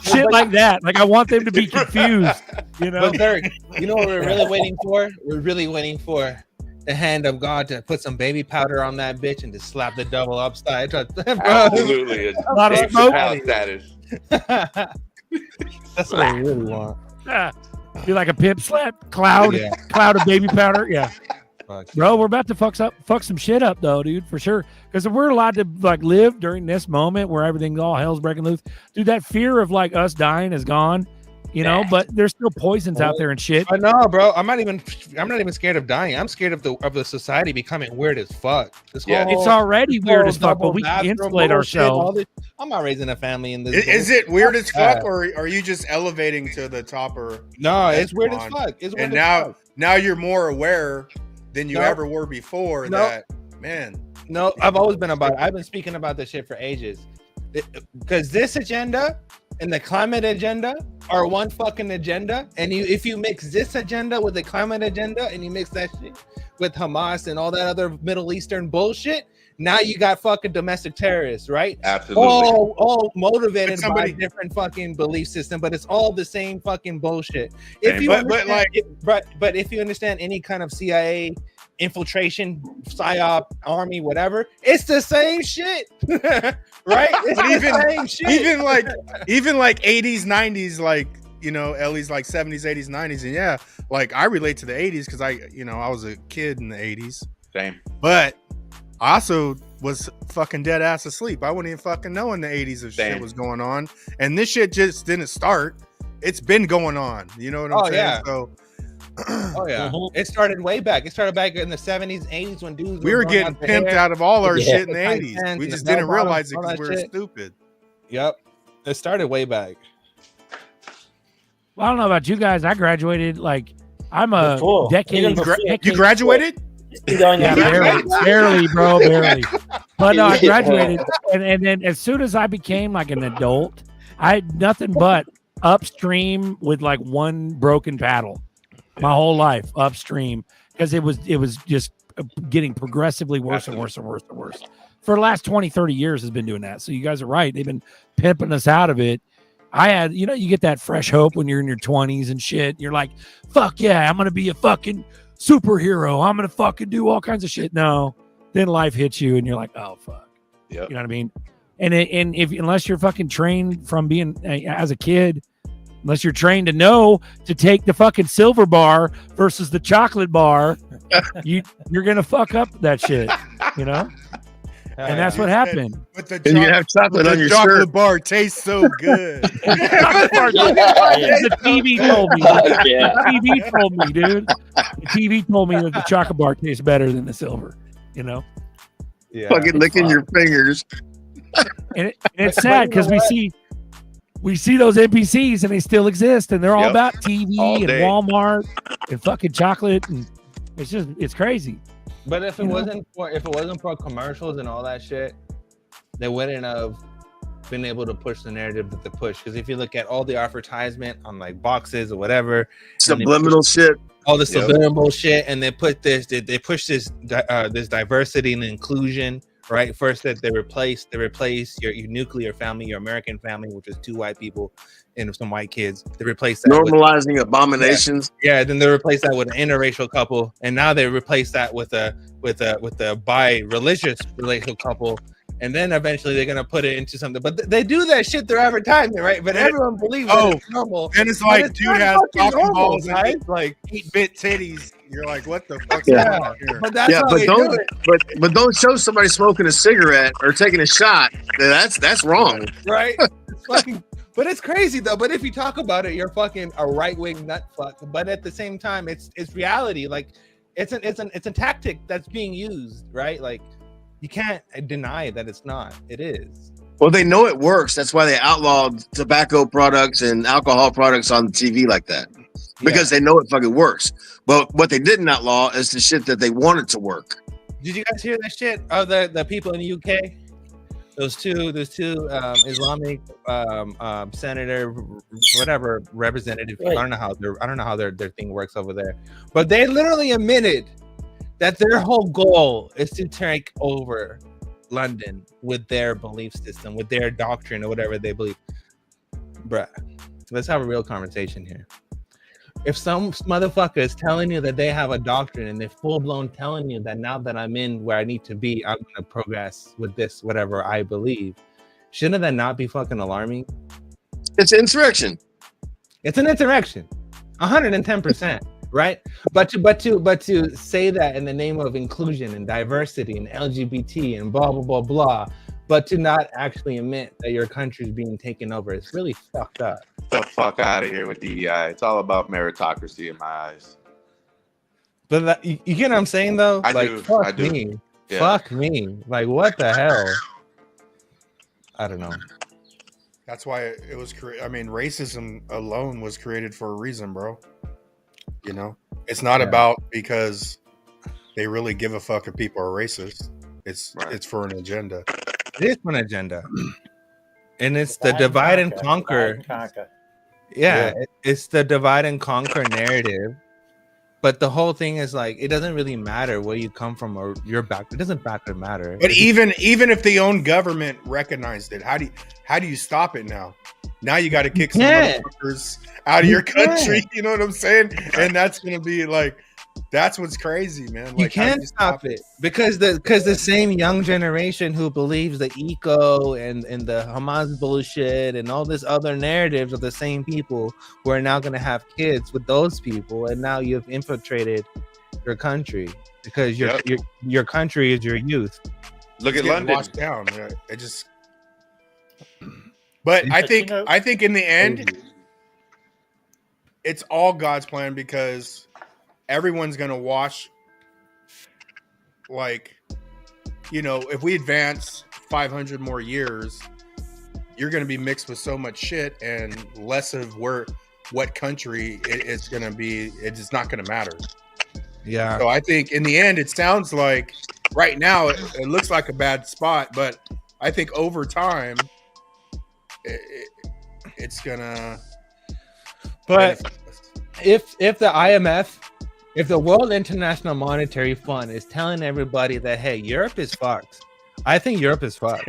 shit like that. Like, I want them to be confused. You know, But Derek, you know what we're really waiting for? We're really waiting for the hand of God to put some baby powder on that bitch and to slap the devil upside. Absolutely. A lot of Dave smoke. Chappelle status. That's what I really want. Be like a pimp slap cloud of baby powder. Yeah. Bro, we're about to fuck some shit up though, dude, for sure. Because if we're allowed to like live during this moment where everything's all hell's breaking loose, dude, that fear of like us dying is gone. You know, but there's still poisons out there and shit. I know, bro. I'm not even scared of dying. I'm scared of the society becoming weird as fuck. It's already weird as fuck, but we can insulate ourselves. I'm not raising a family in this. Is it weird as fuck, or are you just elevating to the top? Or no, it's weird as fuck. It's weird and now you're more aware than you ever were before. That man. No, I've always been about it. I've been speaking about this shit for ages. Because this agenda and the climate agenda are one fucking agenda. And if you mix this agenda with the climate agenda and you mix that shit with Hamas and all that other Middle Eastern bullshit, now you got fucking domestic terrorists, right? Absolutely. All motivated by different fucking belief system, but it's all the same fucking bullshit. If you but if you understand any kind of CIA infiltration, psyop, army, whatever, it's the same shit. Right? It's the same shit. even like 80s, 90s, like, you know, Ellie's like 70s, 80s, 90s. And yeah, like I relate to the 80s because I was a kid in the 80s. Same. But I also was fucking dead ass asleep. I wouldn't even fucking know in the 80s if shit was going on. And this shit just didn't start. It's been going on. You know what I'm saying? Yeah. So It started way back. It started back in the 70s, 80s when dudes we were getting pimped out of all our shit in the 80s. We just didn't realize it because we were stupid. Yep. It started way back. Well, I don't know about you guys. I graduated like I'm a decade. You graduated? Yeah, barely, bro, barely. But no, I graduated, and then as soon as I became like an adult, I had nothing but upstream with like one broken paddle my whole life upstream because it was just getting progressively worse and worse and worse and worse. For the last 20, 30 years has been doing that. So you guys are right. They've been pimping us out of it. I had, you know, you get that fresh hope when you're in your 20s and shit. You're like, fuck yeah, I'm going to be a fucking superhero. I'm going to fucking do all kinds of shit. No. Then life hits you and you're like, oh, fuck. Yep. You know what I mean? And unless you're fucking trained from being as a kid, unless you're trained to know to take the fucking silver bar versus the chocolate bar, you're going to fuck up that shit, you know? And that's what happened. But the And you have chocolate on your chocolate shirt. bar tastes so good. The TV told me. The TV told me, dude. The TV told me that the chocolate bar tastes better than the silver. You know. Yeah. Fucking licking your fingers. And it's sad because we see those NPCs and they still exist and they're all about TV and Walmart and fucking chocolate and it's crazy. But if it wasn't for commercials and all that shit, they wouldn't have been able to push the narrative that they push. Because if you look at all the advertisement on like boxes or whatever, subliminal shit, all the subliminal shit, and they push this diversity and inclusion. Right, first that they replace your nuclear family, your American family, which is 2 white people and some white kids. They replace that normalizing abominations. Yeah, then they replace that with an interracial couple, and now they replace that with a bi-religious relational couple, and then eventually they're gonna put it into something. But they do that shit through advertisement, right? But everyone believes that it's normal. And it's like, dude has talking balls and right? Like 8-bit titties. You're like, what the fuck? Yeah, but that's how they don't. do it. But don't show somebody smoking a cigarette or taking a shot. That's wrong, right? But it's crazy though. But if you talk about it, you're fucking a right-wing nut fuck. But at the same time, it's reality. Like it's a tactic that's being used, right? Like you can't deny that it's not. It is. Well, they know it works. That's why they outlawed tobacco products and alcohol products on TV like that. Because they know it fucking works. But what they didn't outlaw is the shit that they wanted to work. Did you guys hear that shit? Oh, the people in the UK, those two Islamic senator, whatever representative. Right. I don't know how their thing works over there, but they literally admitted that their whole goal is to take over London with their belief system, with their doctrine or whatever they believe. Bruh, let's have a real conversation here. If some motherfucker is telling you that they have a doctrine and they're full-blown telling you that now that I'm in where I need to be, I'm going to progress with this, whatever I believe, shouldn't that not be fucking alarming? It's insurrection. It's an insurrection, 110%, right? But to say that in the name of inclusion and diversity and LGBT and blah, blah, blah, blah, but to not actually admit that your country's being taken over, it's really fucked up. The fuck out of here with DEI. It's all about meritocracy in my eyes. But you get what I'm saying, though? I like, do. Fuck I do. me. Yeah. Fuck me. Like, what the hell? I don't know. That's why it was created. I mean, racism alone was created for a reason, bro. You know, it's not about because they really give a fuck if people are racist. It's for an agenda. It is for an agenda. And it's the divide and conquer. Yeah, it's the divide and conquer narrative. But the whole thing is like, it doesn't really matter where you come from or your back. It doesn't matter. But even if the own government recognized it, how do you stop it now? Now you got to kick some motherfuckers out of your country. You know what I'm saying? And that's gonna be like, that's what's crazy, man. Like, you can't stop it because the same young generation who believes the eco and the Hamas bullshit and all this other narratives are the same people who are now going to have kids with those people, and now you've infiltrated your country because your country is your youth. Look It's at getting London. washed down. Yeah, it just. But I think in the end, it's all God's plan because everyone's gonna wash. Like, if we advance 500 more years, you're gonna be mixed with so much shit and less of what country it's gonna be. It's not gonna matter. Yeah. So I think in the end, it sounds like right now it looks like a bad spot, but I think over time it's gonna. But if the IMF, if the World International Monetary Fund is telling everybody that hey, Europe is fucked, I think Europe is fucked,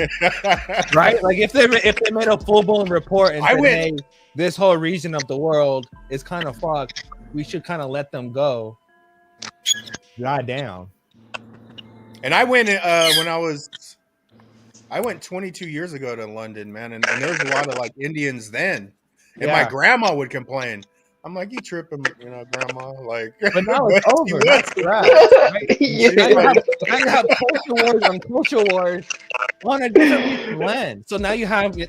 right? Like if they made a full blown report and said, hey, this whole region of the world is kind of fucked, we should kind of let them go. Lie down. And I went I went 22 years ago to London, man, and there was a lot of like Indians then, and my grandma would complain. I'm like, you tripping, grandma? Like, but now it's over. That's right. Now you have culture wars on culture wars on a different land. So now you have a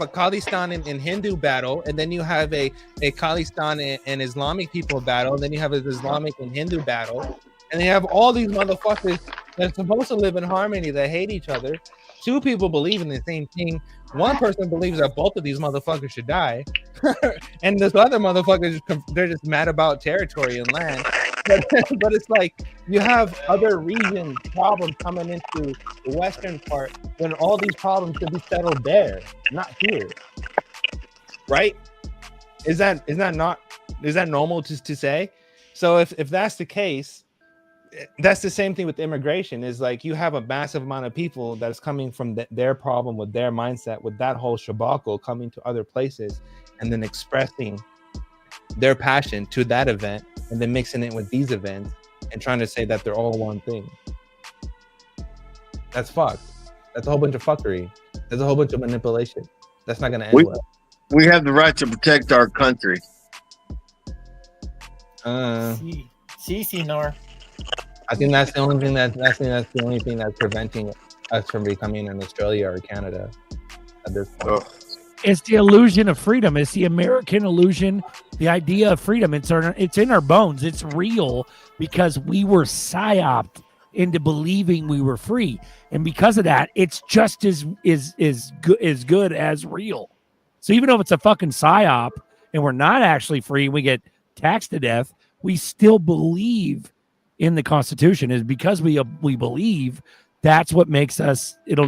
Khalistan and Hindu battle, and then you have a Khalistan and Islamic people battle, and then you have an Islamic and Hindu battle, and they have all these motherfuckers that are supposed to live in harmony that hate each other. Two people believe in the same thing. One person believes that both of these motherfuckers should die, and this other motherfucker they're just mad about territory and land. But it's like you have other region problems coming into the western part when all these problems could be settled there, not here. Right? Is that normal to say? So if that's the case, that's the same thing with immigration. Is like you have a massive amount of people that's coming from their problem with their mindset, with that whole shabacle coming to other places and then expressing their passion to that event and then mixing it with these events and trying to say that they're all one thing. That's fucked. That's a whole bunch of fuckery. There's a whole bunch of manipulation. That's not going to end well. We have the right to protect our country. Nor. I think that's the only thing that's preventing us from becoming an Australia or Canada at this point. It's the illusion of freedom. It's the American illusion, the idea of freedom. It's in our bones. It's real because we were psyoped into believing we were free, and because of that, it's just as good as real. So even though it's a fucking psyop and we're not actually free, we get taxed to death. We still believe in the Constitution. Is because we believe. That's what makes us. It'll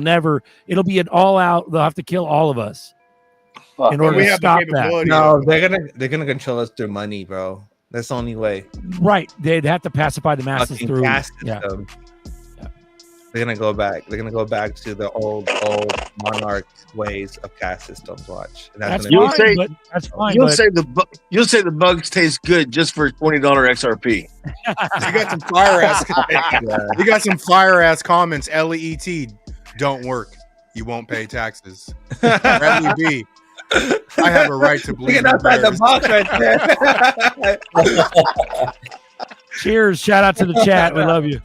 be an all out. They'll have to kill all of us in order to stop that. No, they're gonna control us through money, bro. That's the only way. Right. They'd have to pacify the masses through. They're gonna go back. They're gonna go back to the old monarch ways of caste systems. Watch. That's fine. You'll say the bugs taste good just for $20 XRP. You got some fire ass. You got some fire ass comments. LEET don't work. You won't pay taxes. Bradley B. I have a right to believe. Get outside the box right there. Cheers! Shout out to the chat. We love you.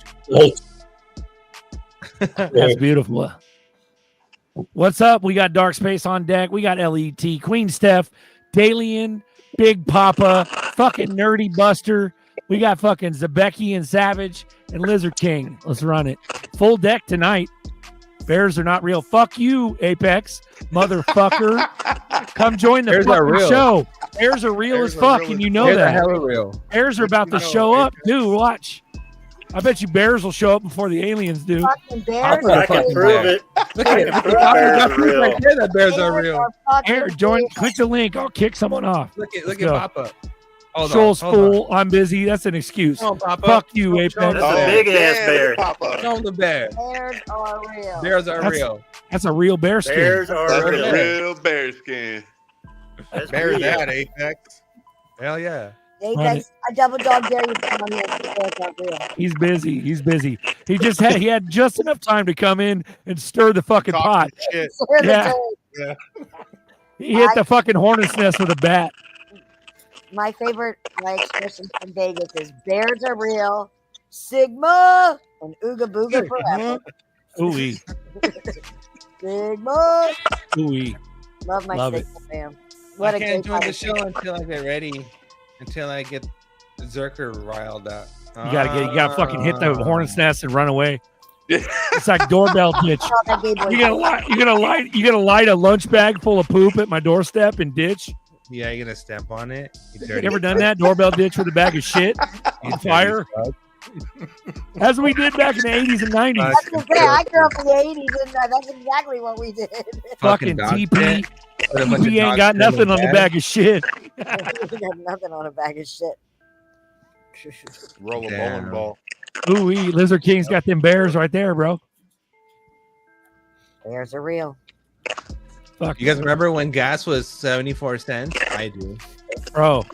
That's beautiful. What's up? We got Dark Space on deck. We got LET, Queen Steph, Dalian, Big Papa, fucking Nerdy Buster. We got fucking Zebeki and Savage and Lizard King. Let's run it. Full deck tonight. Bears are not real. Fuck you, Apex, motherfucker. Come join the fucking show. Bears are real as fuck, and you know that. Bears are hella real. Bears are about to show up, dude. Watch. I bet you bears will show up before the aliens do. Fucking bears. I can prove it. Look at it. That bears are real. Here, click the link. I'll kick someone off. Look at Papa. Shoal's full. I'm busy. That's an excuse. Fuck you, Apex. That's a big ass bear. Show them the bear. Bears are real. Bears are real. That's a real bear skin. Bears are real. Real bear skin. Bear that, Apex. Hell yeah. Apex, I double dog dare you to come on here. Bears are real. He's busy. He had just enough time to come in and stir the fucking pot. Yeah. He hit the fucking hornet's nest with a bat. My favorite expression from Vegas is bears are real Sigma and Ooga Booga forever. Ooh-wee. Sigma. Ooh-wee. Love my Love it. Sigma fam. What I a can't great join the time. show until I get ready. Until I get ZRK riled up. You gotta fucking hit the hornet's nest and run away. It's like doorbell ditch. You're gonna light a lunch bag full of poop at my doorstep and ditch. Yeah, you're gonna step on it. You ever done that? Doorbell ditch with a bag of shit on fire? As we did back in the 80s and 90s. I was gonna say, I grew up in the 80s, and that's exactly what we did. Fucking TP. TP ain't got nothing on the bag of shit. We got nothing on a bag of shit. Roll a bowling ball. Ooh, Lizard King's got them bears right there, bro. Bears are real. Fuck. You guys remember when gas was 74 cents? I do. Bro.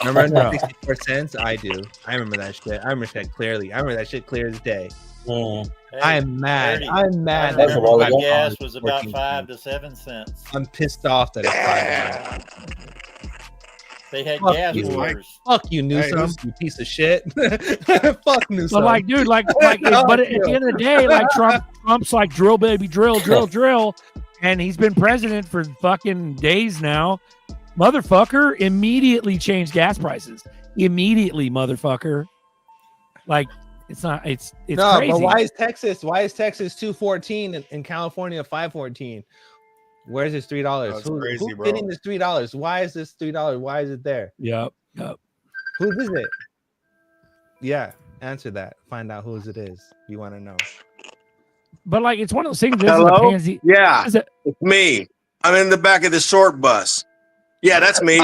Remember Bro. 64 cents? I do. I remember that shit. I remember that clearly. I remember that shit clear as day. I am mad. I'm mad. I remember when gas was about 5 to 7 cents. I'm pissed off that it's 5. They had Fuck gas you. wars. Fuck you, Newsom, you piece of shit. Fuck Newsom. But like, dude, but at the end of the day, like Trump's like drill, baby, drill, and he's been president for fucking days now. Motherfucker immediately changed gas prices. Immediately, motherfucker. Like, it's crazy. But why is Texas 214 and California 514? Where's this $3? That's Who's crazy, bro. bidding this $3? Why is this $3? Why is it there? Yep. Who is it? Yeah, answer that. Find out whose it is. You want to know. But like, it's one of those things. This Hello? is a pansy. Yeah, Is it- it's me. I'm in the back of the short bus. Yeah, that's me.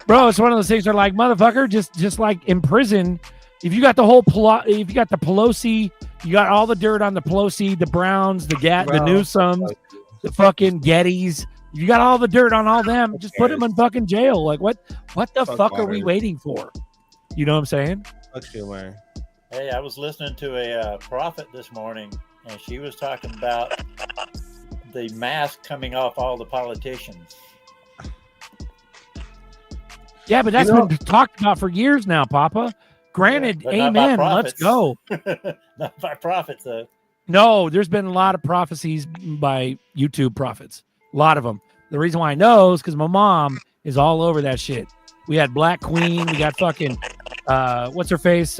Bro, it's one of those things where like, motherfucker, just like in prison, if you got the whole if you got the Pelosi, you got all the dirt on the Pelosi, the Browns, the Newsoms, the fucking Gettys. You got all the dirt on all them. Just put them in fucking jail. Like what the fuck are we waiting for? You know what I'm saying? Fuck you, man. Hey, I was listening to a prophet this morning, and she was talking about the mask coming off all the politicians. Yeah, but that's been talked about for years now, Papa. Granted, But not by amen. Let's prophets. go. Not by prophets, though. No, there's been a lot of prophecies by YouTube prophets. A lot of them. The reason why I know is because my mom is all over that shit. We had Black Queen. We got fucking, what's her face?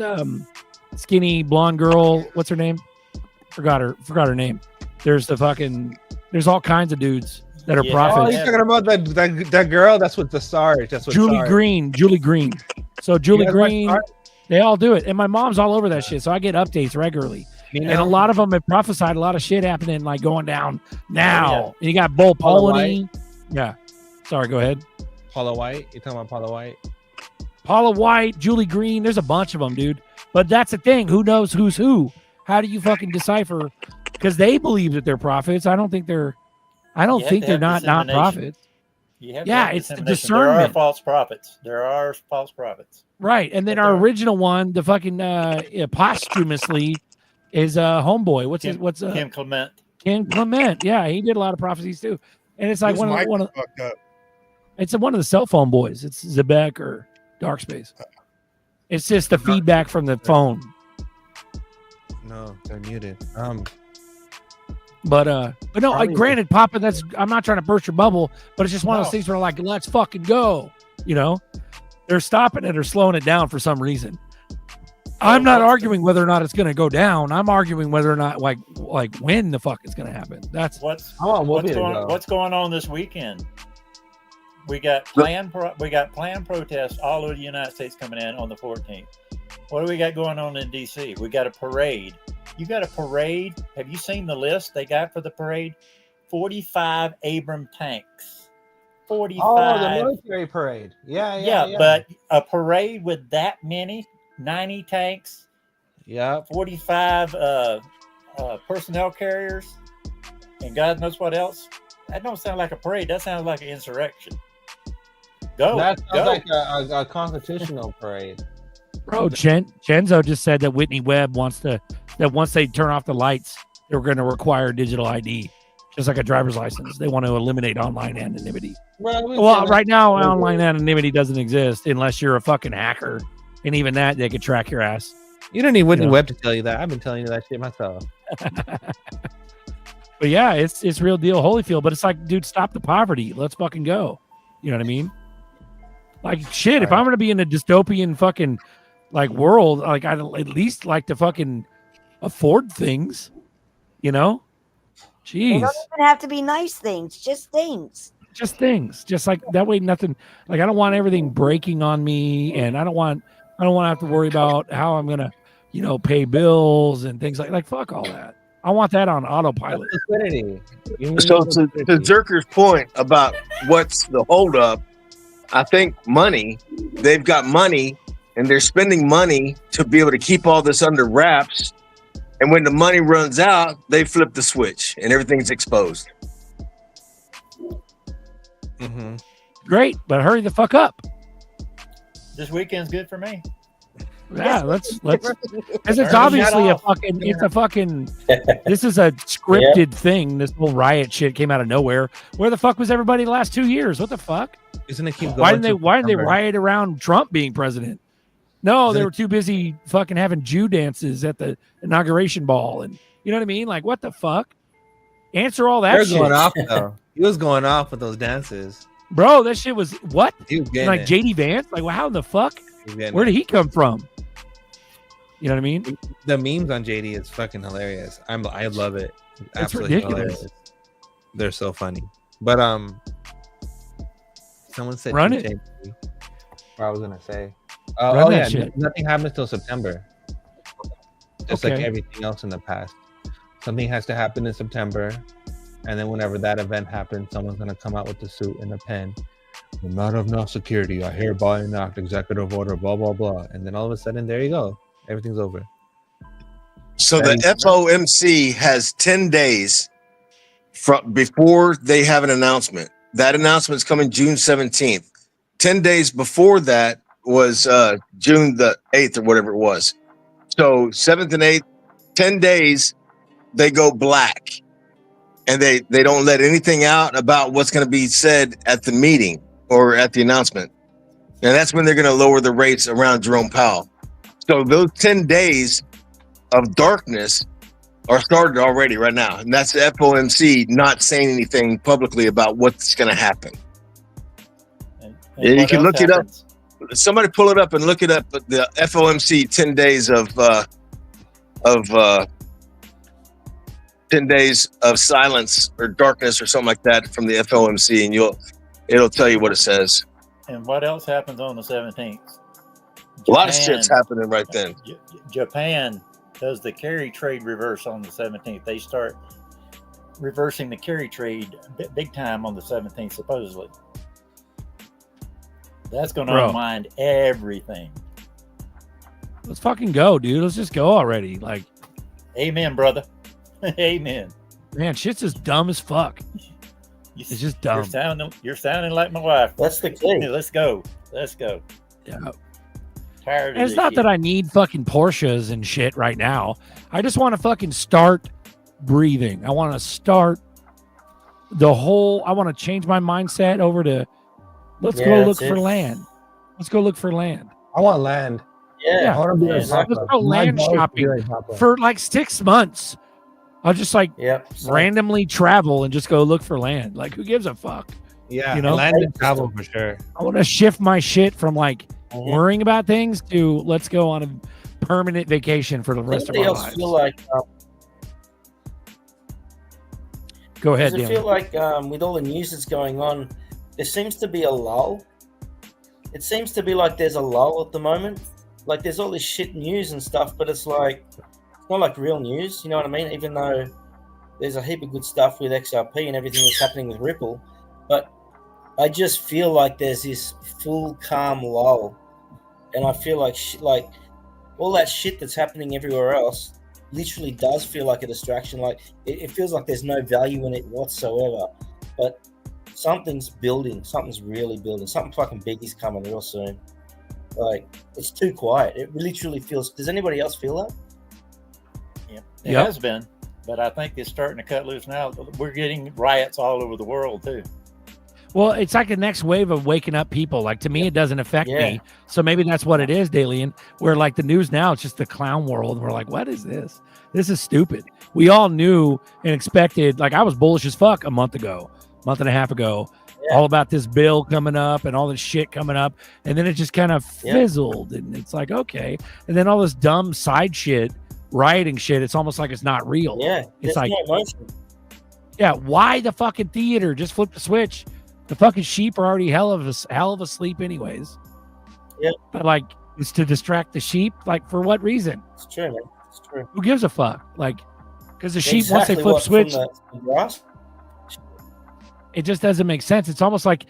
Skinny blonde girl. What's her name? Forgot her name. There's all kinds of dudes that are Oh, prophets. you're talking about that girl? That's what the stars. That's what Julie Green. So Julie You guys watch Green, Stars? they all do it. And my mom's all over that shit. So I get updates regularly. You And a know? lot of them have prophesied a lot of shit happening, like going down now. Yeah. And you got Bull Paula Polony. Yeah. Sorry, go ahead. Paula White. You talking about Paula White? Paula White, Julie Green. There's a bunch of them, dude. But that's the thing. Who knows who's who? How do you fucking decipher? Because they believe that they're prophets. I don't think they're not prophets. Yeah, it's the There are discernment. false prophets. There are false prophets. Right. And then our original one, the fucking posthumously is homeboy. What's Kim Clement. Ken Clement. Yeah, he did a lot of prophecies too. And it's like Whose one mic of is fucked up? it's one of the cell phone boys. It's Zebek or Darkspace. It's just the feedback from the phone. No, they're muted. But no, like, granted, Papa, I'm not trying to burst your bubble, but it's just one of those things where like, let's fucking go. You know, they're stopping it or slowing it down for some reason. I'm not arguing whether or not it's going to go down. I'm arguing whether or not like when the fuck it's going to happen. That's what's going on this weekend. We got planned protests all over the United States coming in on the 14th. What do we got going on in DC? We got a parade. You got a parade. Have you seen the list they got for the parade? 45 Abram tanks. 45. Oh, the military parade. Yeah. But a parade with that many, 90 tanks. Yeah. 45 personnel carriers, and God knows what else. That don't sound like a parade. That sounds like an insurrection. That sounds like a constitutional parade. Bro, Chenzo just said that Whitney Webb wants that once they turn off the lights, they're going to require digital ID. just like a driver's license. They want to eliminate online anonymity. Well, Right now, online anonymity doesn't exist unless you're a fucking hacker, and even that they could track your ass. You don't need Whitney Webb to tell you that. I've been telling you that shit myself. But yeah, it's real deal Holyfield. But it's like, dude, stop the poverty. Let's fucking go. You know what I mean? Like shit. If I'm gonna be in a dystopian fucking like world, like I'd at least like to fucking afford things. You know? They Jeez. don't even have to be nice things, just things. Just things. Just like that way, nothing. Like I don't want everything breaking on me, and I don't want to have to worry about how I'm gonna, pay bills and things like fuck all that. I want that on autopilot. So to Zerker's point about what's the holdup, I think money. They've got money, and they're spending money to be able to keep all this under wraps. And when the money runs out, they flip the switch, and everything's exposed. Mm-hmm. Great, but hurry the fuck up. This weekend's good for me. Yeah, let's because it's obviously this is a scripted thing. This whole riot shit came out of nowhere. Where the fuck was everybody the last 2 years? What the fuck? Isn't it keep going? Why did they riot around Trump being president? No, they were too busy fucking having Jew dances at the inauguration ball, and you know what I mean? Like, what the fuck? Answer all that shit. Going off though. He was going off with those dances, bro. That shit was what? He was like JD Vance. Like, well, how in the fuck? Where did he come from? You know what I mean? The memes on JD is fucking hilarious. I love it. It's absolutely ridiculous. Hilarious. They're so funny. But someone said run it. What I was gonna say. Run that shit. Nothing happens till September. Just like everything else in the past. Something has to happen in September, and then whenever that event happens, someone's gonna come out with the suit and the pen. The matter of no security, I hereby enact executive order, blah blah blah, and then all of a sudden, there you go, everything's over. So the FOMC has 10 days from before they have an announcement. That announcement is coming June 17th. 10 days before that was June the 8th or whatever it was. So 7th and 8th, 10 days, they go black. And they don't let anything out about what's going to be said at the meeting or at the announcement. And that's when they're going to lower the rates around Jerome Powell. So those 10 days of darkness are started already right now. And that's the FOMC not saying anything publicly about what's going to happen. And you can look it up. Somebody pull it up and look it up. The FOMC 10 days of 10 days of silence or darkness or something like that from the FOMC, and it'll tell you what it says. And what else happens on the 17th? A lot of shit's happening right then. Japan does the carry trade reverse on the 17th. They start reversing the carry trade big time on the 17th, supposedly. That's going to unwind everything. Let's fucking go, dude. Let's just go already. Like, amen, brother. Amen. Man, shit's just dumb as fuck. It's just dumb. You're sounding like my wife. That's the key. Let's go. Let's go. Yeah. Tired of and it's this not shit. that I need fucking Porsches and shit right now. I just want to fucking start breathing. I want to start I want to change my mindset over to let's go look for land. Let's go look for land. I want land. Yeah. I want to be let's go land shopping for like 6 months. I'll just randomly travel and just go look for land. Like, who gives a fuck? Yeah, you know, land and travel for sure. I want to shift my shit from like worrying about things to let's go on a permanent vacation for the rest of our lives. Feel like, go ahead, does it feel like with all the news that's going on, there seems to be a lull? It seems to be like there's a lull at the moment. Like there's all this shit news and stuff, but it's like it's not like real news. You know what I mean? Even though there's a heap of good stuff with XRP and everything that's happening with Ripple, but I just feel like there's this full calm lull, and I feel like like all that shit that's happening everywhere else literally does feel like a distraction. Like it feels like there's no value in it whatsoever, but something's building. Something's really building. Something fucking big is coming real soon. Like it's too quiet. It literally feels. Does anybody else feel that? Yeah, it has been. but I think it's starting to cut loose now. We're getting riots all over the world too. Well, it's like the next wave of waking up people. Like, to me, it doesn't affect me. So maybe that's what it is, Dalian, where like the news now, it's just the clown world. And we're like, what is this? This is stupid. We all knew and expected, like I was bullish as fuck a month and a half ago, all about this bill coming up and all this shit coming up. And then it just kind of fizzled. And it's like, okay. And then all this dumb side shit, rioting shit, it's almost like it's not real. Yeah. It's like, why the fucking theater? Just flip the switch. The fucking sheep are already hell of asleep anyways. Yeah. But like, it's to distract the sheep. Like, for what reason? It's true, man. It's true. Who gives a fuck? Like, because the sheep, once they flip switch, it just doesn't make sense. It's almost like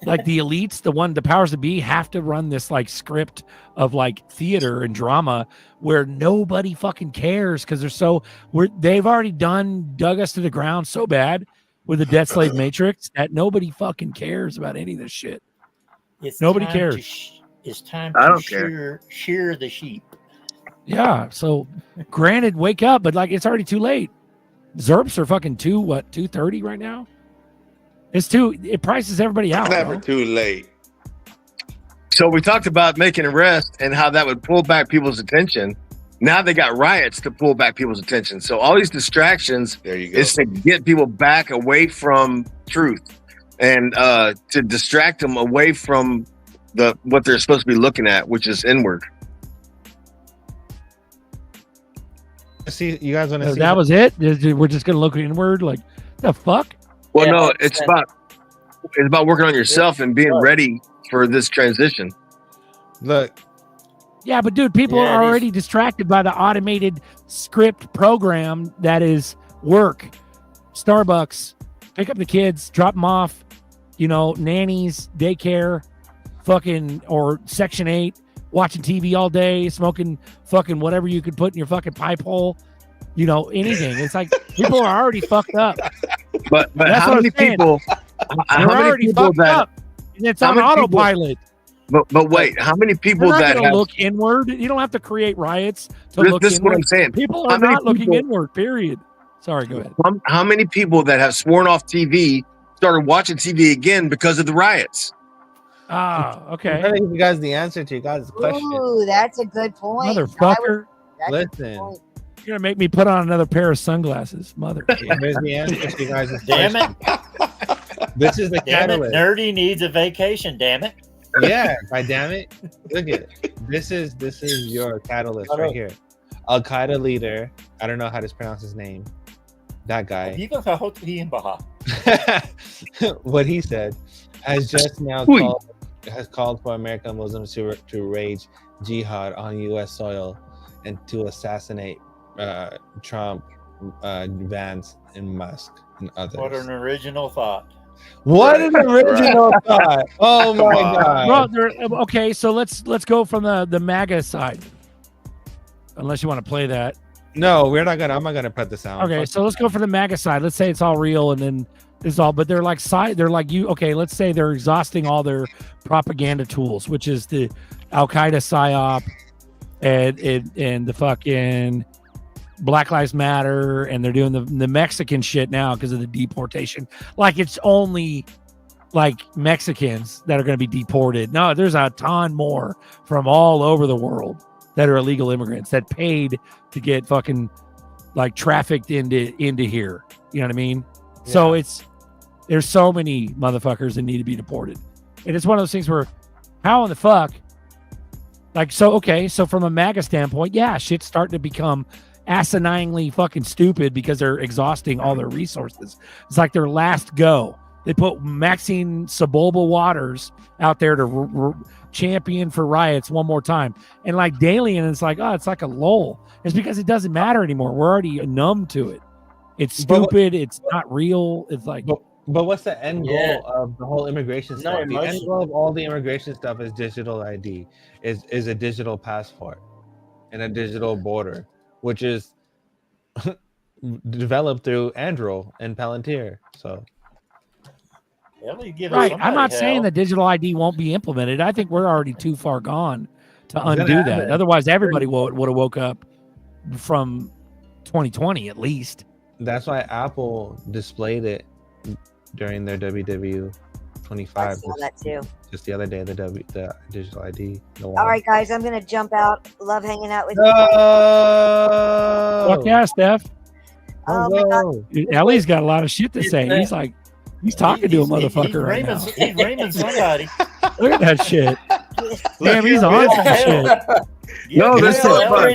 the elites, the powers that be, have to run this like script of like theater and drama where nobody fucking cares because they've already dug us to the ground so bad with the debt slave matrix that nobody fucking cares about any of this shit. Nobody cares. It's time I to don't shear the sheep. Yeah. So granted, wake up, but like, it's already too late. ZRPs are fucking 230 right now. It prices everybody out. Never too late. So we talked about making arrests and how that would pull back people's attention. Now they got riots to pull back people's attention. So all these distractions is to get people back away from truth and to distract them away from what they're supposed to be looking at, which is inward. See, you guys want to see that was it? We're just gonna look inward, like the fuck? Well, no, it's about working on yourself and being ready for this transition. Look. Yeah, but dude, people are already distracted by the automated script program that is work. Starbucks, pick up the kids, drop them off, nannies, daycare, fucking, or Section 8, watching TV all day, smoking fucking whatever you could put in your fucking pipe hole, anything. It's like people are already fucked up. But how many people? They're already fucked up. And it's on autopilot. But wait, how many people that have look inward? You don't have to create riots to look this inward. is what I'm saying. People are not looking inward, period. Sorry, go ahead. How many people that have sworn off TV started watching TV again because of the riots? Okay. I'm trying to give you guys the answer to you guys' question. Ooh, that's a good point. Motherfucker. Listen. You're gonna make me put on another pair of sunglasses, mother. Here's the answer to you guys' Damn it. This is the catalyst. Nerdy needs a vacation, damn it. Yeah, damn it. Look at it. This is your catalyst right here. Al Qaeda leader. I don't know how to pronounce his name. That guy. What he said has just now called for American Muslims to wage jihad on U.S. soil and to assassinate Trump, Vance, and Musk and others. What an original thought. What an original thought! Oh my god! Bro, okay, so let's go from the MAGA side. Unless you want to play that. No, we're not gonna. I'm not gonna put this out. Okay, so let's go for the MAGA side. Let's say it's all real, and then it's all. But they're like you. Okay, let's say they're exhausting all their propaganda tools, which is the Al Qaeda psyop, and the fucking Black Lives Matter, and they're doing the Mexican shit now because of the deportation. Like, it's only like Mexicans that are going to be deported. No, there's a ton more from all over the world that are illegal immigrants that paid to get fucking like trafficked into here. You know what I mean? Yeah. So there's so many motherfuckers that need to be deported. And it's one of those things where how in the fuck? Like, so from a MAGA standpoint, yeah, shit's starting to become asininely fucking stupid because they're exhausting all their resources. It's like their last go. They put Maxine Sebulba Waters out there to champion for riots one more time. And like Dalian, it's like, it's like a lull. It's because it doesn't matter anymore. We're already numb to it. It's stupid. It's not real. It's like... But what's the end goal of the whole immigration stuff? The end goal of all the immigration stuff is digital ID, is a digital passport and a digital border, which is developed through Anduril and Palantir. So, right. I'm not saying that digital ID won't be implemented. I think we're already too far gone to undo that. Otherwise, everybody would have woke up from 2020 at least. That's why Apple displayed it during their WW 25. I saw that too. Just the other day, the digital ID. All right, guys, I'm gonna jump out. Love hanging out with you. Fuck yeah, Steph. Oh my God. Ellie's got a lot of shit to say. He's like, he's talking to a motherfucker right now. He's Raymond somebody. Look at that shit. Damn, he's on some shit. No, this is fun.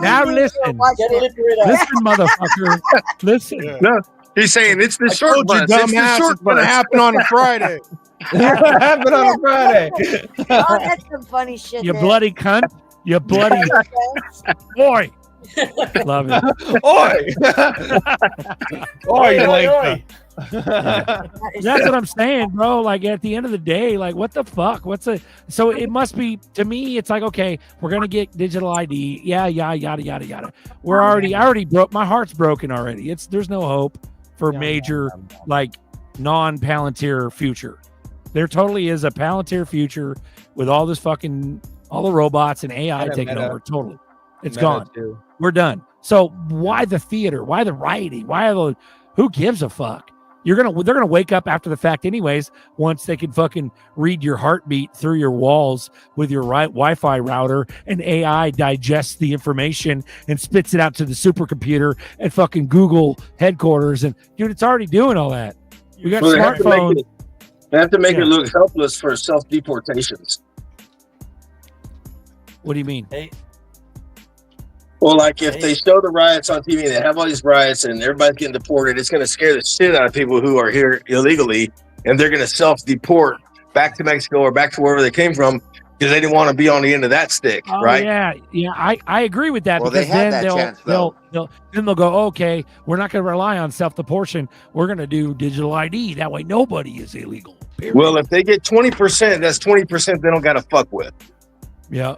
Now listen. Listen, motherfucker. Listen. No, he's saying it's the short told you, bus. It's the dumbass, short it's gonna bus. happen on a Friday. Happened on a Friday. Oh, that's some funny shit. You there. bloody cunt. You bloody boy. Love it. Oi! Oi, oi. That's what I'm saying, bro. Like at the end of the day, like what the fuck? So it must be, to me, it's like, okay, we're gonna get digital ID. Yeah, yada yada. I already broke, my heart's broken already. There's no hope for major like non-Palantir future. There totally is a Palantir future with all this fucking all the robots and AI taking over. Totally. It's gone. Too. We're done. So why the theater? Why the rioting? Who gives a fuck? They're gonna wake up after the fact anyways, once they can fucking read your heartbeat through your walls with your Wi-Fi router, and AI digests the information and spits it out to the supercomputer at fucking Google headquarters. And dude, it's already doing all that. We got smartphones. They have to make it look helpless for self-deportations. What do you mean? Hey. Well, like if they show the riots on TV and they have all these riots and everybody's getting deported, it's going to scare the shit out of people who are here illegally, and they're going to self-deport back to Mexico or back to wherever they came from because they didn't want to be on the end of that stick, right? Yeah. I agree with that. Well, because they had then that chance, though. they'll go, okay, we're not going to rely on self-deportation. We're going to do digital ID. That way, nobody is illegal. Period. Well, if they get 20%, that's 20% they don't got to fuck with. Yeah.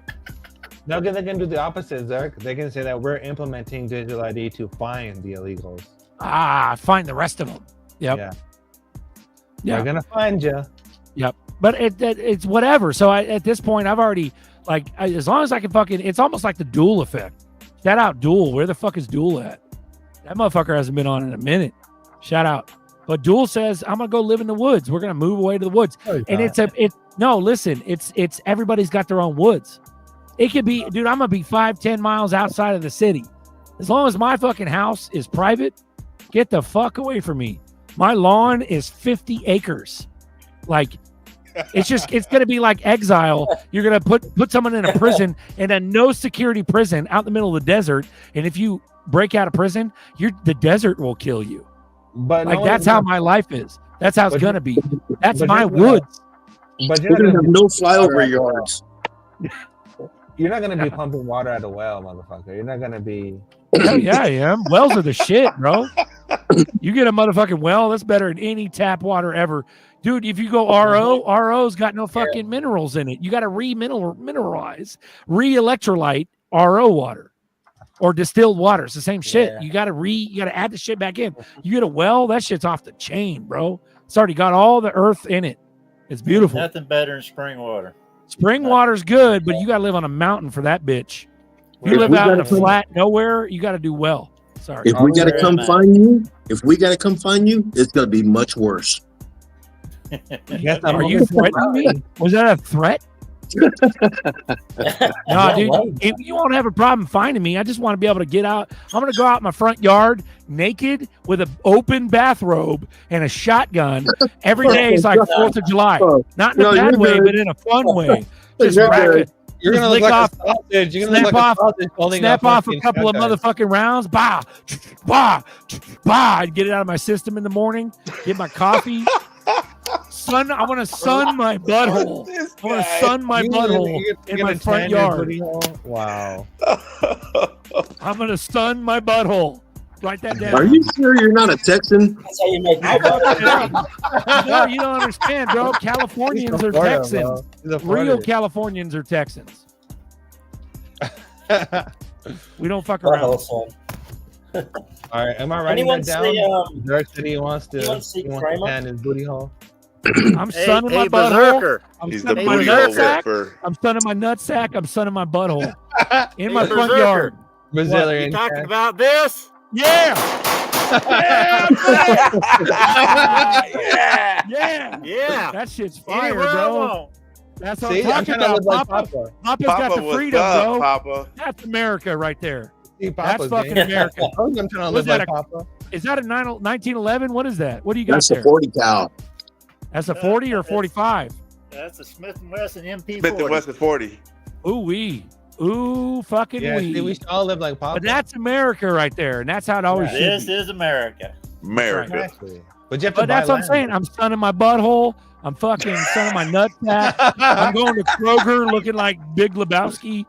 No, they can do the opposite, Zerk. They can say that we're implementing digital ID to find the illegals. Find the rest of them. Yep. Yeah. We're gonna find you. Yep. But it's whatever. So at this point, I've already as long as I can fucking. It's almost like the Duel effect. Shout out Duel. Where the fuck is Duel at? That motherfucker hasn't been on in a minute. Shout out. But Duel says I'm gonna go live in the woods. We're gonna move away to the woods. And it's everybody's got their own woods. It could be, dude, I'm going to be 5-10 miles outside of the city. As long as my fucking house is private, get the fuck away from me. My lawn is 50 acres. Like, it's going to be like Exile. You're going to put someone in a prison, in a no security prison out in the middle of the desert. And if you break out of prison, the desert will kill you. But like, that's how my life is. That's how it's going to be. That's my woods. But you're going to have no flyover yards. You're not going to be pumping water at a well, motherfucker. You're not going to be... Hell yeah, I am. Wells are the shit, bro. You get a motherfucking well, that's better than any tap water ever. Dude, if you go RO's got no fucking minerals in it. You got to re-electrolyte RO water or distilled water. It's the same shit. Yeah. You got to add the shit back in. You get a well, that shit's off the chain, bro. It's already got all the earth in it. It's beautiful. Nothing better than spring water. Spring water's good, but you got to live on a mountain for that bitch. If you live out in a flat nowhere, you got to do well. Sorry. If we got to come find you, it's going to be much worse. Are you threatening me? Was that a threat? No, dude, you won't have a problem finding me. I just want to be able to get out. I'm going to go out in my front yard naked with an open bathrobe and a shotgun. Every day is like 4th of July. Not in a bad way, but in a fun way. Just you're going to look like a sausage. You're going to look like a sausage holding snap off a couple of motherfucking rounds. Bah, and get it out of my system in the morning. Get my coffee. I want to sun my butthole. I want to sun my butthole in my front yard. Wow. I'm going to sun my butthole. Write that down. Are you sure you're not a Texan? That's how you make No, you don't understand, bro. Californians are Texans. Real Californians are Texans. We don't fuck around. Butthole. All right, am I writing that down? Derek said he wants to hand his booty hole. I'm sunning my butthole. I'm sunning my nutsack. I'm sunning my nutsack. I'm sunning my butthole in my front yard. Brazilian. You talking about this? Yeah. Yeah. Yeah. Yeah. That shit's fire, Anywhere I bro. want. That's what See, I'm I'm talking trying to about. live like Papa. Papa. Papa's got Papa, the what's freedom, up, bro. Papa? That's America right there. See, That's Papa's fucking game. America. I told you I'm trying to Was live that like a- Papa. Is that a 1911? What is that? What do you got That's there? a 40 cal. That's a 40 or 45? That's a Smith & Wesson MP40. Smith and Wesson 40. Ooh wee. Ooh fucking Yeah, wee. see, we should all live like Papa. But that's America right there, and that's how it always should This be. is America. America. Exactly. But you have to But that's buy what I'm saying. I'm sunning my butthole. I'm fucking sunning my nutsack. I'm going to Kroger looking like Big Lebowski.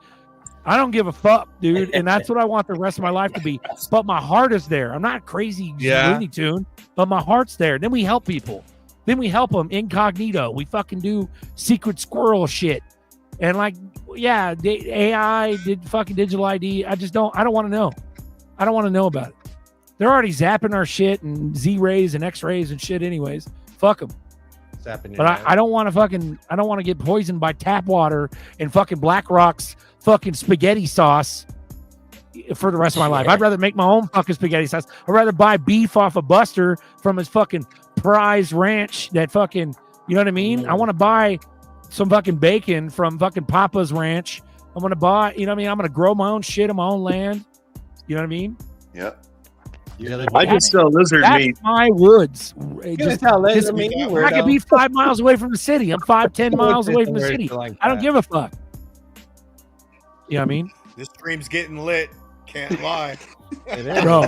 I don't give a fuck, dude. And that's what I want the rest of my life to be. But my heart is there. I'm not crazy Looney Tune, but my heart's there. Then we help people. Then we help them incognito. We fucking do secret squirrel shit. And like, yeah, AI did fucking digital ID. I don't want to know. I don't want to know about it. They're already zapping our shit and Z-rays and X-rays and shit anyways. Fuck them. But I don't want to get poisoned by tap water and fucking Black Rock's fucking spaghetti sauce for the rest of my life. I'd rather make my own fucking spaghetti sauce. I'd rather buy beef off of Buster from his fucking prize ranch that fucking, you know what I mean? I want to buy some fucking bacon from fucking Papa's ranch. I'm going to buy, you know what I mean? I'm going to grow my own shit on my own land. You know what I mean? Yep. I just sell lizard That's meat. my woods. I I could be 5 miles away from the city. I'm 5-10 miles away from the city. I don't give a fuck. You know what I mean? This stream's getting lit. Can't lie. It is. Bro.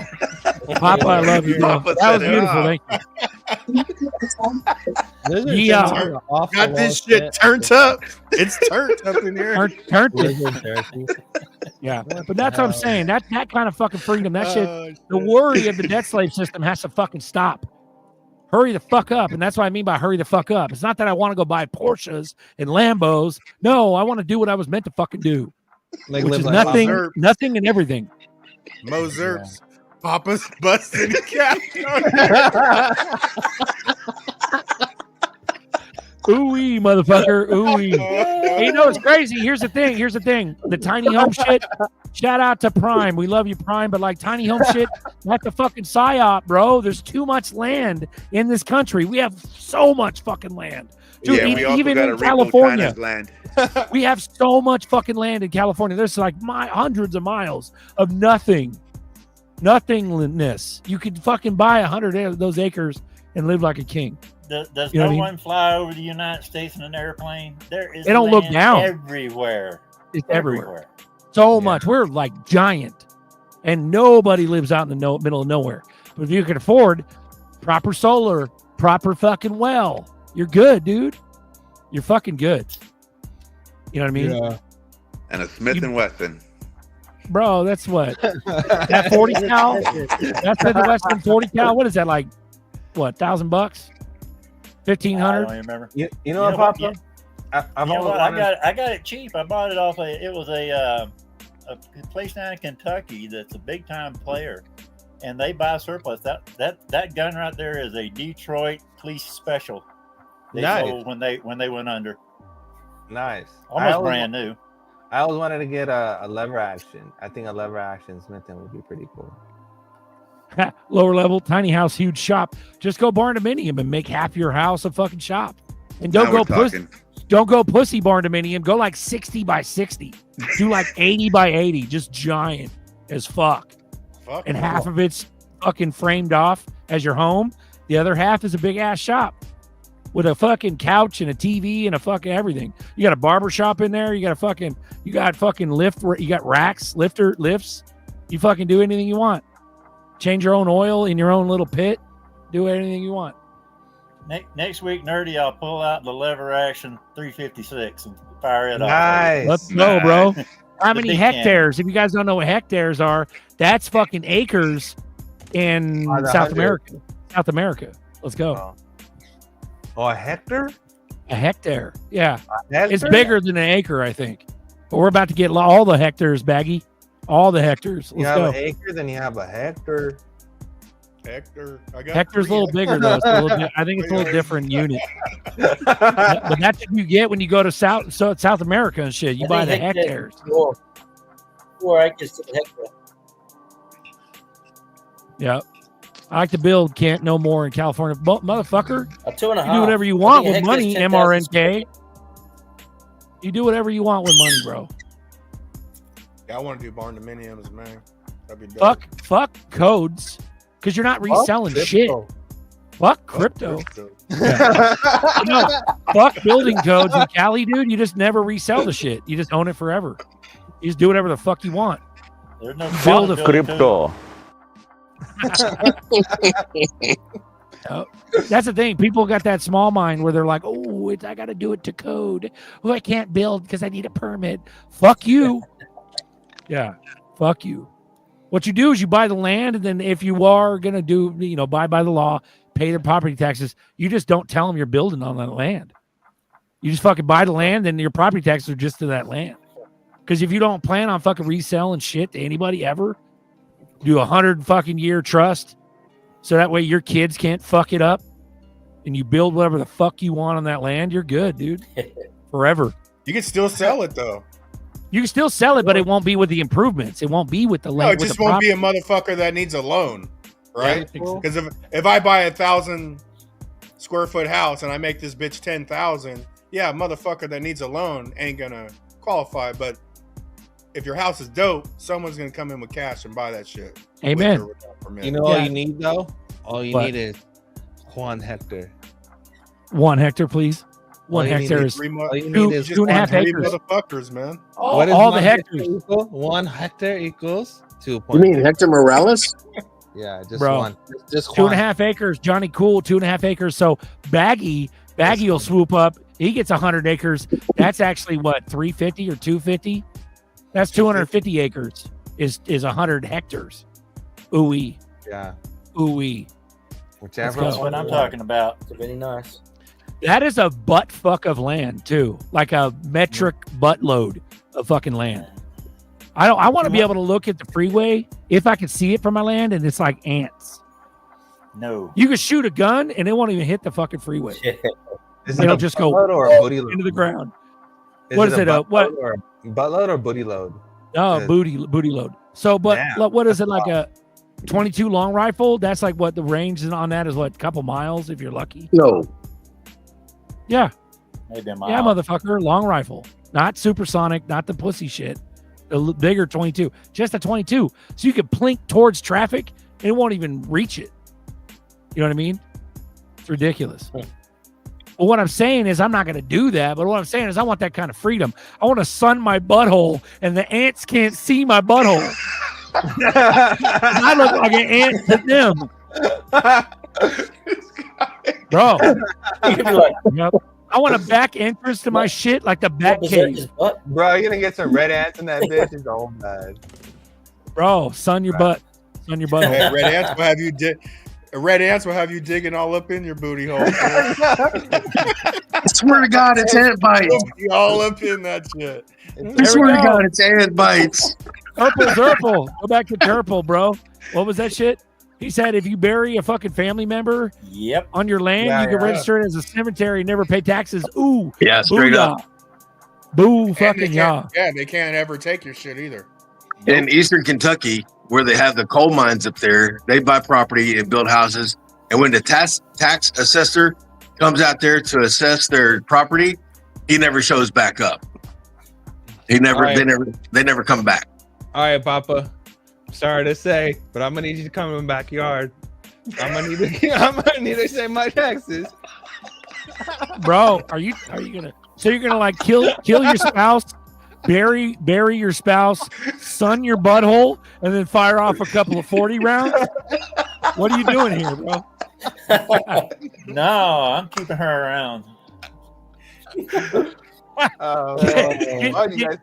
Papa, I love you, bro. Papa That was set it beautiful. up. Thank you. Yeah. Got this shit turned up. It's turned up in here. Turned it. Yeah. But that's what I'm saying. That kind of fucking freedom, that shit, the worry of the debt slave system has to fucking stop. Hurry the fuck up. And that's what I mean by hurry the fuck up. It's not that I want to go buy Porsches and Lambos. No, I want to do what I was meant to fucking do. Like which live is like nothing and everything. Mo Zerps. Papa's busting the cap. Ooh-wee, motherfucker. Ooh-wee. Hey, you know, it's crazy. Here's the thing. The tiny home shit. Shout out to Prime. We love you, Prime. But like tiny home shit, that's a fucking psyop, bro. There's too much land in this country. We have so much fucking land. Dude, Yeah, we also even got in to California, land. we have so much fucking land in California. There's like hundreds of miles of nothingness. You could fucking buy 100 of those acres and live like a king. Does You know what no I mean? one fly over the United States in an airplane? There is They don't look land down. everywhere. It's everywhere. So much. We're like giant, and nobody lives out in the middle of nowhere. But if you can afford proper solar, proper fucking well, you're good, dude. You're fucking good. You know what I mean? Yeah. And a Smith and Wesson. Bro, that's what? That 40 cal? That's the Western 40 cal? What is that, like, what, $1,000? I 1,500? don't remember. You know what, Papa? I've You know always what? wanted. I got it cheap. I bought it off it was a place down in Kentucky that's a big time player, and they buy surplus. That gun right there is a Detroit police special. They Nice. sold when they went under. Nice. Almost brand new. I always wanted to get a lever action. I think a lever action Smithing would be pretty cool. Lower level, tiny house, huge shop. Just go barn dominium and make half your house a fucking shop. And don't Now go we're pussy. talking. Don't go pussy barn dominium. Go like 60 by 60. Do like 80 by 80. Just giant as fuck. And half of it's fucking framed off as your home. The other half is a big ass shop with a fucking couch and a TV and a fucking everything. You got a barber shop in there. You got fucking lift. You got racks, lifts. You fucking do anything you want. Change your own oil in your own little pit. Do anything you want. Next week, Nerdy, I'll pull out the lever action 356 and fire it off. Nice. Let's go, bro. How The many big hectares? If you guys don't know what hectares are, that's fucking acres in Oh, the South 100. America. South America. Let's go. Oh, a hectare? A hectare. Yeah. Hectare? It's bigger than an acre, I think. But we're about to get all the hectares, Baggy. All the hectares. You Let's have go. an acre, then you have a hectare. Hector. I got Hectare's a 3 little bigger, though. It's a little bit, I think it's a little different unit. But that's what you get when you go to South America and shit. You buy the hectares. 4 acres to the hectare. Yeah. I like to build, can't no more in California. Motherfucker, A 2.5. you do whatever you I want think a with hectare's money, 10,000 MRNK. You do whatever you want with money, bro. Yeah, I want to do barn dominiums, man. That'd be dope. Fuck codes, because you're not reselling shit. Fuck crypto. Yeah. No, fuck building codes in Cali, dude. You just never resell the shit. You just own it forever. You just do whatever the fuck you want. There's no Build a Crypto. That's the thing. People got that small mind where they're like, "Oh, I got to do it to code. Oh, I can't build because I need a permit." Fuck you. Yeah, fuck you. What you do is you buy the land, and then if you are gonna do, buy by the law, pay the property taxes. You just don't tell them you're building on that land. You just fucking buy the land, and your property taxes are just to that land. Because if you don't plan on fucking reselling shit to anybody ever, do 100 fucking year trust, so that way your kids can't fuck it up, and you build whatever the fuck you want on that land, you're good, dude. Forever. You can still sell it though. You can still sell it, but it won't be with the improvements. It won't be with the land. No, it just won't be a motherfucker that needs a loan, right? Because if I buy 1,000 square foot house and I make this bitch 10,000, yeah, a motherfucker that needs a loan ain't gonna qualify. But if your house is dope, someone's gonna come in with cash and buy that shit. Amen. You know all you need though? All you need is 1 hectare. 1 hectare, please. 1 hectare is 2.5 acres. Motherfuckers, man. All the hectares. 1 hectare equals 2. You mean Hector Morales? Yeah, just Bro, one. Just 2.5 acres. Johnny Cool, 2.5 acres. So Baggy will swoop up. He gets 100 acres. That's actually what, 350 or 250? That's 250 acres. Is 100 hectares. Ooh-wee. Yeah. Ooh-wee. Whichever. That's what I'm talking about. It's very nice. That is a butt fuck of land too, like a metric butt load of fucking land. I want to be able to look at the freeway if I can see it from my land, and it's like ants. No, you can shoot a gun and it won't even hit the fucking freeway. It'll just go or a booty load? into the ground. Is What it is a it? butt What? load or a butt load or booty load? Oh, booty load. So, but Damn. what is it, like a 22 long rifle? That's like what the range on that is. What, a couple miles if you're lucky? No. Yeah. maybe a Yeah, mile. motherfucker. Long rifle. Not supersonic, not the pussy shit. The bigger 22. Just a 22. So you can plink towards traffic and it won't even reach it. You know what I mean? It's ridiculous. Well, what I'm saying is I'm not going to do that. But what I'm saying is I want that kind of freedom. I want to sun my butthole and the ants can't see my butthole. I look like an ant to them. Bro. Yep. I want a back entrance to my shit like the back cave. Bro, you're gonna get some red ants in that bitch. It's all bad. Bro, sun your butt. Sun your butt. Hey, red ants will have you red ants will have you digging all up in your booty hole. I swear to God, it's ant bites. You all up in that shit. I swear to God, it's ant bites. Turple. Go back to Turple, bro. What was that shit? He said if you bury a fucking family member on your land, you can register it as a cemetery and never pay taxes. Ooh. Yeah, straight up. Boo fucking yeah. Yeah, they can't ever take your shit either. In Eastern Kentucky, where they have the coal mines up there, they buy property and build houses. And when the tax assessor comes out there to assess their property, he never shows back up. They never come back. All right, Papa. Sorry to say, but I'm gonna need you to come in my backyard. I'm gonna need to save my taxes. Bro, are you gonna you're gonna like kill your spouse, bury your spouse, sun your butthole, and then fire off a couple of 40 rounds? What are you doing here, bro? No, I'm keeping her around.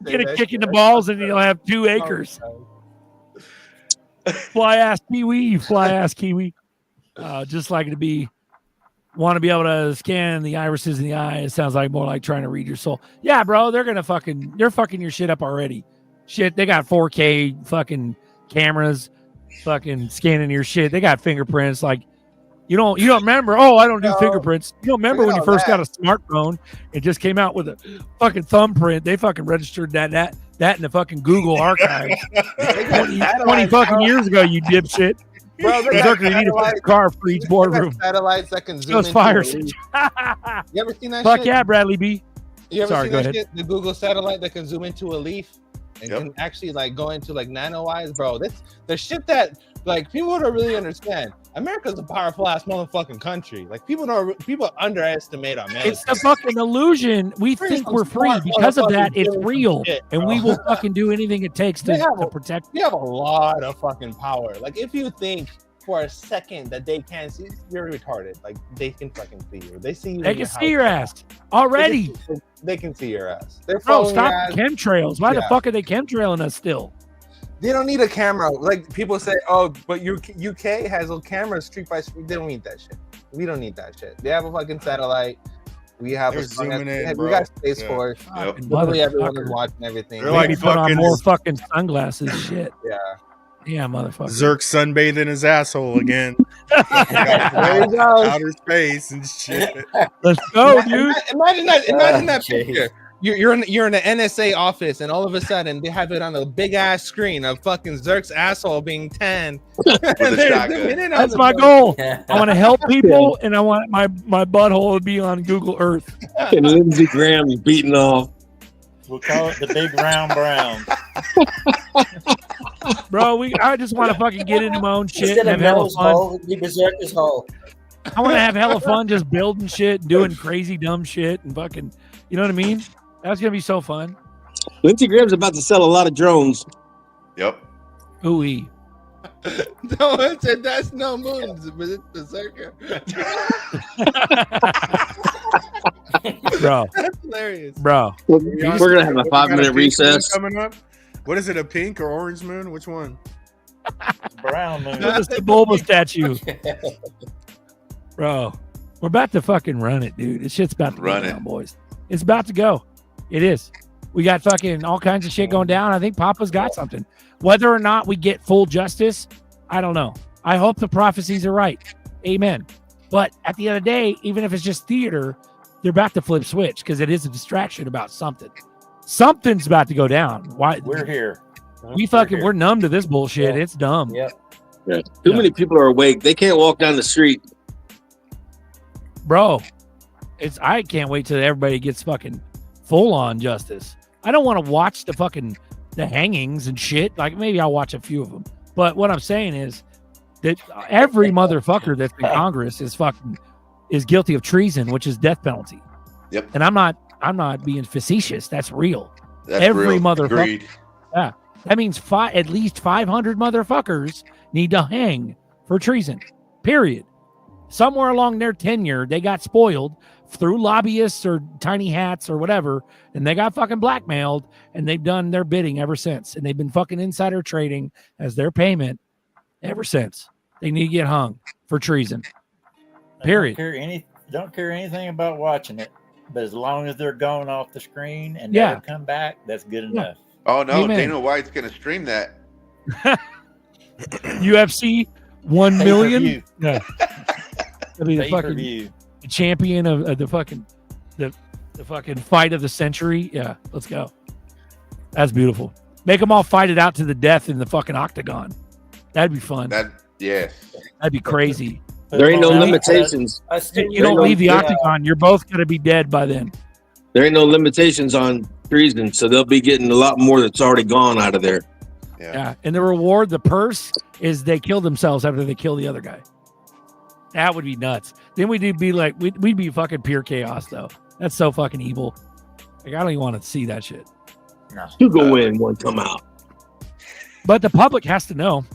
Get a kick in the balls and you'll have 2 acres. Fly ass kiwi. Just like to want to be able to scan the irises in the eye. It sounds like more like trying to read your soul. Yeah, bro, they're fucking your shit up already. Shit, they got 4K fucking cameras, fucking scanning your shit. They got fingerprints. Like you don't remember. Oh, I don't do fingerprints. You don't remember when you first got a smartphone? It just came out with a fucking thumbprint. They fucking registered that in the fucking Google archives 20 fucking years ago, you dipshit. Bro, they Berserker, you need a satellites- car for each they got boardroom. satellites that can zoom Those into fire a leaf. You ever seen that Fuck shit? yeah, Bradley B. You ever Sorry, seen go that ahead. shit? The Google satellite that can zoom into a leaf and can actually like go into like nano eyes, bro. That's the shit that like people don't really understand. America's a powerful ass motherfucking country. Like people underestimate our man. It's the fucking illusion. We think we're free. Because of that, it's real. And we will fucking do anything it takes to protect. We have a lot of fucking power. Like if you think for a second that they can't see, you're retarded. Like they can fucking see you. They see you. They can see your ass already. They can see your ass. They're Bro, following stop your ass. chemtrails. Why the Yeah. fuck are they chemtrailing us still? They don't need a camera. Like people say, oh, but UK has a camera street by street. They don't need that shit. We don't need that shit. They have a fucking satellite. We have They're zooming in, we bro. got Space Yeah. Force. Yep. Literally everyone is Motherfucker. watching everything. They're like Maybe put on fucking- more fucking sunglasses. Shit. Yeah. Yeah, motherfucker. Zerk sunbathing his asshole again. There you go. Outer space and shit. Let's go, dude. Imagine that. Imagine that jeez. picture. You're in the NSA office, and all of a sudden they have it on a big ass screen of fucking Zerk's asshole being tan. That's my goal. I want to help people, and I want my butthole to be on Google Earth. And Lindsey Graham beating off. We'll call it the big round brown. Bro, I just want to fucking get into my own shit Instead and of have hella Mel's fun. hole, it'd be Berserker's hole. I want to have hella fun just building shit, doing crazy dumb shit, and fucking, you know what I mean? That's gonna be so fun. Lindsey Graham's about to sell a lot of drones. Yep. Ooh-wee. No one said that's no moons, but it's Berserker. Bro. That's hilarious. Bro. We're gonna have a 5-minute recess. Coming up. What is it? A pink or orange moon? Which one? Brown moon. That's the Bulba statue. Bro, we're about to fucking run it, dude. This shit's about to Run go it. down, boys. It's about to go. It is. We got fucking all kinds of shit going down. I think Papa's got something. Whether or not we get full justice, I don't know. I hope the prophecies are right. Amen. But at the end of the day, even if it's just theater, they're about to flip switch because it is a distraction about something. Something's about to go down. Why? We're here. We're numb to this bullshit. Yeah. It's dumb. Yep. Yeah. Too many people are awake. They can't walk down the street. Bro, I can't wait till everybody gets fucking full on justice. I don't want to watch the hangings and shit. Like maybe I'll watch a few of them. But what I'm saying is that every motherfucker that's in Congress is guilty of treason, which is death penalty. Yep. And I'm not being facetious. That's real. That's every real. motherfucker. Agreed. Yeah. That means at least 500 motherfuckers need to hang for treason. Period. Somewhere along their tenure, they got spoiled through lobbyists or tiny hats or whatever, and they got fucking blackmailed, and they've done their bidding ever since. And they've been fucking insider trading as their payment ever since. They need to get hung for treason. Period. Don't care anything about watching it, but as long as they're going off the screen and Yeah. never come back, that's good enough. Oh no, Amen. Dana White's gonna stream that. UFC 1 million. Pay-per-view. Yeah. That'll be the fucking Pay-per-view. champion of the fucking the fucking fight of the century. Yeah, let's go. That's beautiful. Make them all fight it out to the death in the fucking octagon. That'd be fun. That'd be crazy. There ain't no Yeah. limitations. You don't leave the octagon. You're both gonna be dead by then. There ain't no limitations on treason, so they'll be getting a lot more that's already gone out of there. Yeah. And the reward, the purse, is they kill themselves after they kill the other guy. That would be nuts. Then we'd be like, we'd be fucking pure chaos, though. That's so fucking evil. Like, I don't even want to see that shit. Two go in, one come out. But the public has to know.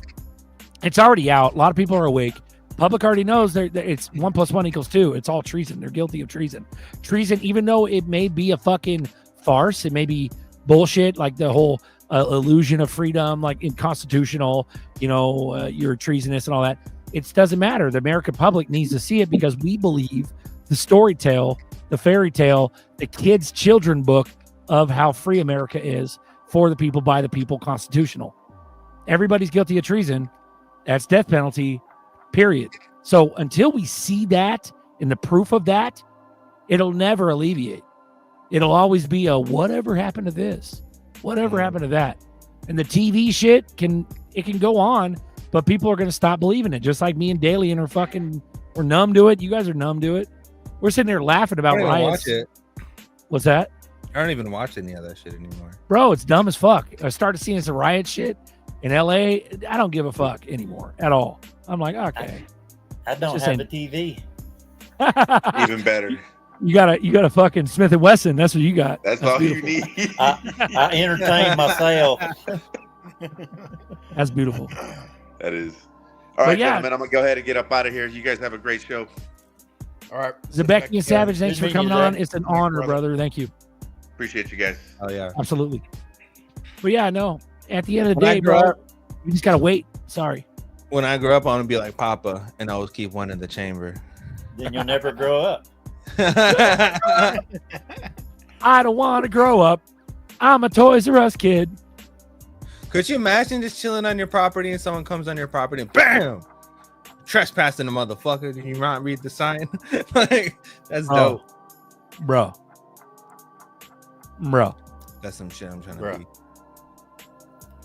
It's already out. A lot of people are awake. Public already knows it's 1 + 1 = 2. It's all treason. They're guilty of treason. Treason, even though it may be a fucking farce, it may be bullshit, like the whole illusion of freedom, like inconstitutional, you're treasonous and all that. It doesn't matter. The American public needs to see it because we believe the story tale, the fairy tale, the kids' children book of how free America is, for the people, by the people, constitutional. Everybody's guilty of treason. That's death penalty, period. So until we see that and the proof of that, it'll never alleviate. It'll always be a whatever happened to this, whatever happened to that. And the TV shit can go on but people are going to stop believing it. Just like me and Daly and we're numb to it. You guys are numb to it. We're sitting there laughing about riots. Watch it. What's that? I don't even watch any of that shit anymore. Bro, it's dumb as fuck. I started seeing some riot shit in LA. I don't give a fuck anymore at all. I'm like, okay. I don't have a TV. Even better. You got a fucking Smith & Wesson. That's what you got. That's all beautiful. You need. I entertain myself. That's beautiful. That is. All right, gentlemen, I'm going to go ahead and get up out of here. You guys have a great show. All right. Zebecky and Savage, thanks for coming on. It's an honor, brother. Thank you. Appreciate you guys. Oh, yeah. Absolutely. But yeah, no. At the end of the day, bro, you just got to wait. Sorry. When I grow up, I'm going to be like Papa and always keep one in the chamber. Then you'll never grow up. I don't want to grow up. I'm a Toys R Us kid. Could you imagine just chilling on your property and someone comes on your property and bam, trespassing the motherfucker? Did you not read the sign? Like, that's dope, bro. That's some shit I'm trying to be.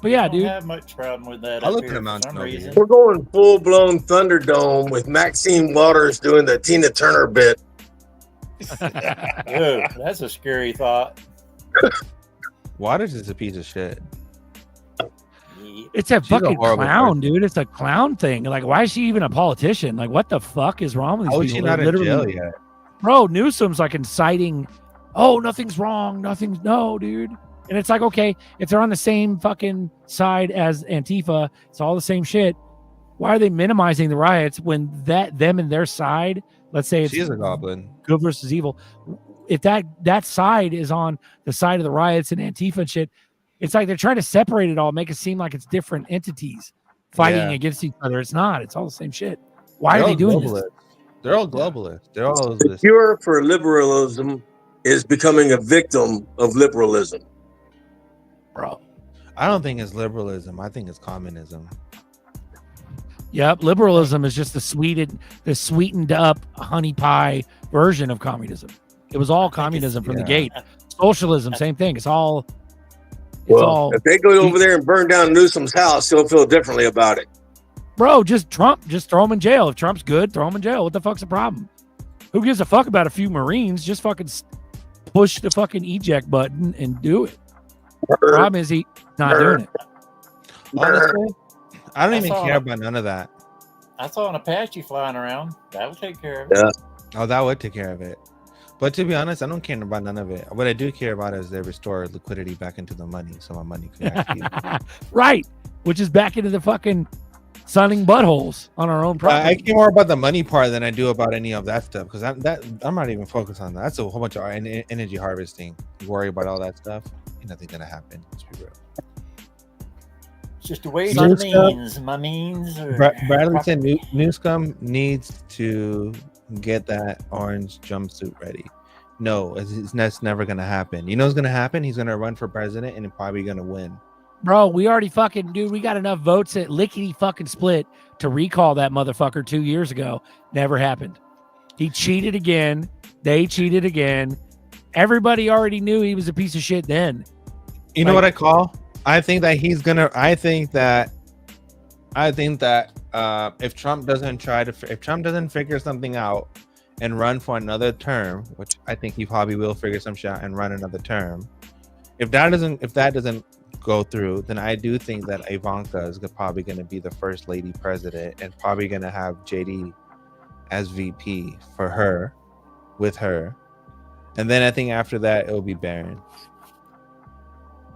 But yeah, I don't dude, have much problem with that. I'll up look at here the for mountain some over reason. We're going full blown Thunderdome with Maxine Waters doing the Tina Turner bit. Ew, that's a scary thought. Waters is a piece of shit. it's a She's a fucking horrible clown, dude. It's a clown thing. Like, why is she even a politician? Like, what the fuck is wrong with these How people? is she not They're in jail yet? Bro, Newsom's like inciting, oh, nothing's wrong. No, dude. And it's like, okay, if they're on the same fucking side as Antifa, it's all the same shit. Why are they minimizing the riots when them and their side, let's say it's She is a goblin. good versus evil. If that side is on the side of the riots and Antifa and shit, it's like they're trying to separate it all, make it seem like it's different entities fighting against each other. It's not. It's all the same shit. Why are they doing this? They're all globalists. They're all The cure for liberalism is becoming a victim of liberalism. Bro, I don't think it's liberalism. I think it's communism. Yep, liberalism is just the sweetened up honey pie version of communism. It was all communism from the gate. Socialism, same thing. It's all. If they go over there and burn down Newsom's house, he'll feel differently about it. Bro, just throw him in jail. If Trump's good, throw him in jail. What the fuck's the problem? Who gives a fuck about a few Marines? Just fucking push the fucking eject button and do it. The problem is he not doing it. Honestly, I don't even care about none of that. I saw an Apache flying around. That would take care of it. Yeah. Oh, that would take care of it. But to be honest, I don't care about none of it. What I do care about is they restore liquidity back into the money, so my money can actually. Right, which is back into the fucking sunning buttholes on our own property. I care more about the money part than I do about any of that stuff because I'm not even focused on that. That's a whole bunch of energy harvesting. You worry about all that stuff, ain't nothing gonna happen. Let's be real. It's just a waste of means. My means. Bradley said Newscom needs to get that orange jumpsuit ready. No, that's never gonna happen. You know what's gonna happen? He's gonna run for president and probably gonna win. Bro, we already we got enough votes at lickety fucking split to recall that motherfucker 2 years ago. Never happened. He cheated again. They cheated again. Everybody already knew he was a piece of shit then. You know what I call? I think that if Trump doesn't figure something out and run for another term, which I think he probably will figure some shit out and run another term. If that doesn't go through, then I do think that Ivanka is probably going to be the first lady president and probably going to have JD as VP with her. And then I think after that, it'll be Barron.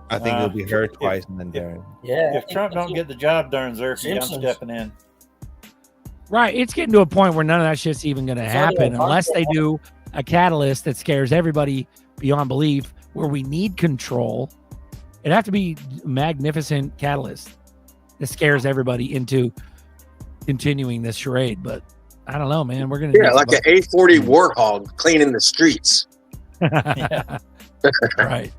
I think it'll be her twice and then Barron. Yeah. If Trump don't get the job done, Zerky, I'm stepping in. Right. It's getting to a point where none of that shit's even going to happen unless they do a catalyst that scares everybody beyond belief where we need control. It'd have to be a magnificent catalyst that scares everybody into continuing this charade. But I don't know, man. We're going to like an A40 warthog cleaning the streets. Right.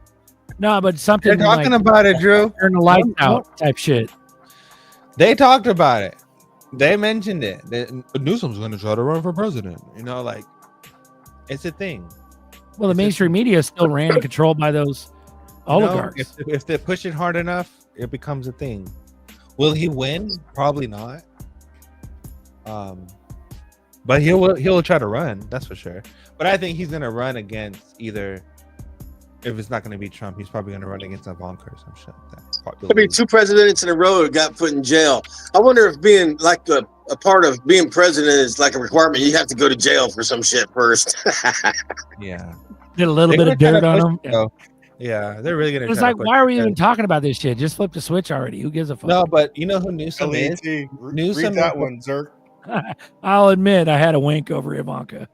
No, but something they're talking about it, Drew. Turn the lights out type shit. They talked about it. They mentioned it. Newsom's going to try to run for president. You know, like it's a thing. Well, the mainstream media is still ran and controlled by those oligarchs. If they push it hard enough, it becomes a thing. Will he win? Probably not. But he'll try to run. That's for sure. But I think he's gonna run against either. If it's not gonna be Trump, he's probably gonna run against Ivanka or some shit like that. There'll be 2 presidents in a row that got put in jail. I wonder if being like a part of being president is like a requirement. You have to go to jail for some shit first. Yeah. Did a little bit of dirt on him. Yeah, they're really gonna. It's like, why are we even talking about this shit? Just flip the switch already. Who gives a fuck? No, but you know who Newsom is? Read that one, Zerk. I'll admit I had a wink over Ivanka.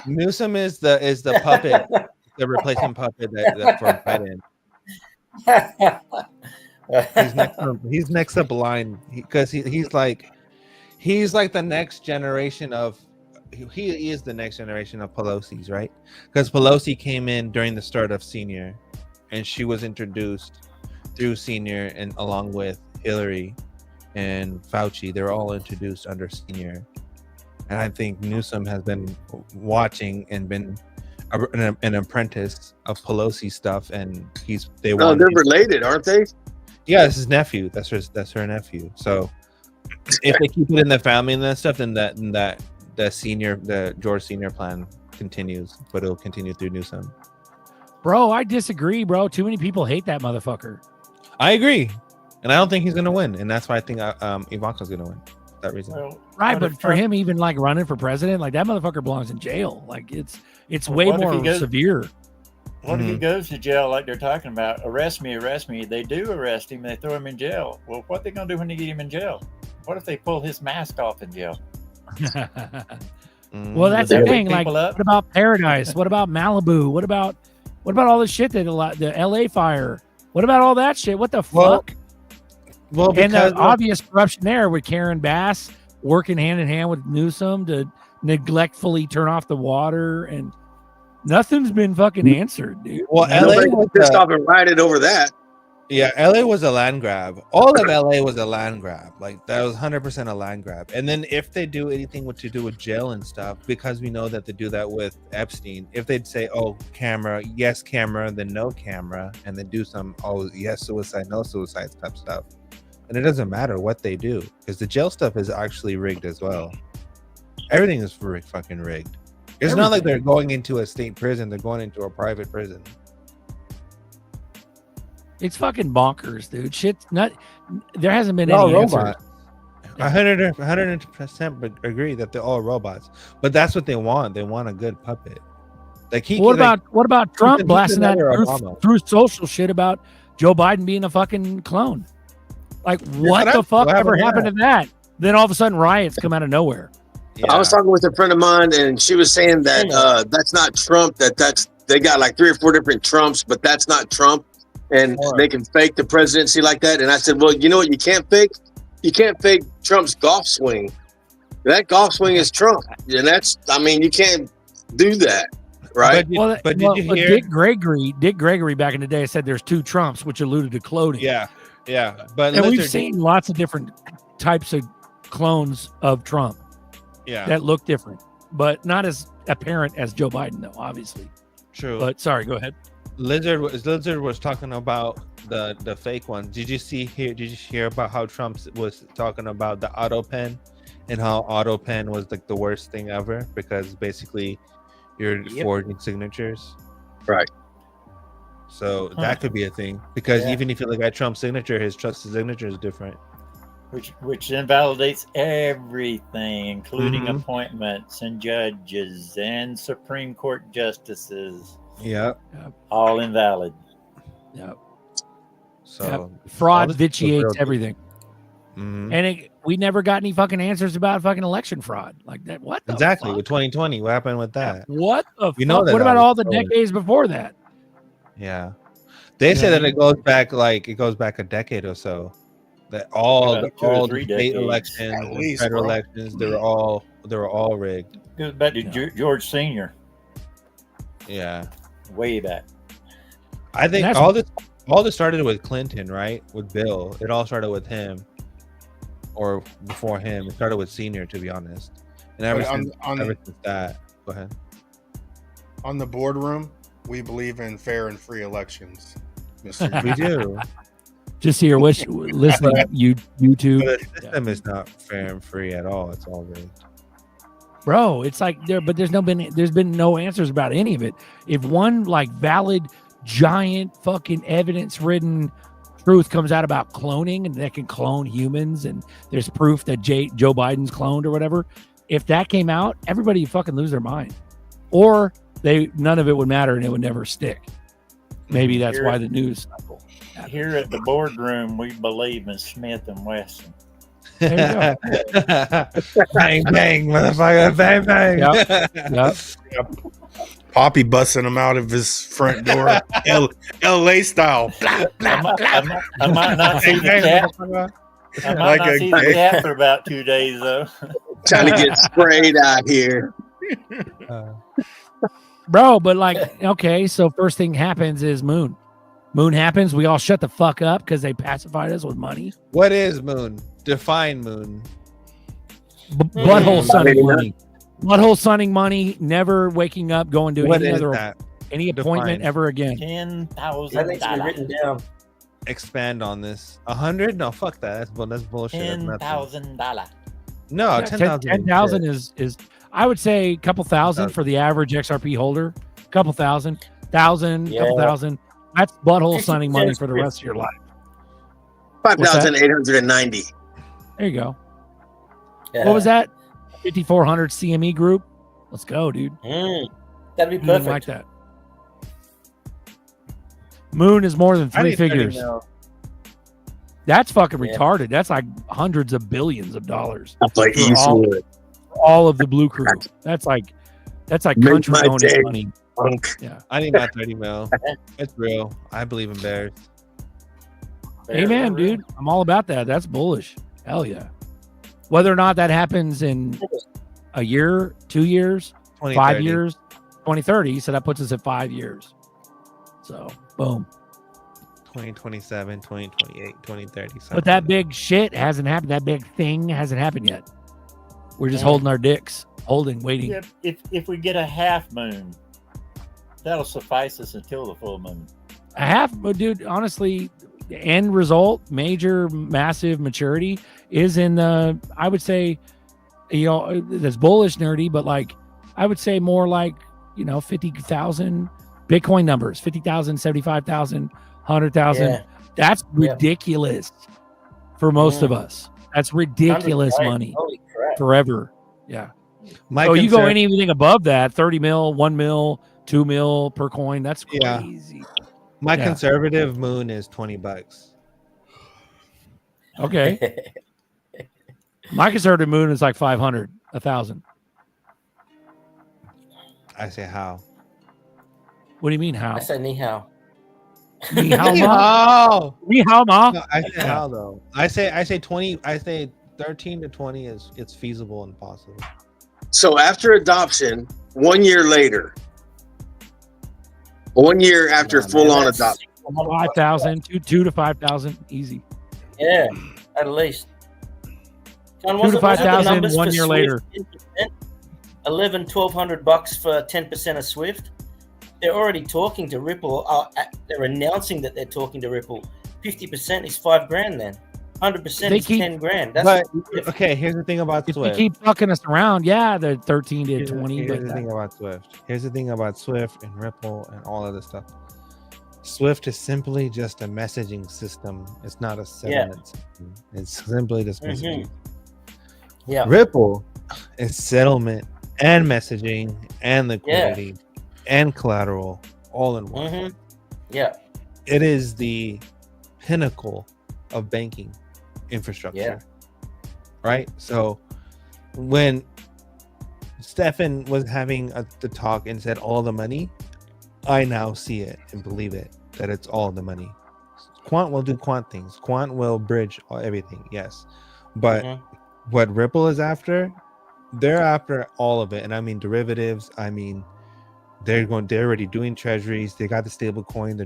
Newsom is the puppet, the replacement puppet that for Biden. He's next up line because he's like the next generation of. He is the next generation of Pelosi's, right? Because Pelosi came in during the start of Senior, and she was introduced through Senior, and along with Hillary and Fauci, they were all introduced under Senior. And I think Newsom has been watching and been an apprentice of Pelosi stuff, and they're related, aren't they? Yeah, it's his nephew. That's her nephew. So if they keep it in the family and that stuff, then that the George Senior plan continues, but it'll continue through Newsom. Bro, I disagree, bro. Too many people hate that motherfucker. I agree, and I don't think he's gonna win, and that's why I think Ivanka's gonna win. For that reason, Right, but for him, even like running for president, like that motherfucker belongs in jail. Like it's way what if more he goes- severe. What if he goes to jail like they're talking about? Arrest me. They do arrest him. They throw him in jail. Well, what are they going to do when they get him in jail? What if they pull his mask off in jail? Well, that's the thing. Like, what about Paradise? What about Malibu? What about all the shit that the LA fire? What about all that shit? What the fuck? Well, and the obvious corruption there with Karen Bass working hand in hand with Newsom to neglectfully turn off the water, and nothing's been fucking answered, dude. Well, LA was pissed off and rioted over that. Yeah, LA was a land grab. All of LA was a land grab. Like that was 100% a land grab. And then if they do anything to do with jail and stuff, because we know that they do that with Epstein, if they'd say, "Oh, camera, yes, camera," then no camera, and then do some, "Oh, yes, suicide, no suicide" type stuff, and it doesn't matter what they do because the jail stuff is actually rigged as well. Everything is fucking rigged. It's not like they're going into a state prison; they're going into a private prison. It's fucking bonkers, dude. Shit's not. There hasn't been any answers. 100% agree that they're all robots, but that's what they want. They want a good puppet. Like what about Trump blasting that through social shit about Joe Biden being a fucking clone? Like, what the fuck ever happened to that? Then all of a sudden, riots come out of nowhere. I was talking with a friend of mine, and she was saying that that's not Trump. They got like 3 or 4 different Trumps, but that's not Trump. And they can fake the presidency like that. And I said, well, you know what you can't fake? You can't fake Trump's golf swing. That golf swing is Trump. And you can't do that, right? But did you hear? Dick Gregory back in the day said there's 2 Trumps, which alluded to cloning. Yeah. But and we've seen lots of different types of clones of Trump. Yeah. That look different, but not as apparent as Joe Biden, though, obviously. True. But sorry, go ahead. Lizard was talking about the fake ones. Did you hear about how Trump was talking about the auto pen and how auto pen was like the worst thing ever because basically you're forging signatures, right? So that could be a thing because even if you look at Trump's signature, his signature is different, which invalidates everything, including appointments and judges and Supreme Court justices. Yep. All invalid. Yep. So fraud vitiates everything. Mm-hmm. And we never got any fucking answers about fucking election fraud. Like that. What the exactly fuck? With 2020? What happened with that? What the you know fuck? What about all the decades before that? Yeah. They say that it goes back a decade or so. That all the state elections, federal elections, they were all rigged. Goes back to George Senior. Yeah. Way back. I think all this started with Clinton, right? With Bill. It all started with him. Or before him. It started with Senior, to be honest. And ever since that. Go ahead. On the boardroom, we believe in fair and free elections. We do. Just here, listening. YouTube. The system is not fair and free at all. It's all rigged. Bro, it's like there's been no answers about any of it. If one like valid, giant, fucking evidence-ridden truth comes out about cloning and they can clone humans, and there's proof that Joe Biden's cloned or whatever, if that came out, everybody would fucking lose their mind, or none of it would matter and it would never stick. Maybe that's why the news. Here at the boardroom, we believe in Smith and Wesson. There you go. Bang bang, motherfucker! Bang bang. Yep. Poppy busting him out of his front door, LA style. I might not see the cat. I might not see the cat for about 2 days though. Trying to get sprayed out here. Bro, but like, okay, so first thing happens is Moon. Moon happens. We all shut the fuck up because they pacified us with money. What is Moon? Define Moon. Butthole sunning money. Butthole sunning money. Never waking up, going to any appointment ever again. $10,000. Written down. Expand on this. 100? No, fuck that. That's bullshit. $10,000. No, Yeah, 10,000. 10,000 is I would say a couple thousand for the average XRP holder. Couple thousand, couple thousand. That's butthole sunning money for the rest of your life. 5,890. There you go. Yeah. What was that? 5,400 CME group. Let's go, dude. That'd be perfect. Like that. Moon is more than 3 figures. That's fucking retarded. That's like hundreds of billions of dollars. Like all of the blue crew. That's like country owning money. Yeah. I need my 30 mil. It's real. I believe in bears. Amen, dude. I'm all about that. That's bullish. Hell yeah. Whether or not that happens in a year, 2 years, 5 years, 2030. So that puts us at 5 years. So boom. 2027, 2028, 2030. But that big shit hasn't happened. That big thing hasn't happened yet. We're just holding our dicks, waiting. If we get a half moon, that'll suffice us until the full moon. A half, dude, honestly, the end result, massive maturity is in the, I would say, that's bullish nerdy, but like, I would say more like, 50,000 Bitcoin numbers, 50,000, 75,000, 100,000. Yeah. That's ridiculous for most of us. That's ridiculous money forever. Yeah. So you go anything above that, 30 mil, 1 mil, 2 mil per coin. That's crazy. Yeah. My conservative moon is $20. Okay. My conservative moon is like 500, 1,000. I say how. What do you mean how? I say ni hao. Ni hao ma. Ni hao ma. No, I say how though. I say 20. I say 13 to 20 it's feasible and possible. So after adoption, 1 year later, 1 year after full on adoption, 5,000, 2 to 5,000, easy. Yeah, at least. John, 2 to 5,000 1 year later. 1,100-1,200 bucks for 10% of Swift. They're already talking to Ripple. They're announcing that they're talking to Ripple. 50% is $5,000 then. 100% is 10 grand. That's okay. Here's the thing about Swift. They keep fucking us around. Yeah, they're 13 to 20. Here's the thing about Swift. Here's the thing about Swift and Ripple and all of this stuff. Swift is simply just a messaging system. It's not a settlement system. It's simply just messaging. Yeah. Ripple is settlement and messaging and liquidity and collateral all in one. Yeah. It is the pinnacle of banking infrastructure. Right? So when Stefan was having the talk and said all the money, I now see it and believe it, that it's all the money. Quant will do quant things. Quant will bridge everything, yes. But what Ripple is after, they're after all of it. And I mean derivatives, I mean they're already doing treasuries, they got the stable coin,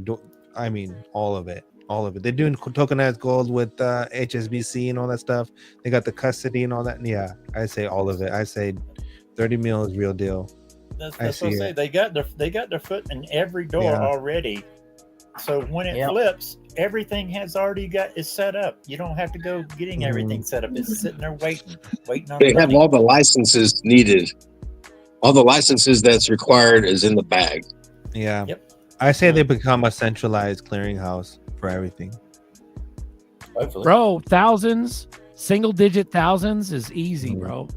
all of it. All of it. They're doing tokenized gold with HSBC and all that stuff. They got the custody and all that. Yeah, I say all of it. I say 30 mil is real deal. That's what I say. They got their foot in every door already. So when it flips, everything has already is set up. You don't have to go getting everything set up. It's sitting there waiting on They the have money. all the licenses needed. All the licenses that's required is in the bag. Yeah. Yep. I say they become a centralized clearinghouse for everything. Hopefully. Bro, thousands, single digit thousands is easy, bro.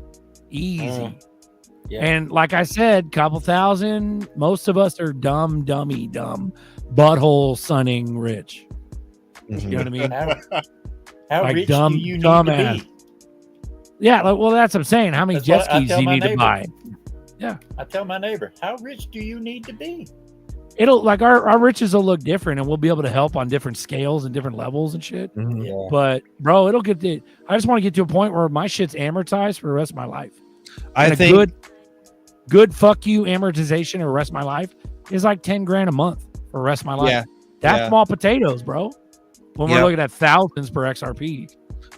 Easy. Yeah. And like I said, couple thousand, most of us are dumb, butthole sunning rich. You know what I mean? How Like rich dumb, do you need dumbass. to be? Yeah, like, well, that's what I'm saying. How many That's jet what I skis tell do you my need to neighbor. buy? Yeah. I tell my neighbor, how rich do you need to be? It'll like our riches will look different and we'll be able to help on different scales and different levels and shit. Yeah. But bro, it'll get to, I just want to get to a point where my shit's amortized for the rest of my life. I And think a good fuck you amortization for the rest of my life is like 10 grand a month for the rest of my life. Yeah. That's Yeah. small potatoes, bro. When we're Yep. looking at thousands per XRP.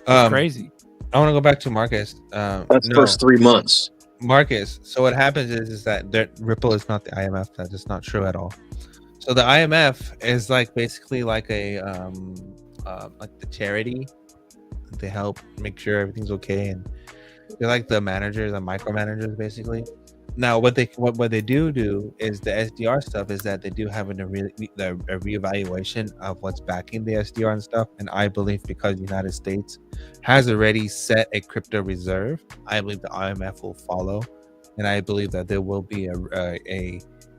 It's crazy. I want to go back to Marcus. That's first 3 months. Marcus. So what happens is that Ripple is not the IMF. That is not true at all. So the IMF is like basically like a like the charity. They help make sure everything's okay, and they're like the managers and micromanagers basically. Now what they do is the SDR stuff is that they do have a reevaluation of what's backing the SDR and stuff. And I believe because the United States has already set a crypto reserve, I believe the IMF will follow, and I believe that there will be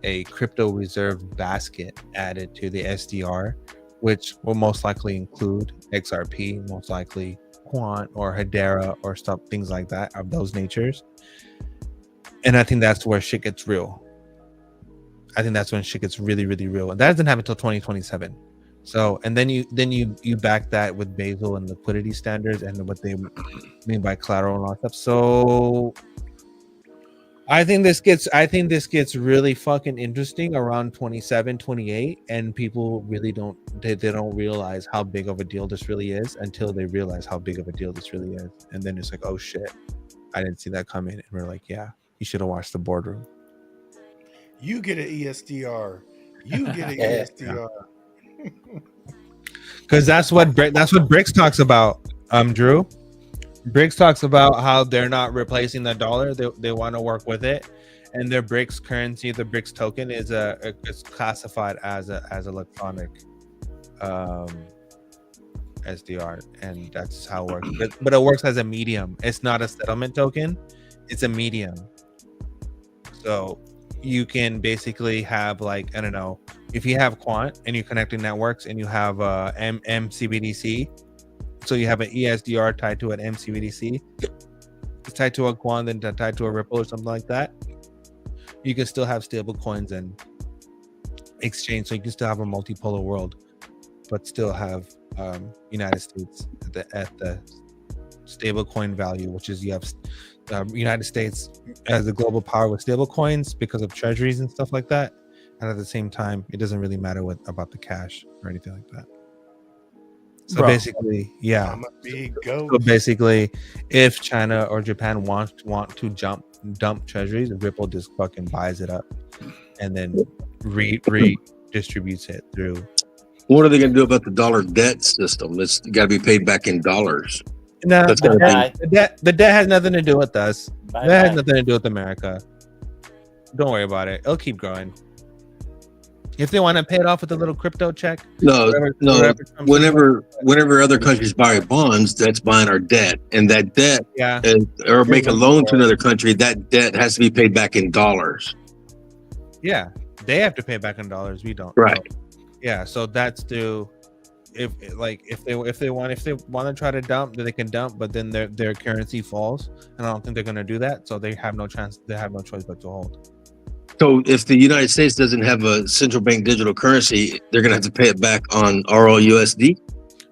a crypto reserve basket added to the SDR, which will most likely include XRP, most likely Quant or Hedera or stuff, things like that of those natures. And I think that's where shit gets real. I think that's when shit gets really, really real. And that doesn't happen until 2027. So, and then you back that with Basel and liquidity standards and what they mean by collateral and all that stuff. So I think this gets really fucking interesting around 27, 28, and people really don't realize how big of a deal this really is until they realize how big of a deal this really is. And then it's like, oh shit, I didn't see that coming. And we're like, yeah, you should have watched the boardroom. You get an ESDR. You get an ESDR. Because that's what BRICS talks about. Drew, BRICS talks about how they're not replacing the dollar. They want to work with it, and their BRICS currency, the BRICS token, is classified as electronic SDR, and that's how it works. But it works as a medium. It's not a settlement token. It's a medium. So you can basically have, like, I don't know, if you have Quant and you're connecting networks and you have MCBDC, so you have an ESDR tied to an MCBDC, it's tied to a Quant, then tied to a Ripple or something like that. You can still have stable coins and exchange, so you can still have a multipolar world, but still have United States at the stable coin value, which is you have United States as a global power with stable coins because of treasuries and stuff like that. And at the same time, it doesn't really matter about the cash or anything like that. So basically, yeah. I'm a big goat. So basically, if China or Japan want to dump treasuries, Ripple just fucking buys it up and then redistributes it through. What are they going to do about the dollar debt system? It's got to be paid back in dollars. No, That's the debt has nothing to do with us. Bye That has bye. nothing to do with America. Don't worry about it. It'll keep growing. If they want to pay it off with a little crypto check, whatever Whenever other countries buy bonds, that's buying our debt, and that debt, yeah, or make a loan to another country, that debt has to be paid back in dollars. yeah, they have to pay back in dollars. We don't. Right. So, yeah. So that's if they want to try to dump, then they can dump, but then their currency falls, and I don't think they're going to do that. So they have no chance. They have no choice but to hold. So if the United States doesn't have a central bank digital currency, they're going to have to pay it back on RLUSD?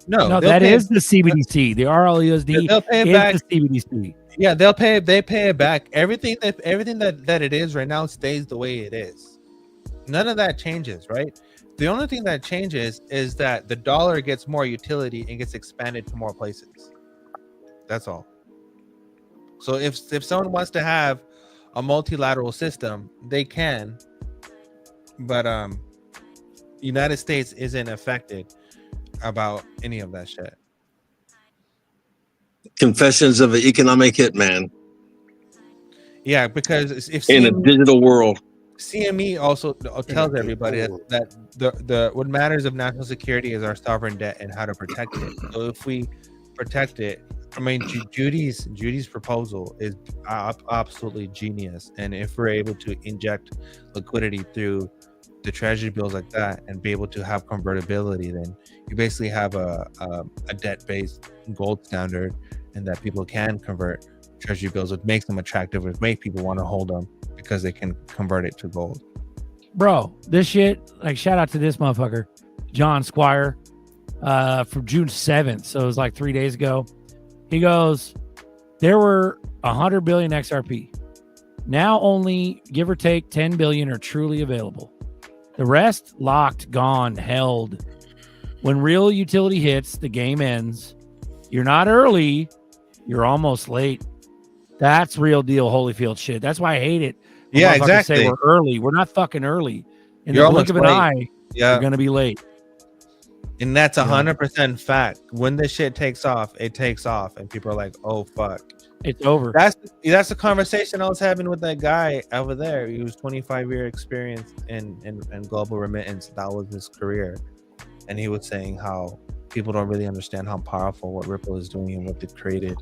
No, that is the CBDC. The RLUSD they'll pay it is back. the CBDC. Yeah, they pay it back. Everything that it is right now stays the way it is. None of that changes, right? The only thing that changes is that the dollar gets more utility and gets expanded to more places. That's all. So if someone wants to have a multilateral system, they can, but United States isn't affected. about any of that shit. Confessions of an economic hitman. Yeah, because if in a digital world, CME also tells everybody that the what matters of national security is our sovereign debt and how to protect it. So if we protect it, I mean, Judy's proposal is absolutely genius. And if we're able to inject liquidity through the treasury bills like that and be able to have convertibility, then you basically have a debt-based gold standard, and that people can convert treasury bills, which makes them attractive, which makes people want to hold them because they can convert it to gold. Bro, this shit, like, shout out to this motherfucker, John Squire, from June 7th. So it was like 3 days ago. He goes, there were 100 billion XRP. Now only, give or take, 10 billion are truly available. The rest locked, gone, held. When real utility hits, the game ends. You're not early, you're almost late. That's real deal Holyfield shit. That's why I hate it. When Yeah, motherfuckers exactly. Say we're early. We're not fucking early. In You're the blink of an almost eye, late. Yeah. you're gonna be late. And that's 100% fact. When this shit takes off, it takes off, and people are like, "Oh fuck, it's over." That's the conversation I was having with that guy over there. He was 25-year experience in global remittance. That was his career, and he was saying how people don't really understand how powerful what Ripple is doing and what they've created,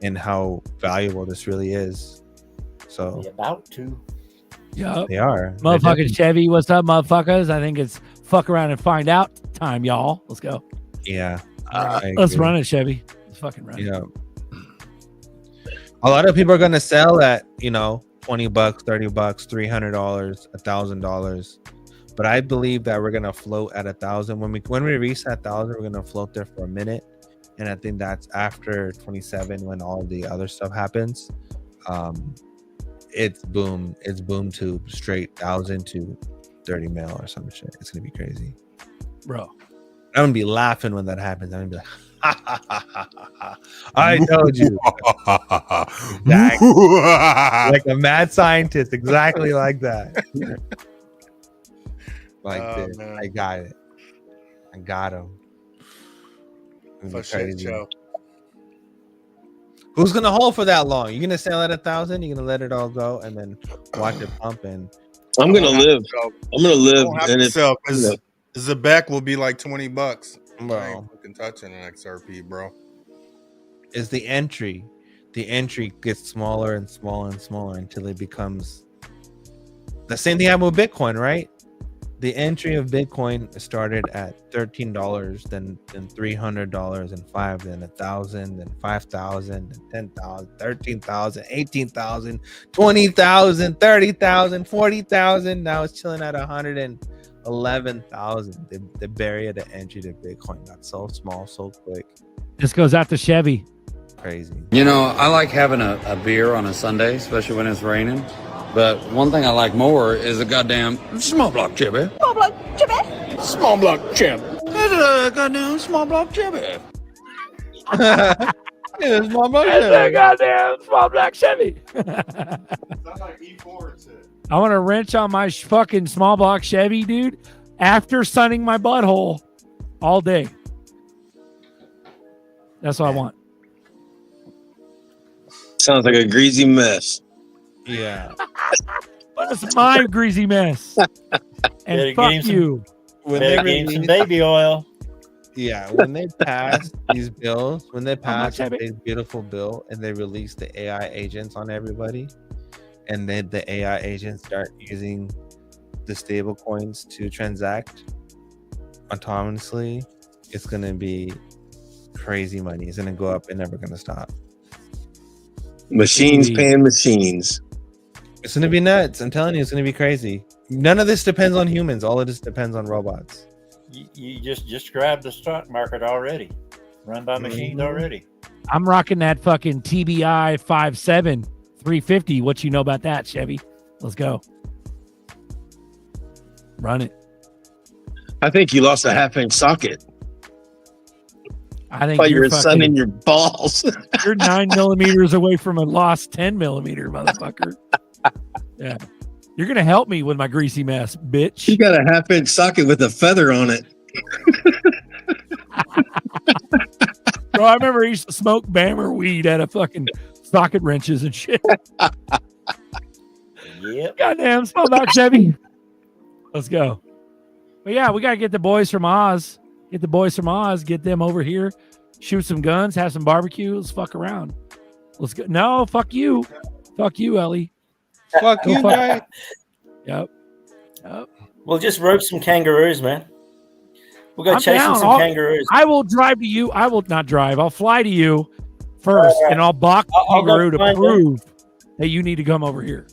and how valuable this really is. So Be about to. Yeah, they are. Motherfucking Chevy, what's up, motherfuckers? I think it's fuck around and find out time, y'all. Let's go. Yeah, let's run it, Chevy. Let's fucking run it. Yeah. A lot of people are gonna sell at, $20, $30, $300, $1,000. But I believe that we're gonna float at 1,000. When we reach that 1,000, we're gonna float there for a minute. And I think that's after 27 when all the other stuff happens. It's boom to straight 1,000 to 30 mil or some shit. It's gonna be crazy, bro. I'm gonna be laughing when that happens. I'm gonna be like, ha, ha, ha, ha, ha. I told you. Like a mad scientist, exactly like that. Like this. Man. I got it. I got him. For shit show. Who's gonna hold for that long? You gonna sell at 1,000? You gonna let it all go and then watch it pump? And I'm gonna live. I'm gonna live, and it's Zebek will be like $20. Bro. I ain't fucking touching an XRP, bro. Is the entry. The entry gets smaller and smaller and smaller until it becomes the same thing happened with Bitcoin, right? The entry of Bitcoin started at $13, then $300, and $5, then $1,000, then $5,000, then $10,000, $13,000, $18,000, $20,000, $30,000, $40,000. Now it's chilling at $111,000. The barrier to entry to Bitcoin got so small, so quick. This goes out to Chevy. Crazy. I like having a beer on a Sunday, especially when it's raining. But one thing I like more is a goddamn small block chibby. Small block chibby. Small block chib. It's a goddamn small block chibby. It's a goddamn small black Chevy. I want to wrench on my fucking small block Chevy, dude, after sunning my butthole all day. That's what I want. Sounds like a greasy mess. Yeah. That's my greasy mess. And fuck you. When they gain some baby oil. Yeah, when they pass these bills, when they pass this beautiful bill and they release the AI agents on everybody, and then the AI agents start using the stable coins to transact autonomously, it's going to be crazy money. It's going to go up and never going to stop. Machines paying machines. It's going to be nuts. I'm telling you, it's going to be crazy. None of this depends on humans. All of this depends on robots. You just grabbed the stock market already. Run by machines already. I'm rocking that fucking TBI 5.7 350. What you know about that, Chevy? Let's go. Run it. I think you lost a half-inch socket. I think you're sunning your balls. You're 9 millimeters away from a lost 10 millimeter, motherfucker. Yeah. You're going to help me with my greasy mess, bitch. You got a half-inch socket with a feather on it. Bro, I remember he used to smoke Bammer weed out of fucking socket wrenches and shit. Yep. Goddamn, smell back, Chevy. Let's go. But yeah, we gotta get the boys from Oz. Get the boys from Oz. Get them over here. Shoot some guns. Have some barbecue. Let's fuck around. Let's go. No, fuck you. Fuck you, Ellie. Fuck you, guy. Yep. We'll just rope some kangaroos, man. We'll go I'm chasing down. some kangaroos. I will drive to you. I will not drive. I'll fly to you first, and I'll box the I'll go kangaroo to find prove that you need to come over here.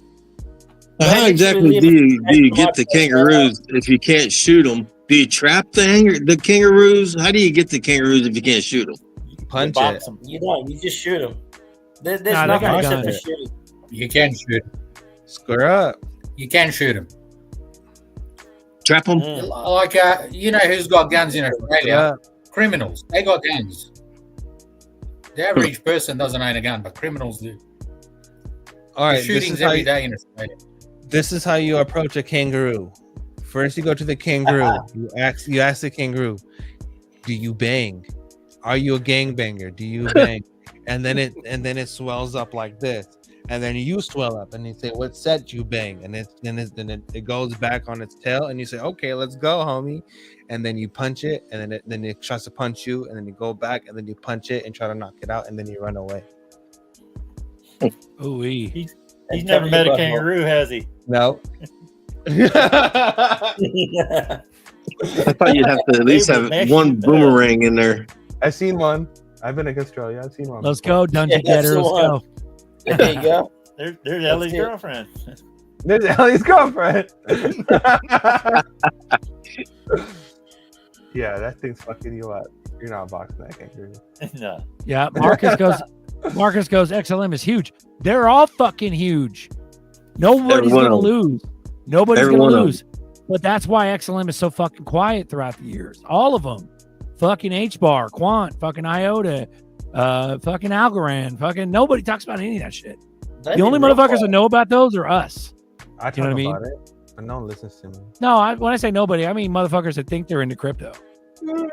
How exactly do you get the kangaroos if you can't shoot them? Do you trap the kangaroos? How do you get the kangaroos if you can't shoot them? Punch You it. box 'em. You don't. You just shoot them. There's Nah, they nothing got except guns. for shooting. You can shoot him. Square up. You can shoot him. Trap them? Like, you know who's got guns in Australia? Criminals. They got guns. The average person doesn't own a gun, but criminals do. All right, There's shootings every day in Australia. This is how you approach a kangaroo. First, you go to the kangaroo. You ask the kangaroo, "Do you bang? Are you a gangbanger? Do you bang?" and then it swells up like this, and then you swell up, and you say, "What set you bang?" And then it goes back on its tail, and you say, "Okay, let's go, homie." And then you punch it, and then it tries to punch you, and then you go back, and then you punch it and try to knock it out, and then you run away. Ooh, he's never met a kangaroo, has he? No. I thought you'd have to at least have one boomerang in there. I've seen one. I've been to Australia. I've seen one. Let's go, Dungeon Getter. Let's go. There you go. There's Ellie's girlfriend. There's Ellie's girlfriend. Yeah, that thing's fucking you up. You're not boxing that kangaroo. No. Yeah, Marcus goes, XLM is huge. They're all fucking huge. Nobody's Every one gonna of 'em. lose. Nobody's Every gonna one of 'em. lose. But that's why XLM is so fucking quiet throughout the years. All of them. Fucking H-Bar, Quant, fucking IOTA, fucking Algorand, fucking nobody talks about any of that shit. The only motherfuckers that know about those are us. I talk You know what I mean? about it, but no one listens to me. No, when I say nobody, I mean motherfuckers that think they're into crypto.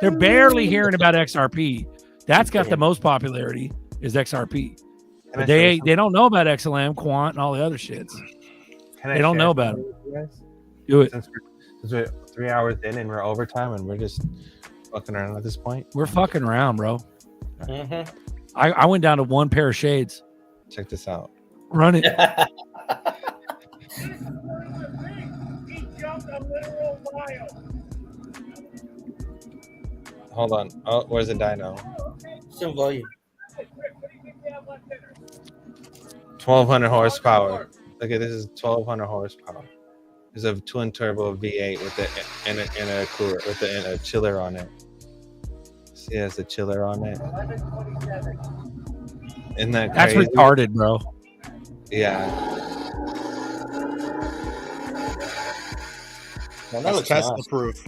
They're barely hearing about XRP. That's got the most popularity is XRP. But they don't know about XLM, Quant, and all the other shits. They don't know about it. Do it. Since we're 3 hours in and we're overtime and we're just fucking around at this point. We're fucking around, bro. Mm-hmm. I went down to one pair of shades. Check this out. Run it. Hold on. Oh, where's the dyno? Some volume. 1200 horsepower. Look at this is 1200 horsepower. There's a twin turbo V8 with a cooler with a chiller on it. See, it has a chiller on it. Isn't that That's crazy? retarded, bro. Yeah. Well, that looks Tesla proof.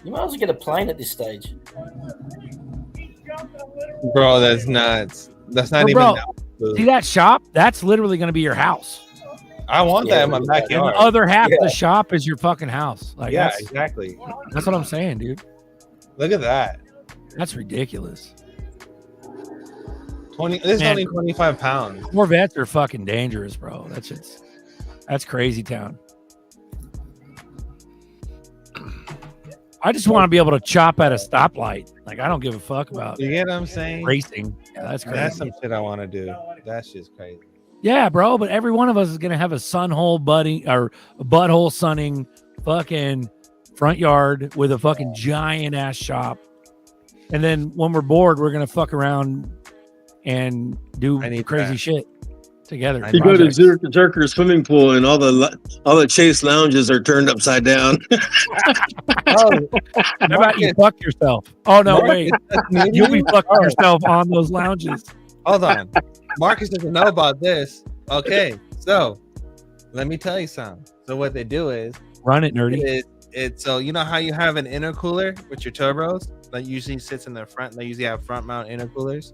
You might as well get a plane at this stage. Bro, that's nuts. That's not Bro, even. bro, see that shop? That's literally going to be your house. I want that in my And backyard. the other half of the shop is your fucking house. Like, Yeah, that's, exactly. That's what I'm saying, dude. Look at that. That's ridiculous. 20. This is Man. only 25 pounds. Corvettes are fucking dangerous, bro. That's crazy town. I just want to be able to chop at a stoplight. Like, I don't give a fuck about You get what I'm saying? racing. Yeah, that's crazy. That's some shit I want to do. That's just crazy. Yeah, bro, but every one of us is gonna have a sunhole buddy or a butthole sunning fucking front yard with a fucking giant ass shop. And then when we're bored, we're gonna fuck around and do crazy shit together. You go to ZRK swimming pool and all the Chase lounges are turned upside down. How about you fuck yourself? Oh no, wait. You'll be fucking yourself on those lounges. Hold on. Marcus doesn't know about this. Okay, so let me tell you something. So what they do is run it, nerdy. It's so you know how you have an intercooler with your turbos that usually sits in the front. They usually have front mount intercoolers.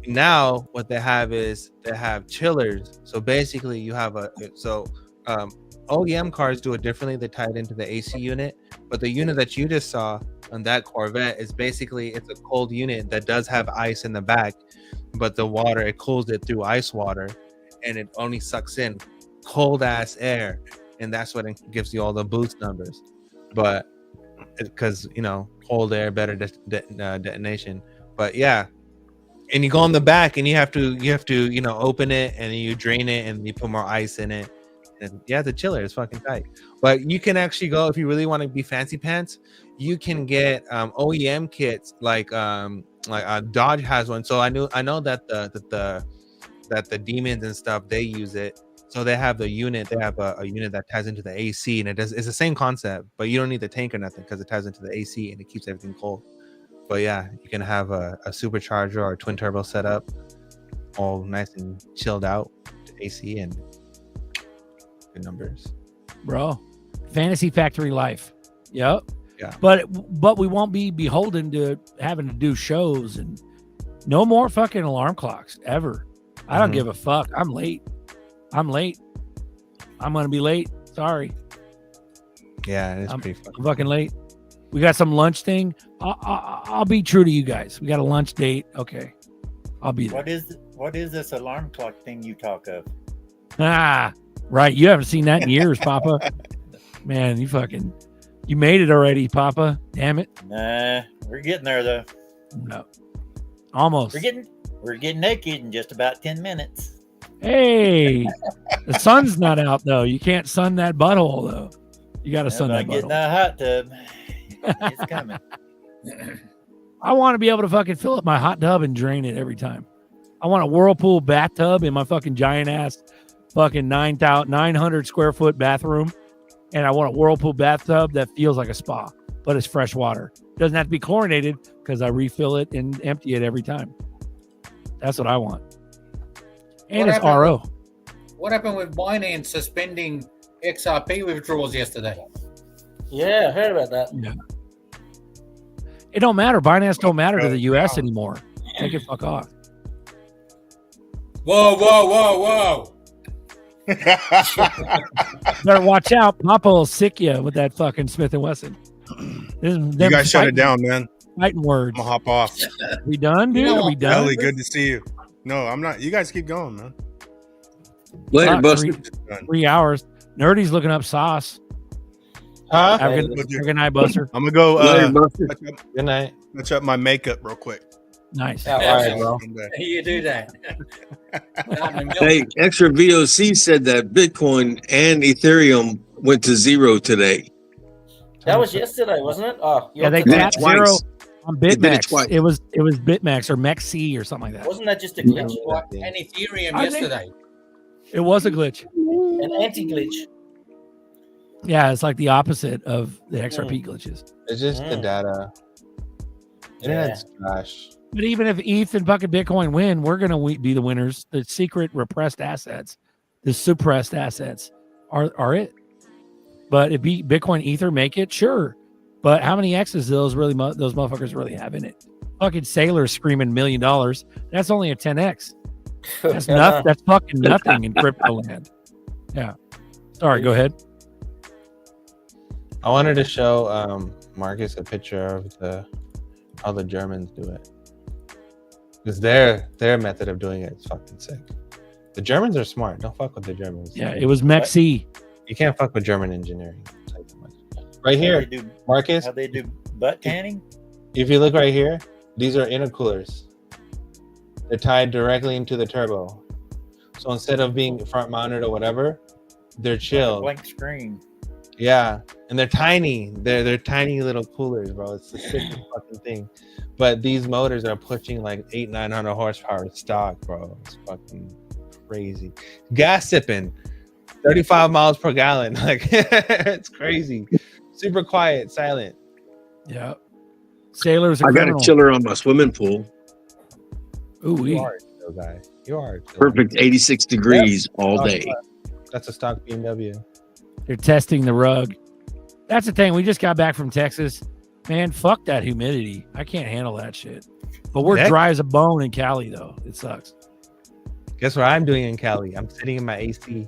Now what they have is they have chillers. So basically you have OEM cars do it differently. They tie it into the AC unit, but the unit that you just saw on that Corvette is basically it's a cold unit that does have ice in the back, but the water it cools it through ice water, and it only sucks in cold ass air, and that's what it gives you all the boost numbers. But because cold air better detonation. But yeah, and you go on the back and you have to open it and you drain it and you put more ice in it. And yeah, the chiller is fucking tight. But you can actually go if you really want to be fancy pants. You can get OEM kits like Dodge has one. So I know that the demons and stuff they use it. So they have the unit. They have a unit that ties into the AC, and it's the same concept, but you don't need the tank or nothing because it ties into the AC and it keeps everything cold. But yeah, you can have a supercharger or a twin turbo setup, all nice and chilled out to AC and good numbers, bro. Fantasy factory life. Yep. Yeah. But we won't be beholden to having to do shows and no more fucking alarm clocks ever. I don't give a fuck. I'm late. I'm gonna be late. Sorry. Yeah, it's I'm fucking late. We got some lunch thing. I'll be true to you guys. We got a lunch date. Okay, I'll be there. What is this alarm clock thing you talk of? Right. You haven't seen that in years, Papa. Man, you made it already, Papa. Damn it. Nah, we're getting there though. No, almost. We're getting naked in just about 10 minutes. Hey, the sun's not out though. You can't sun that butthole though. You got to sun that Get in butthole. that hot tub. It's coming. I want to be able to fucking fill up my hot tub and drain it every time. I want a whirlpool bathtub in my fucking giant ass fucking 900 square foot bathroom. And I want a whirlpool bathtub that feels like a spa, but it's fresh water. Doesn't have to be chlorinated because I refill it and empty it every time. That's what I want. And it's RO. What happened with Binance suspending XRP withdrawals yesterday? Yeah, I heard about that. Yeah. It don't matter. Binance don't matter to the U.S. anymore. Take it fuck off. Whoa. Better watch out. Papa will sick you with that fucking Smith & Wesson. You guys shut it down, man. Fighting words. I'm gonna hop off. We done, dude? Are we done? Ellie, good to see you. No, I'm not. You guys keep going, man. Later, Buster. 3 hours. Nerdy's looking up sauce. Huh? Have a good night, Buster. I'm gonna go. Later, Buster. Good night. Touch up my makeup real quick. Nice. All right, bro. You do that. Hey, Extra VOC said that Bitcoin and Ethereum went to zero today. That was yesterday, wasn't it? Oh, Yeah, they tapped zero on BitMax. It was BitMax or MEXC or something like that. Wasn't that just a glitch? And Ethereum I think- yesterday. It was a glitch. An anti-glitch. Yeah, it's like the opposite of the XRP glitches. It's just the data. Internet's trash. But even if ETH and fucking Bitcoin win, we're going to be the winners. The secret repressed assets, the suppressed assets are it. But if Bitcoin Ether make it, sure. But how many X's those motherfuckers really have in it? Fucking sailors screaming $1 million. That's only a 10x. That's nothing. That's fucking nothing in crypto land. Yeah. Sorry, go ahead. I wanted to show Marcus a picture of how the Germans do it. Because their method of doing it is fucking sick. The Germans are smart. Don't fuck with the Germans. Yeah, it was MEXC. You can't fuck with German engineering. Right here, Marcus. How they do butt tanning? If you look right here, these are intercoolers. They're tied directly into the turbo. So instead of being front mounted or whatever, they're chilled. Blank screen. Yeah, and they're tiny. They're tiny little coolers, bro. It's the sickest fucking thing. But these motors are pushing like 800-900 horsepower stock, bro. It's fucking crazy. Gas sipping, 35 miles per gallon. Like it's crazy. Super quiet, silent. Yeah. Sailors. I got a chiller on my swimming pool. Ooh, you are a chill guy. You are a chill Perfect 86 degrees all day. That's a stock BMW. They're testing the rug. That's the thing. We just got back from Texas. Man, fuck that humidity. I can't handle that shit. But we're dry as a bone in Cali, though. It sucks. Guess what I'm doing in Cali? I'm sitting in my AC.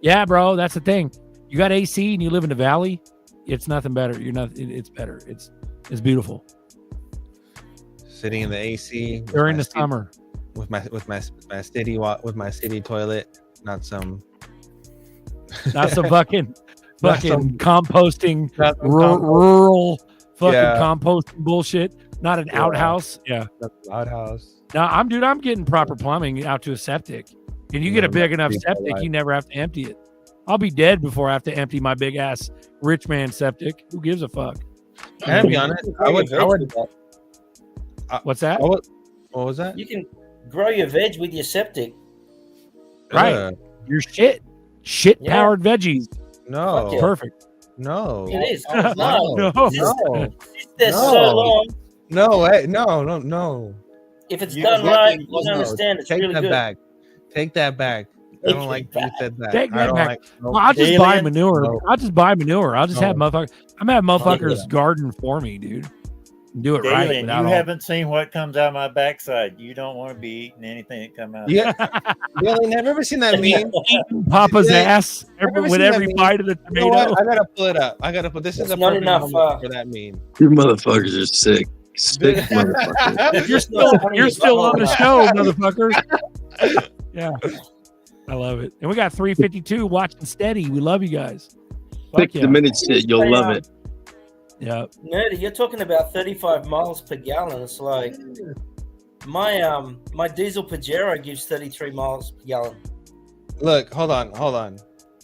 Yeah, bro. That's the thing. You got AC and you live in the valley. It's nothing better. It's better. It's beautiful. Sitting in the AC during the summer with my city toilet, not some fucking composting rural fucking composting bullshit. Not an outhouse. Yeah, outhouse. No, I'm getting proper plumbing out to a septic. And you get a big enough septic, you never have to empty it. I'll be dead before I have to empty my big ass rich man septic. Who gives a fuck? Can I be honest? I would. What's that? What was that? You can grow your veg with your septic. Right. Your shit powered veggies. No. Perfect. No. It is. No. There's so long. No way. No. If it's done right, you don't understand. It's Take really that good. back. Take that back. I don't like you said that. Take that back. Like, I'll just buy manure. No. I'll just buy manure. I'll just have motherfuckers. I'm gonna have motherfuckers garden for me, dude. Do it right. You haven't seen what comes out of my backside. You don't want to be eating anything that comes out. Yeah. Really, I've never seen that meme. Papa's ass with every bite of the tomato. You know what? I gotta pull it up. This is a not perfect enough moment for that meme. You motherfuckers are sick. Sick motherfuckers. You're still on the show, motherfuckers. Yeah. I love it. And we got 352 watching steady. We love you guys. Pick the minute shit. You'll love it. Yeah. Nerdy, you're talking about 35 miles per gallon. It's like my diesel Pajero gives 33 miles per gallon. Look, hold on.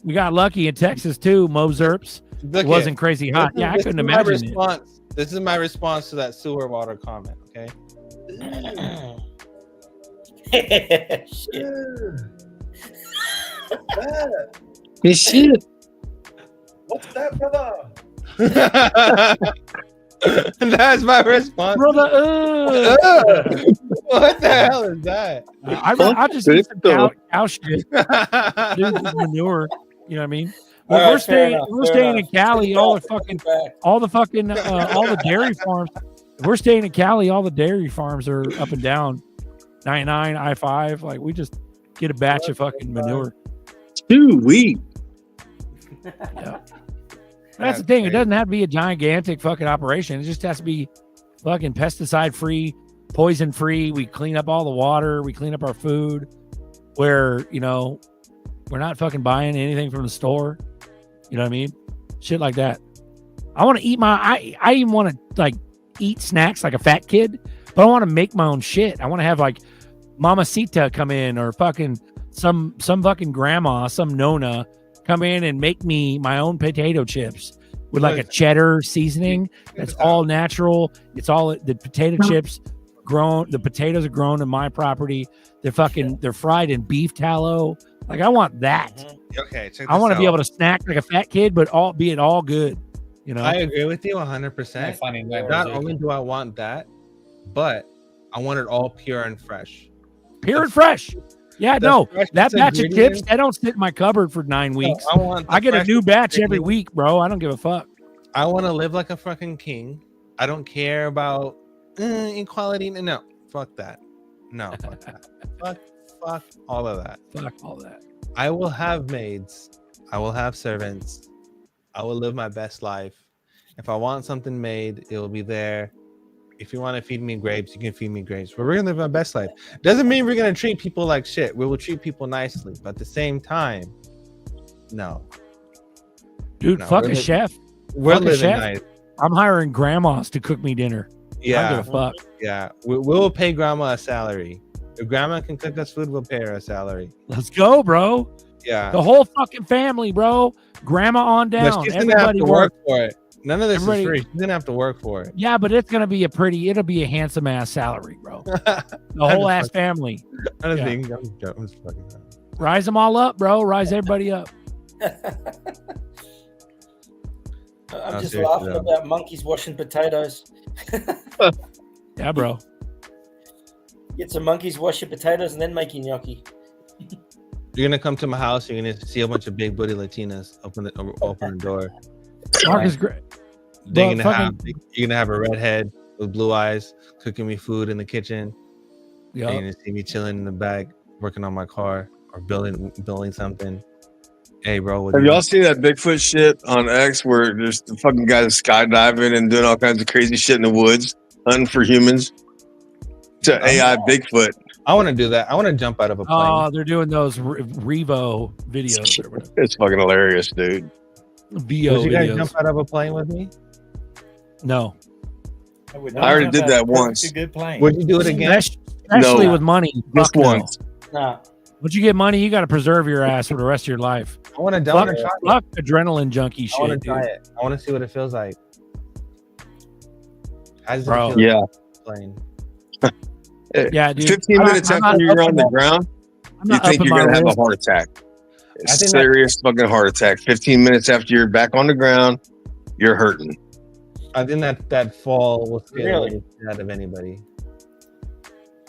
We got lucky in Texas too, Mozerps. It wasn't crazy hot. Yeah, I couldn't imagine it. This is my response to that sewer water comment, okay? Shit. Shit. What's that, brother? That's my response. Brother, what the hell is that? I just eat some cow shit. Dude, this manure. You know what I mean? Well, we're staying in Cali. All the dairy farms. We're staying in Cali. All the dairy farms are up and down. 99, I-5. Like we just get a batch of fucking manure. Sweet. Yeah. That's the thing. It doesn't have to be a gigantic fucking operation. It just has to be fucking pesticide free, poison free. We clean up all the water. We clean up our food. Where we're not fucking buying anything from the store. You know what I mean? Shit like that. I want to eat I even want to like eat snacks like a fat kid, but I want to make my own shit. I want to have like Mamacita come in or fucking some fucking grandma, some nona come in and make me my own potato chips with like a cheddar seasoning. That's all natural. It's all the potato chips grown. The potatoes are grown in my property. They're fried in beef tallow. Like I want that. Okay, I want to be able to snack like a fat kid, but be it all good. I agree with you 100%. Not only do I want that, but I want it all pure and fresh. Pure and fresh. Yeah, no, that batch of chips, I don't sit in my cupboard for 9 weeks. I get a new batch every week, bro. I don't give a fuck. I want to live like a fucking king. I don't care about equality. No, fuck that. No, fuck that. Fuck all of that. Fuck all that. I will have maids. I will have servants. I will live my best life. If I want something made, it will be there. If you want to feed me grapes, you can feed me grapes. But we're going to live our best life. Doesn't mean we're going to treat people like shit. We will treat people nicely. But at the same time, no. Dude, fuck a chef. We're living nice. I'm hiring grandmas to cook me dinner. Yeah. I don't give a fuck. Yeah. We'll pay grandma a salary. If grandma can cook us food, we'll pay her a salary. Let's go, bro. Yeah. The whole fucking family, bro. Grandma on down. But she's going to have to work for it. None of this is free. She's going to have to work for it. Yeah, but it's going to be it'll be a handsome ass salary, bro. The whole ass family. I'm just fucking rise them all up, bro. Rise everybody up. I'm just laughing about monkeys washing potatoes. Yeah, bro. Get some monkeys wash your potatoes and then make your gnocchi. You're gonna come to my house. You're gonna see a bunch of big booty Latinas open the door. Mark is great. You're gonna have a redhead with blue eyes cooking me food in the kitchen. Yeah. You're gonna see me chilling in the back working on my car or building something. Hey, bro. Have y'all seen that Bigfoot shit on X where there's the fucking guys skydiving and doing all kinds of crazy shit in the woods, hunting for humans? To AI Bigfoot. I want to do that. I want to jump out of a plane. Oh, they're doing those Revo videos. Or whatever. It's fucking hilarious, dude. VO Would you guys videos. jump out of a plane with me? No. I already did that once. A good plane. Would you do it again? Especially No. with money. Just Fuck no. once. Nah. Once you get money, you got to preserve your ass for the rest of your life. I want to Fuck, try it. fuck adrenaline junkie I shit, want to dude. try it. I want to see what it feels like. How does it Bro. feel? Yeah. Plane? Yeah, dude. 15 minutes I'm after not you're up on in the my- ground, I'm you not think up in you're my going to have a wrist. heart attack. I think Serious fucking heart attack. 15 minutes after you're back on the ground, you're hurting. I think that fall will scare Really? the shit out of anybody.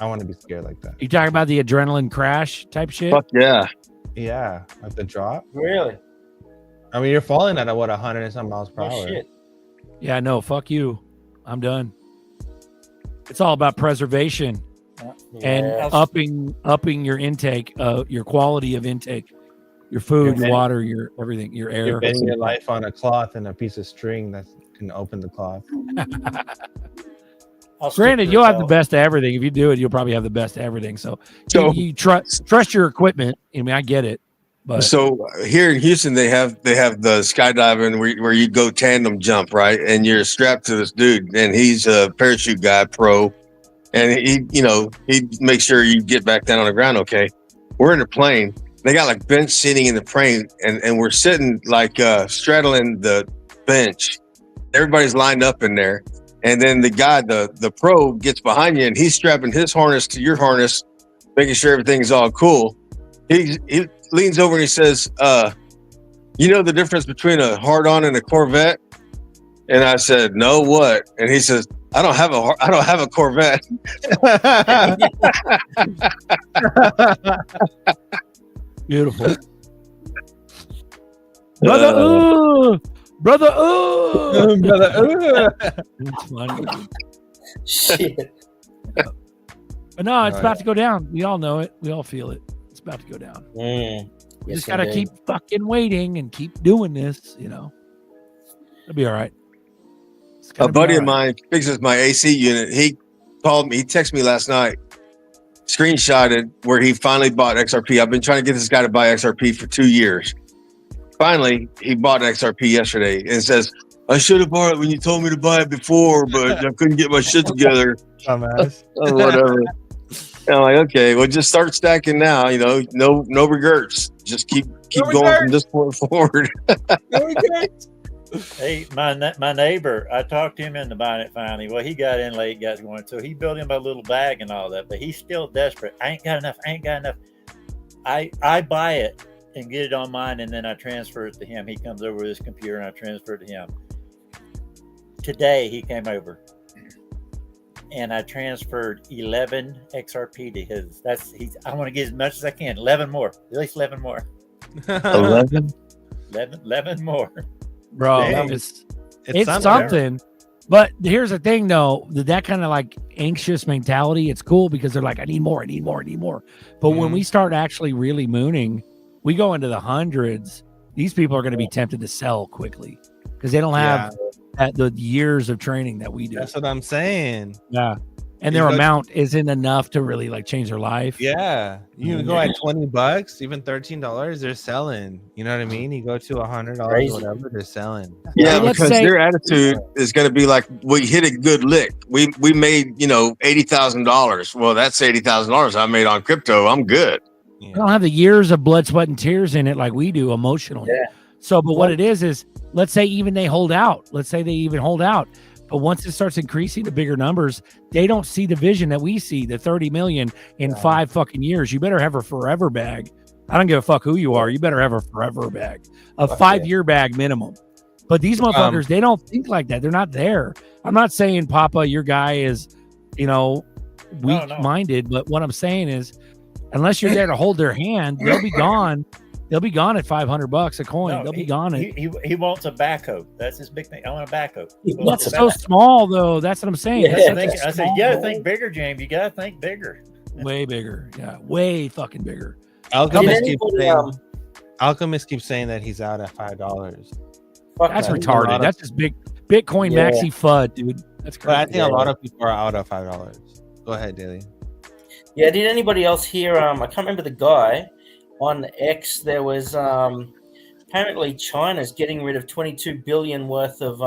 I want to be scared like that. You talking about the adrenaline crash type shit? Fuck yeah. Yeah, like the drop. Really? I mean, you're falling at 100 and some miles per Oh hour. shit. Yeah, no, fuck you. I'm done. It's all about preservation and Yeah. upping your intake, your quality of intake, your food, your betting- water, your everything, your air. You're betting your life on a cloth and a piece of string that can open the cloth. I'll stick Granted, to you'll have the itself. best of everything. If you do it, you'll probably have the best of everything. So, So- you trust your equipment. I mean, I get it, but So here in Houston, they have the skydiving where you go tandem jump, right? And you're strapped to this dude, and he's a parachute guy, pro, and he makes sure you get back down on the ground. Okay, we're in a plane. They got like bench seating in the plane, and we're sitting like straddling the bench. Everybody's lined up in there, and then the guy, the pro, gets behind you, and he's strapping his harness to your harness, making sure everything's all cool. He leans over and he says, you know the difference between a hard-on and a Corvette? And I said, no, what? And he says, I don't have a Corvette. beautiful. Brother, brother, Brother, It's funny. Shit. But no, it's about to go down. We all know it. We all feel it. It's about to go down. Mm. We Yes, just gotta indeed. keep fucking waiting and keep doing this. It'll be all right. It's A gonna be buddy all of right. mine fixes my AC unit. He called me. He texted me last night, screenshotted where he finally bought XRP. I've been trying to get this guy to buy XRP for 2 years. Finally, he bought XRP yesterday and says, I should have bought it when you told me to buy it before, but I couldn't get my shit together. dumbass. Or whatever. And I'm like, okay, well, just start stacking now. No regrets. Just keep going from this point forward. Hey, my neighbor, I talked him into buying it finally. Well, he got in late, got going, so he built him a little bag and all that. But he's still desperate. I ain't got enough. I buy it and get it on mine, and then I transfer it to him. He comes over with his computer, and I transfer it to him. Today he came over, and I transferred 11 XRP to his. I want to get as much as I can. 11 more, at least 11 more. 11? 11 more. Bro, Dang. it's something. something. But here's the thing, though, that kind of like anxious mentality, it's cool because they're like, I need more. But when we start actually really mooning, we go into the hundreds. These people are going to be tempted to sell quickly because they don't have the years of training that we do. That's what I'm saying. Yeah. And You their go- amount isn't enough to really like change their life. Yeah, you go at $20, even $13, they're selling. You know what I mean? You go to $100 or Crazy. whatever, they're selling. Yeah, Let's because say- their attitude is going to be like, we hit a good lick. We made, $80,000. Well, that's $80,000 I made on crypto. I'm good. They don't have the years of blood, sweat, and tears in it like we do emotionally. Yeah. So, but what it is let's say even they hold out. Let's say they even hold out. But once it starts increasing to bigger numbers, they don't see the vision that we see, the 30 million in 5 fucking years. You better have a forever bag. I don't give a fuck who you are. You better have a forever bag, a 5-year bag minimum. But these motherfuckers, they don't think like that. They're not there. I'm not saying, Papa, your guy is, weak-minded. But what I'm saying is, unless you're there to hold their hand, they'll be gone. They'll be gone at $500 a coin. No, They'll be gone at. He wants a backhoe. That's his big thing. I want a backhoe. That's so small, though. That's what I'm saying. Yeah. That's I said, you gotta think bigger, James. You gotta think bigger. way bigger. Yeah, way fucking bigger. I was Did gonna keep anybody, saying, Alchemist keeps saying that he's out at $5. That's retarded. That's just big Bitcoin maxi FUD, dude. That's crazy. But I think a lot of people are out at $5. Go ahead, Daly. Yeah, did anybody else hear? I can't remember the guy on X. There was apparently China's getting rid of 22 billion worth of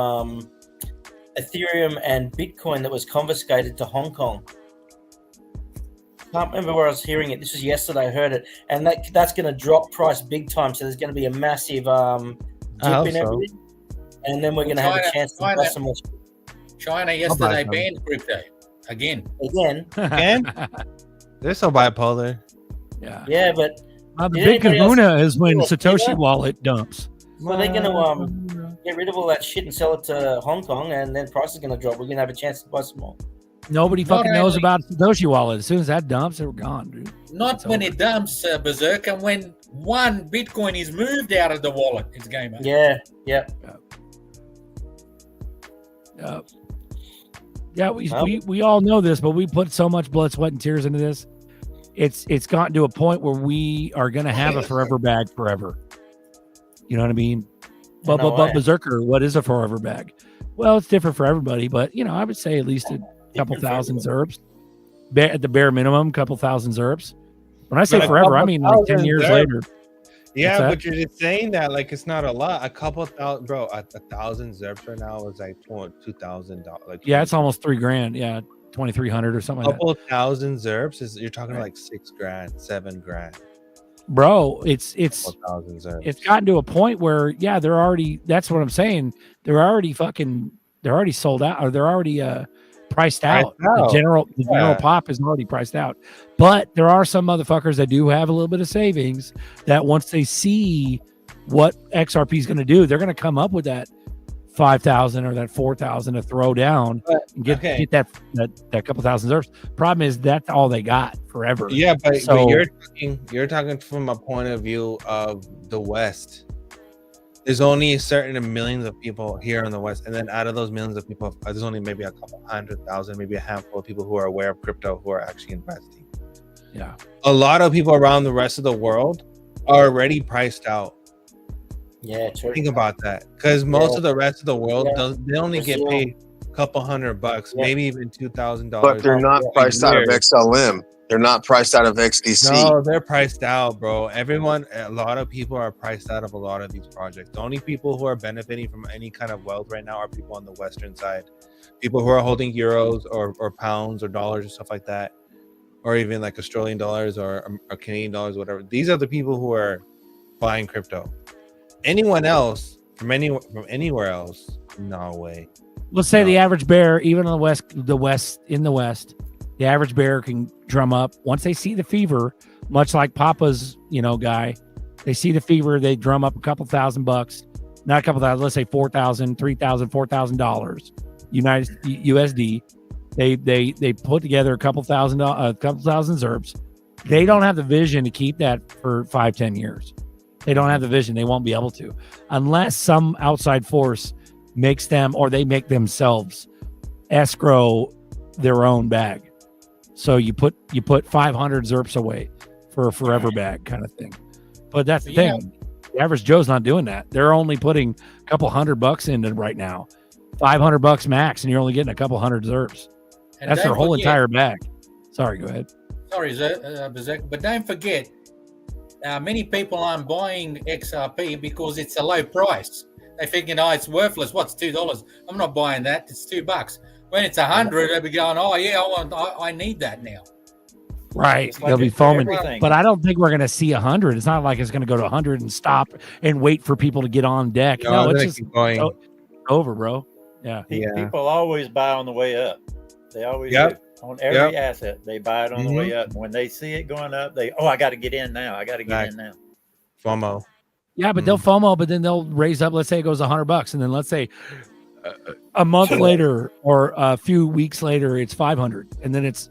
Ethereum and Bitcoin that was confiscated to Hong Kong. Can't remember where I was hearing it. This was yesterday. I heard it, and that's going to drop price big time. So there's going to be a massive dip in everything, and then we're going to have a chance to buy some more. China yesterday banned crypto again. They're so bipolar. Yeah, but the big kahuna is when Satoshi wallet dumps. So they're going to get rid of all that shit and sell it to Hong Kong, and then price is going to drop. We're going to have a chance to buy some more. Nobody fucking knows about Satoshi wallet. As soon as that dumps, they're gone, dude. Not when it dumps, Berserker. When one Bitcoin is moved out of the wallet, it's game over. Yeah. Yeah, we all know this, but we put so much blood, sweat, and tears into this. It's gotten to a point where we are going to have a forever bag forever. You know what I mean? But Berserker, what is a forever bag? Well, it's different for everybody, but I would say at least a couple thousand ZRPs. At the bare minimum, a couple thousand ZRPs. When I say forever, I mean like 10 years later. Yeah, but you're just saying that like it's not a lot. A couple thousand, bro. 1,000 ZRPs right now is like $2,000. Like it's almost $3,000. Yeah, 2,300 or something. A couple thousand ZRPs is you're talking like $6,000, $7,000. Bro, it's gotten to a point where they're already. That's what I'm saying. They're already sold out, or they're already priced out. The general pop is already priced out. But there are some motherfuckers that do have a little bit of savings that once they see what XRP is going to do, they're going to come up with that 5,000 or that 4,000 to throw down and get that couple thousand ZRPs. Problem is that's all they got forever. Yeah, but you're talking from a point of view of the West. There's only certain millions of people here in the West, and then out of those millions of people, there's only maybe a couple 100,000, maybe a handful of people who are aware of crypto who are actually investing. Yeah, a lot of people around the rest of the world are already priced out. Yeah, true. Think about that, because most of the rest of the world they only get paid a couple $100, maybe even $2,000. But they're not priced out of XLM. They're not priced out of XDC. No, they're priced out, bro. A lot of people are priced out of a lot of these projects. The only people who are benefiting from any kind of wealth right now are people on the Western side. People who are holding euros or pounds or dollars or stuff like that, or even like Australian dollars or Canadian dollars, whatever. These are the people who are buying crypto. Anyone else from anywhere else, no way. Let's say the average bear, even in the West, the average bear can drum up once they see the fever, much like Papa's, guy. They see the fever, they drum up a couple $1,000, not a couple thousand, let's say $4,000, $3,000, $4,000 USD. They put together a couple thousand ZRPs. They don't have the vision to keep that for 5-10 years. They don't have the vision. They won't be able to, unless some outside force makes them, or they make themselves escrow their own bag. So you put 500 ZRPs away for a forever bag kind of thing. But that's the thing. The average Joe's not doing that. They're only putting a couple $100 into right now, $500 max, and you're only getting a couple hundred ZRPs. That's their whole entire bag. Sorry, go ahead. Sorry, Berserk, but don't forget, many people aren't buying XRP because it's a low price. They think, it's worthless. What's $2? I'm not buying that. It's $2. When it's 100, they'll be going, oh yeah, I need that now. Right, they'll be foaming. But I don't think we're going to see 100. It's not like it's going to go to 100 and stop and wait for people to get on deck. No, it's just over, bro. Yeah. People always buy on the way up. They always do. On every asset, they buy it on the way up. When they see it going up, I got to get in now. I got to get in now. FOMO. Yeah, but they'll FOMO, but then they'll raise up. Let's say it goes $100, and then let's say a month later or a few weeks later, it's 500, and then it's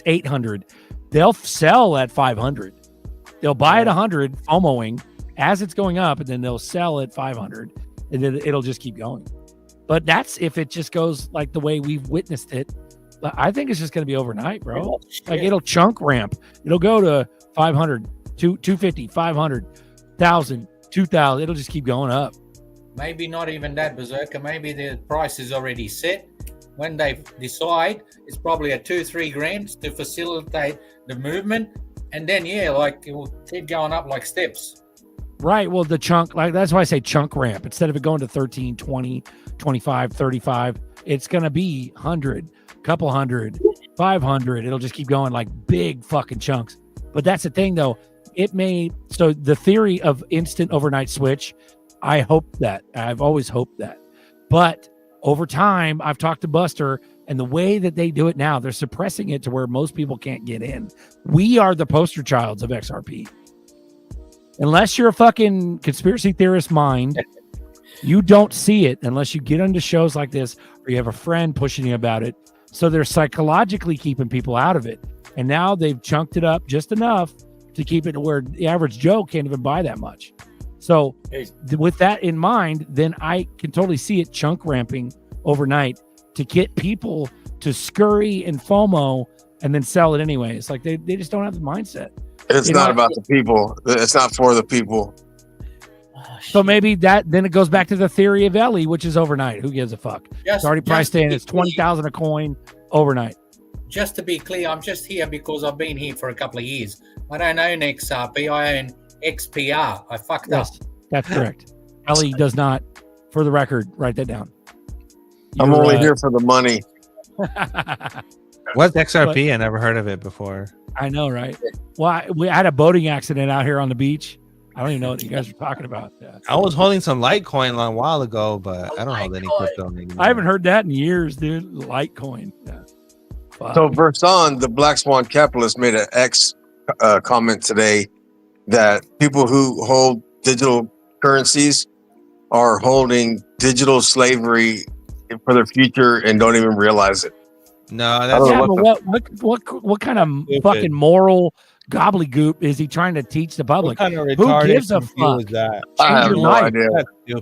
800. They'll sell at 500. They'll buy at 100, FOMOing as it's going up, and then they'll sell at 500, and then it'll just keep going. But that's if it just goes like the way we've witnessed it. But I think it's just going to be overnight, bro. Like it'll chunk ramp. It'll go to 500, 250, 500. 1,000, 2,000. It'll just keep going up. Maybe not even that, Berserker. Maybe the price is already set. When they decide, it's probably a 2-3 grand to facilitate the movement. And then, yeah, like it will keep going up like steps. Right. Well, the chunk, like that's why I say chunk ramp. Instead of it going to 13, 20, 25, 35, it's going to be 100, couple hundred, 500. It'll just keep going like big fucking chunks. But that's the thing, though. So the theory of instant overnight switch, I hope that. I've always hoped that. But over time, I've talked to Buster, and the way that they do it now, they're suppressing it to where most people can't get in. We are the poster childs of XRP. Unless you're a fucking conspiracy theorist mind, you don't see it unless you get into shows like this or you have a friend pushing you about it. So they're psychologically keeping people out of it. And now they've chunked it up just enough to keep it to where the average Joe can't even buy that much. So with that in mind, then I can totally see it chunk ramping overnight to get people to scurry and FOMO and then sell it anyways. Like they just don't have the mindset. It's not about the people. It's not for the people. So maybe then it goes back to the theory of Ellie, which is overnight. Who gives a fuck? It's already priced in. It's 20,000 a coin overnight. Just to be clear, I'm just here because I've been here for a couple of years. I don't own XRP. I own XPR. I fucked up. That's correct. Ellie does not, for the record, write that down. I'm only here for the money. What's XRP? I never heard of it before. I know, right? Well, we had a boating accident out here on the beach. I don't even know what you guys were talking about. Yeah. I was holding some Litecoin a while ago, but I don't hold any crypto anymore. I haven't heard that in years, dude. Litecoin. Yeah. So Verson, the Black Swan capitalist, made an comment today that people who hold digital currencies are holding digital slavery for their future and don't even realize it. No, that's what kind of fucking moral gobbledygook is he trying to teach the public? What kind of Who gives a fuck? is that? I have no idea.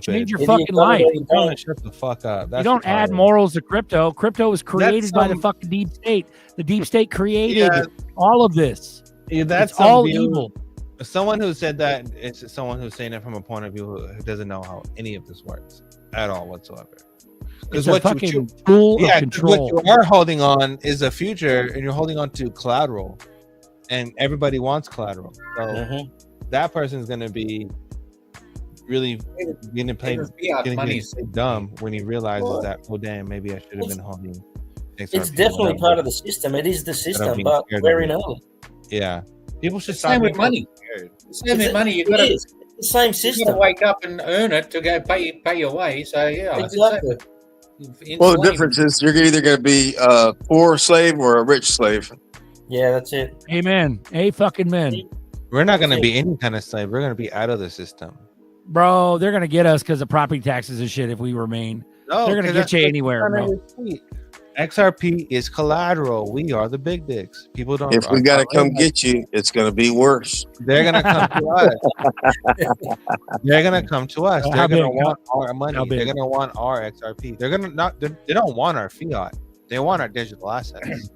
Change your fucking life. Shut the fuck up. You don't add morals to crypto. Crypto was created by the fucking deep state. The deep state created all of this. Yeah, that's all evil. Someone who said that, it's someone who's saying it from a point of view who doesn't know how any of this works at all whatsoever. Because what fucking tool of control. What you are holding on is a future, and you're holding on to collateral, and everybody wants collateral. So that person's going to be really getting dumb when he realizes that, oh damn, maybe I should have been holding. It's definitely part of the system. It is the system, but very early. Yeah, people should stop. Same with money. Same with money. You got to the same system. You got to wake up and earn it to go pay your way. So yeah, exactly. Well, the difference is you're either going to be a poor slave or a rich slave. Yeah, that's it. Amen. Fucking men. We're not going to be any kind of slave. We're going to be out of the system. Bro, they're going to get us because of property taxes and shit if we remain. No, they're going to get you anywhere, bro. XRP is collateral. We are the big dicks. People don't. If we got to come get you, it's going to be worse. They're going to come to us. They're going to come to us. They're going to want our money. They're going to want our XRP. They're going to not. They don't want our fiat. They want our digital assets.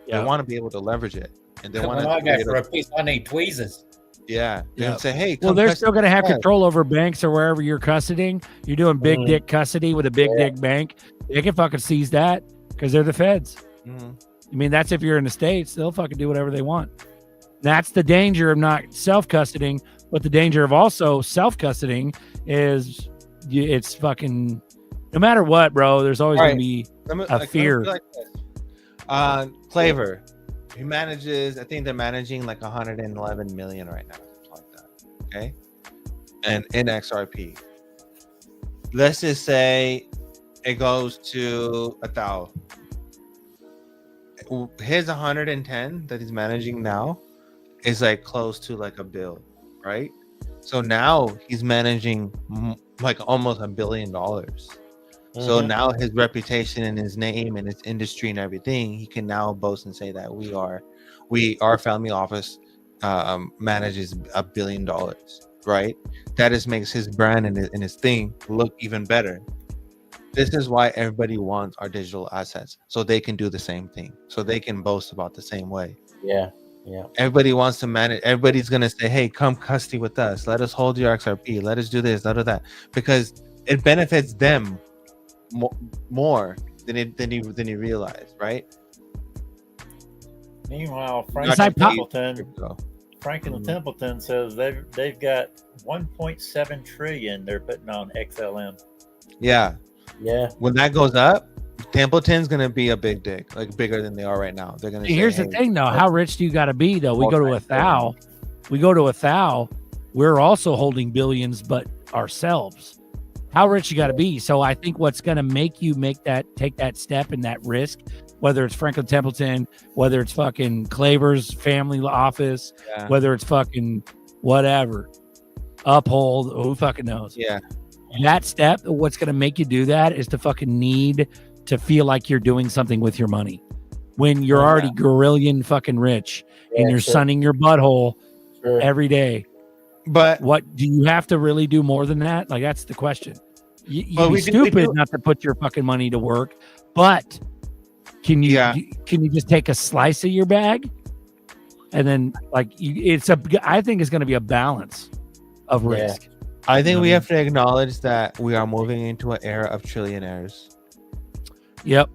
They want to be able to leverage it, and they want to. When I go for a piece, I need tweezers. Yeah, they say, hey. Well, they're still going to have control over banks or wherever you're custodying. You're doing big dick custody with a big dick bank. They can fucking seize that. Because they're the feds. I mean, that's if you're in the States, they'll fucking do whatever they want. That's the danger of not self-custodying, but the danger of also self-custodying is it's fucking, no matter what, bro, there's always going to be a fear. Flavor, he manages, I think they're managing like 111 million right now, something like that. Okay. And in XRP, let's just say it goes to 1,000. His 110 that he's managing now is like close to like $1 billion, right? So now he's managing like almost $1 billion. So now his reputation and his name and his industry and everything, he can now boast and say that our family office manages $1 billion, right? That just makes his brand and his thing look even better. This is why everybody wants our digital assets, so they can do the same thing, so they can boast about the same way. Yeah. Yeah. Everybody wants to manage. Everybody's gonna say, "Hey, come custody with us. Let us hold your XRP. Let us do this, let us do that," because it benefits them more than you realize, right? Meanwhile, Franklin Templeton says they've got 1.7 trillion they're putting on XLM. Yeah. Yeah. When that goes up, Templeton's gonna be a big dick, like bigger than they are right now. They're gonna. Here's the thing, though. How rich do you got to be, though? We go to a thou. We're also holding billions, but ourselves. How rich you got to be? So I think what's gonna make you take that step and that risk, whether it's Franklin Templeton, whether it's fucking Claver's family office, whether it's fucking whatever, Uphold, who fucking knows? Yeah. That step, what's going to make you do that is to fucking need to feel like you're doing something with your money when you're already gorillion fucking rich and you're sunning your butthole every day. But what do you have to really do more than that? Like, that's the question. You'd be stupid not to put your fucking money to work, but can you just take a slice of your bag and then I think it's going to be a balance of risk. I think we have to acknowledge that we are moving into an era of trillionaires. Yep.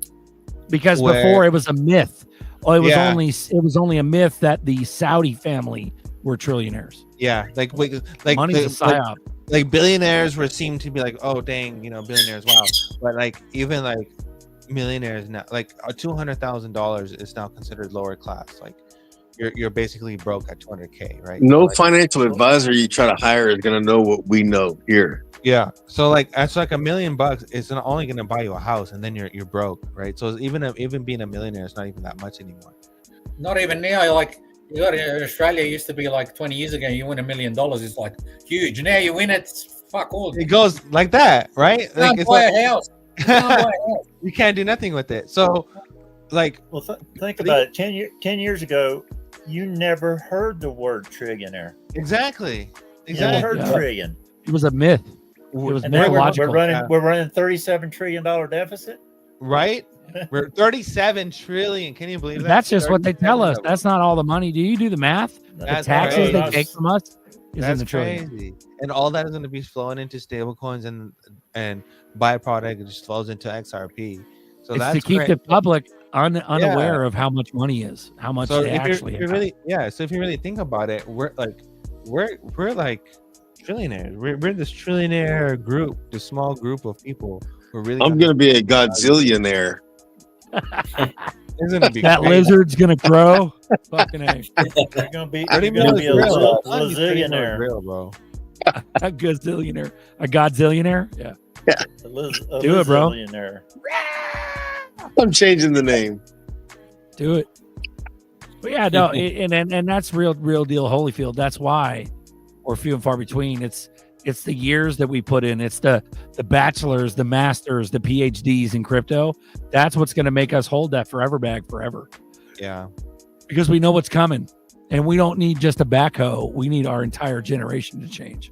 Because before it was a myth. It was only a myth that the Saudi family were trillionaires. Yeah, like money's a psyop. Like billionaires seemed to be like, oh dang, billionaires, wow. But like even like millionaires now, like $200,000 is now considered lower class. Like you're basically broke at 200K, right? No financial advisor you try to hire is gonna know what we know here. Yeah, so like that's like $1 million. It's not only gonna buy you a house, and then you're broke, right? So even being a millionaire is not even that much anymore. Not even now. Like you got in Australia, used to be like 20 years ago. You win $1 million, it's like huge. Now you win it, fuck all. It goes like that, right? You can't buy a house. You can't do nothing with it. So, like, well, think about it. 10 years ago, you never heard the word trillionaire. Exactly. You never heard trillion. It was a myth. It was mythological. We're running $37 trillion deficit. Right? We're 37 trillion. Can you believe that? That's just what they tell us. That's not all the money. Do you do the math? That's the taxes they take from us is in the trillion. Crazy. And all that is going to be flowing into stable coins and byproduct. It just flows into XRP. So it's that's to keep great. the public unaware of how much money is, how much they actually have. So if you really think about it, we're like trillionaires. We're this trillionaire group, this small group of people who really. I'm gonna be a Godzillionaire. That lizard's gonna grow. Fucking A. You're gonna be a Lazillionaire, bro. A gazillionaire, a Godzillionaire. Yeah. Do it, bro. I'm changing the name. Do it. But yeah, no, and that's real deal Holyfield. That's why we're few and far between. It's the years that we put in. It's the bachelors, the masters, the PhDs in crypto. That's what's going to make us hold that forever bag forever. Yeah. Because we know what's coming. And we don't need just a backhoe. We need our entire generation to change.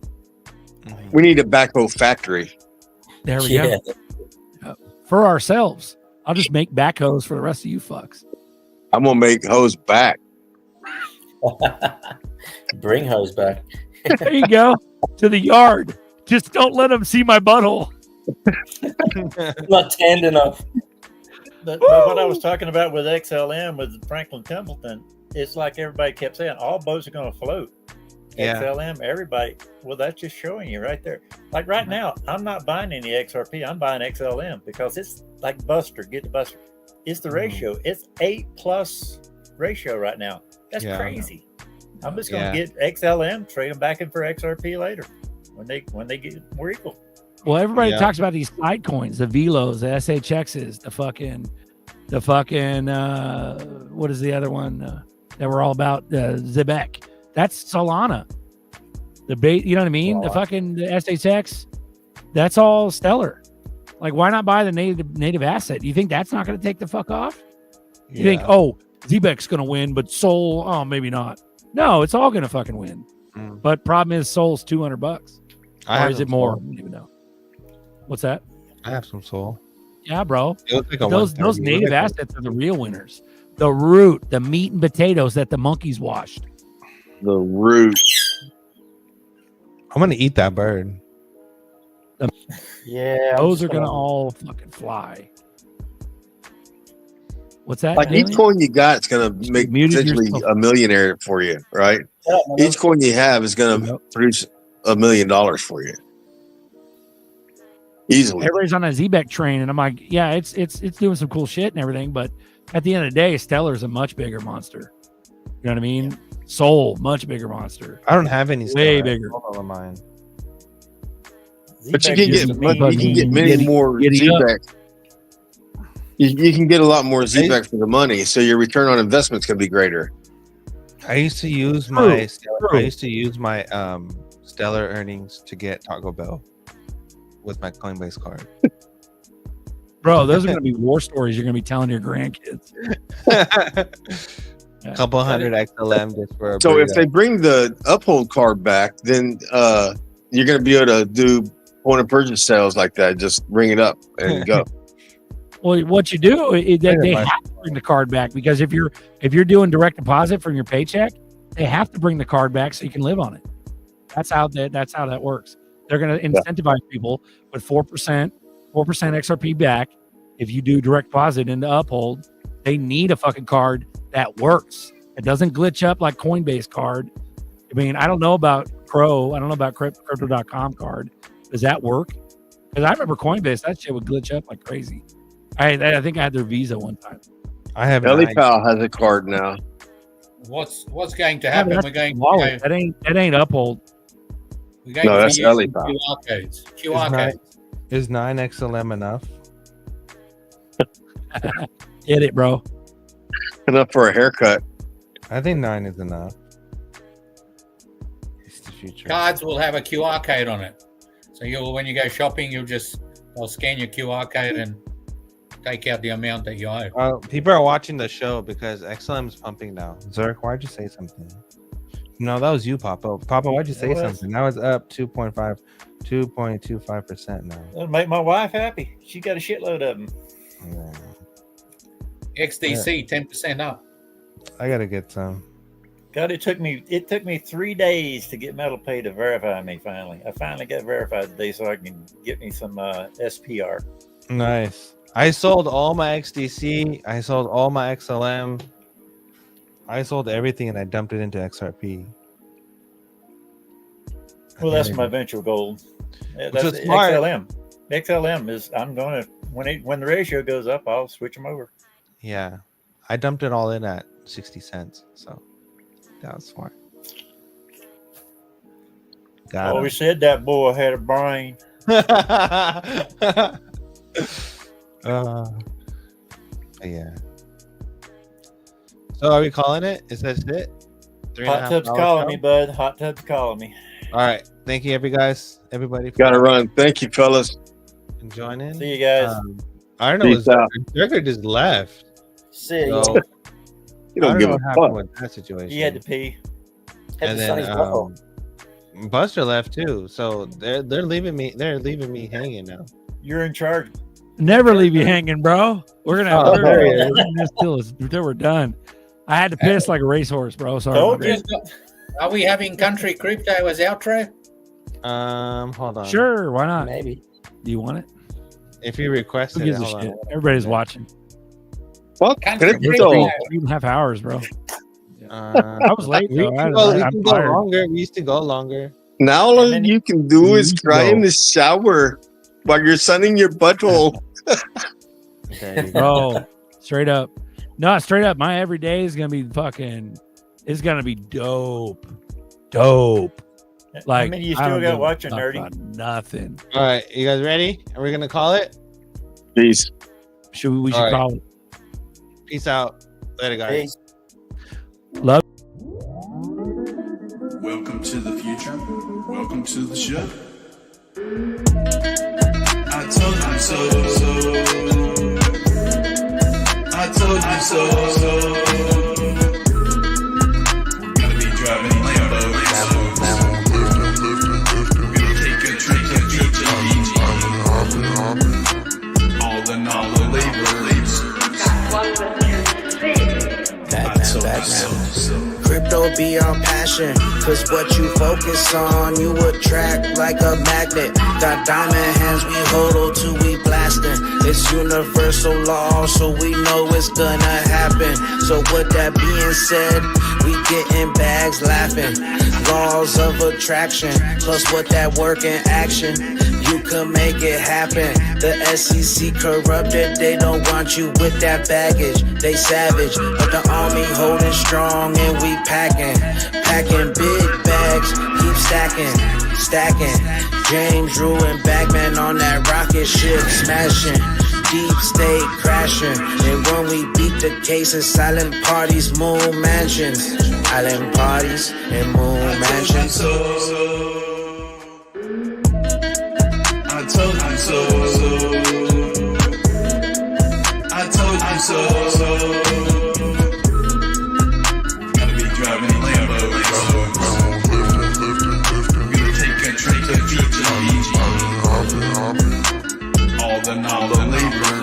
We need a backhoe factory. There we go. For ourselves. I'll just make backhoes for the rest of you fucks. I'm going to make hoes back. Bring hoes back. There you go. To the yard. Just don't let them see my butthole. Not tanned enough. But what I was talking about with XLM, with Franklin Templeton, it's like everybody kept saying, all boats are going to float. Yeah. XLM, everybody. Well, that's just showing you right there. Like right now, I'm not buying any XRP. I'm buying XLM because it's like Buster. Get the Buster. It's the ratio. It's 8+ ratio right now. That's crazy. I'm just going to get XLM, trade them back in for XRP later when they get more equal. Well, everybody talks about these side coins, the Velos, the SHXs, the fucking what is the other one that we're all about? ZBEC. That's Solana. The bait, you know what I mean? The SHX. That's all stellar. Like, why not buy the native asset? You think that's not going to take the fuck off? You think, ZBEC's going to win, but Sol, maybe not. No, it's all going to fucking win. But problem is, Sol's $200. Or is it more? I don't even know. What's that? I have some Sol. Yeah, bro. Like those native assets are the real winners. The root, the meat and potatoes that the monkeys washed. The root. I'm gonna eat that bird. Yeah, Those are gonna all fucking fly. What's that? Like each coin you got, it's gonna make potentially yourself. a millionaire for you, right? Each coin you have is gonna produce $1 million for you. Easily. Everybody's on a ZBEC train, and I'm like, yeah, it's doing some cool shit and everything, but at the end of the day, Stellar's a much bigger monster. You know what I mean? Soul, much bigger monster. I don't have any. Way bigger. All of mine. But you can get many more ZBEC. You can get a lot more ZBEC for the money, so your return on investment is going to be greater. I used to use my Stellar earnings to get Taco Bell with my Coinbase card. Bro, those are going to be war stories you're going to be telling your grandkids. A couple hundred XLM just for a So if burrito. they bring the Uphold card back, then you're going to be able to do point of purchase sales like that. Just bring it up and go. Well, what you do is that they have to bring the card back, because if you're doing direct deposit from your paycheck, they have to bring the card back so you can live on it. That's how that works. They're going to incentivize people with 4% XRP back. If you do direct deposit into Uphold, they need a fucking card that works. It doesn't glitch up like Coinbase card. I mean, I don't know about Crow. I don't know about crypto.com card. Does that work? Because I remember Coinbase, that shit would glitch up like crazy. I think I had their Visa one time. I have. EliPal has a card now. What's going to happen? We're going to wallet. That ain't Uphold. we're going to that's be using EliPal. QR codes. QR codes. Is 9XLM enough? Get it, bro. Enough for a haircut. I think 9 is enough. It's the future. Cards will have a QR code on it. So when you go shopping, they'll scan your QR code and take out the amount that you owe. People are watching the show because XLM is pumping now. Zerk, why'd you say something? No, that was you, Papa. Papa, why'd you say something? Now it's up 2.25% now. That'll make my wife happy. She got a shitload of them. Yeah. XDC 10% up. I gotta get some. God, it took me 3 days to get MetalPay to verify me. Finally, I finally got verified today, so I can get me some SPR. Nice. I sold all my XDC. I sold all my XLM. I sold everything and I dumped it into XRP. Well, that's my eventual goal. Yeah, Which that's is smart. XLM. XLM is. I'm going to when the ratio goes up, I'll switch them over. Yeah. I dumped it all in at 60 cents. So that was smart. Got Always said that boy had a brain. Yeah. So are we calling it? Is that it? Hot Tub's calling me, bud. Hot Tub's calling me. All right. Thank you, everybody. Gotta run. Thank you, fellas. And join in. See you guys. I don't know. Peace out. Zerker just left. See you. So, You don't I give know a what happened fuck. with that situation. He had to pee. And then Buster left too. So they're leaving me. They're leaving me hanging now. You're in charge. Never leave you hanging, bro. We're gonna have there he is. this till we're done. I had to piss like a racehorse, bro. Sorry. Told about you. that. Are we having country crypto as outro? Hold on. Sure, why not? Maybe. Do you want it? If you requested Who it, gives a hold shit? on. Everybody's watching. Fuck. Country Crypto. crypto. 3.5 hours, bro. I I was late. We Though. used to go, we I'm can go tired. longer. We used to go longer. Now all And then you can do is used to cry in go. the shower while you're sunning your butthole. There you go. Bro, straight up. No, straight up. My everyday is gonna be fucking. It's gonna be dope. Like, I mean, you I still don't got give a watching fuck nerdy. about nothing. All right, you guys ready? Are we gonna call it? Peace. We should All right. call it. Peace out. Later, guys. Peace. Love. Welcome to the future. Welcome to the show. I told you so. I told you so. We're gonna be driving Lambos. We're gonna take a trip to BG. All the non-believers. crypto be our passion. Cause what you focus on, you attract like a magnet. Got diamond hands, we hodl till we blasting. It's universal law, so we know it's gonna happen. So with that being said, we getting bags laughing. Laws of attraction, plus with that work in action, you can make it happen. The SEC corrupted, they don't want you with that baggage. They savage, but the army holding strong and we packing big bags, keep stacking. James Drew and Bagman on that rocket ship, smashing. Deep state crashing, and when we beat the cases, silent parties, moon mansions, island parties and moon mansions. I told you so. I told you so. Gotta be driving Lambos. We're gonna take a trip to Fiji. All the non-believers.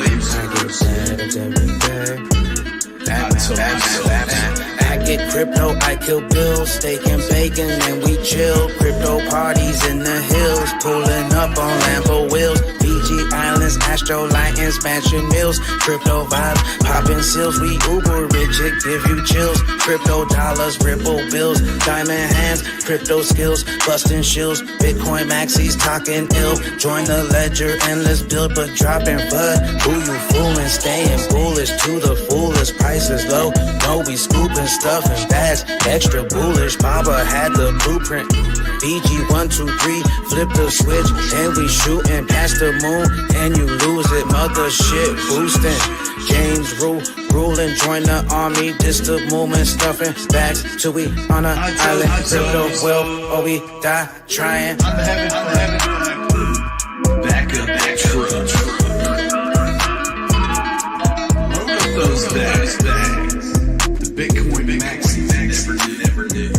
I get crypto, I kill bills, steak and bacon, and we chill. Crypto parties in the hills, pulling up on Lambo wheels. Fiji Islands, Astro Lions, mansion mills. Crypto vibes, popping seals. We uber rich, it give you chills. Crypto dollars, ripple bills. Diamond hands, crypto skills. Busting shills, Bitcoin maxis talking ill. Join the ledger, endless build, but dropping bud. Who you fooling? Staying bullish to the fullest. Prices low, no we scooping stuff and bags. Extra bullish, Baba had the blueprint. Fiji 1, 2, 3, flip the switch, and we shooting past the moon, and you lose it, mother shit boosting. James ruling, join the army, this the movement, stuffing bags till we on an island. Crypto will or we die trying. Back up truck. Roll up those bags. The Bitcoin maxis never did.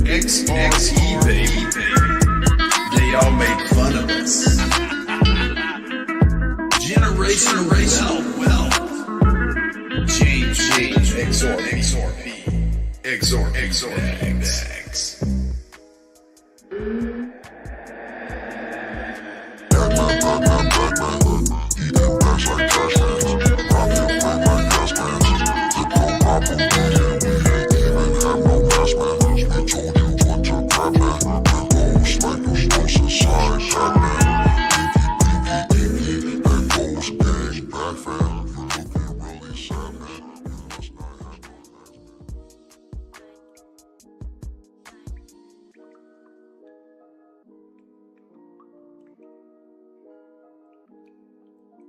XRP, baby. They all make fun of us. Generational wealth. Change, XRP. XRP.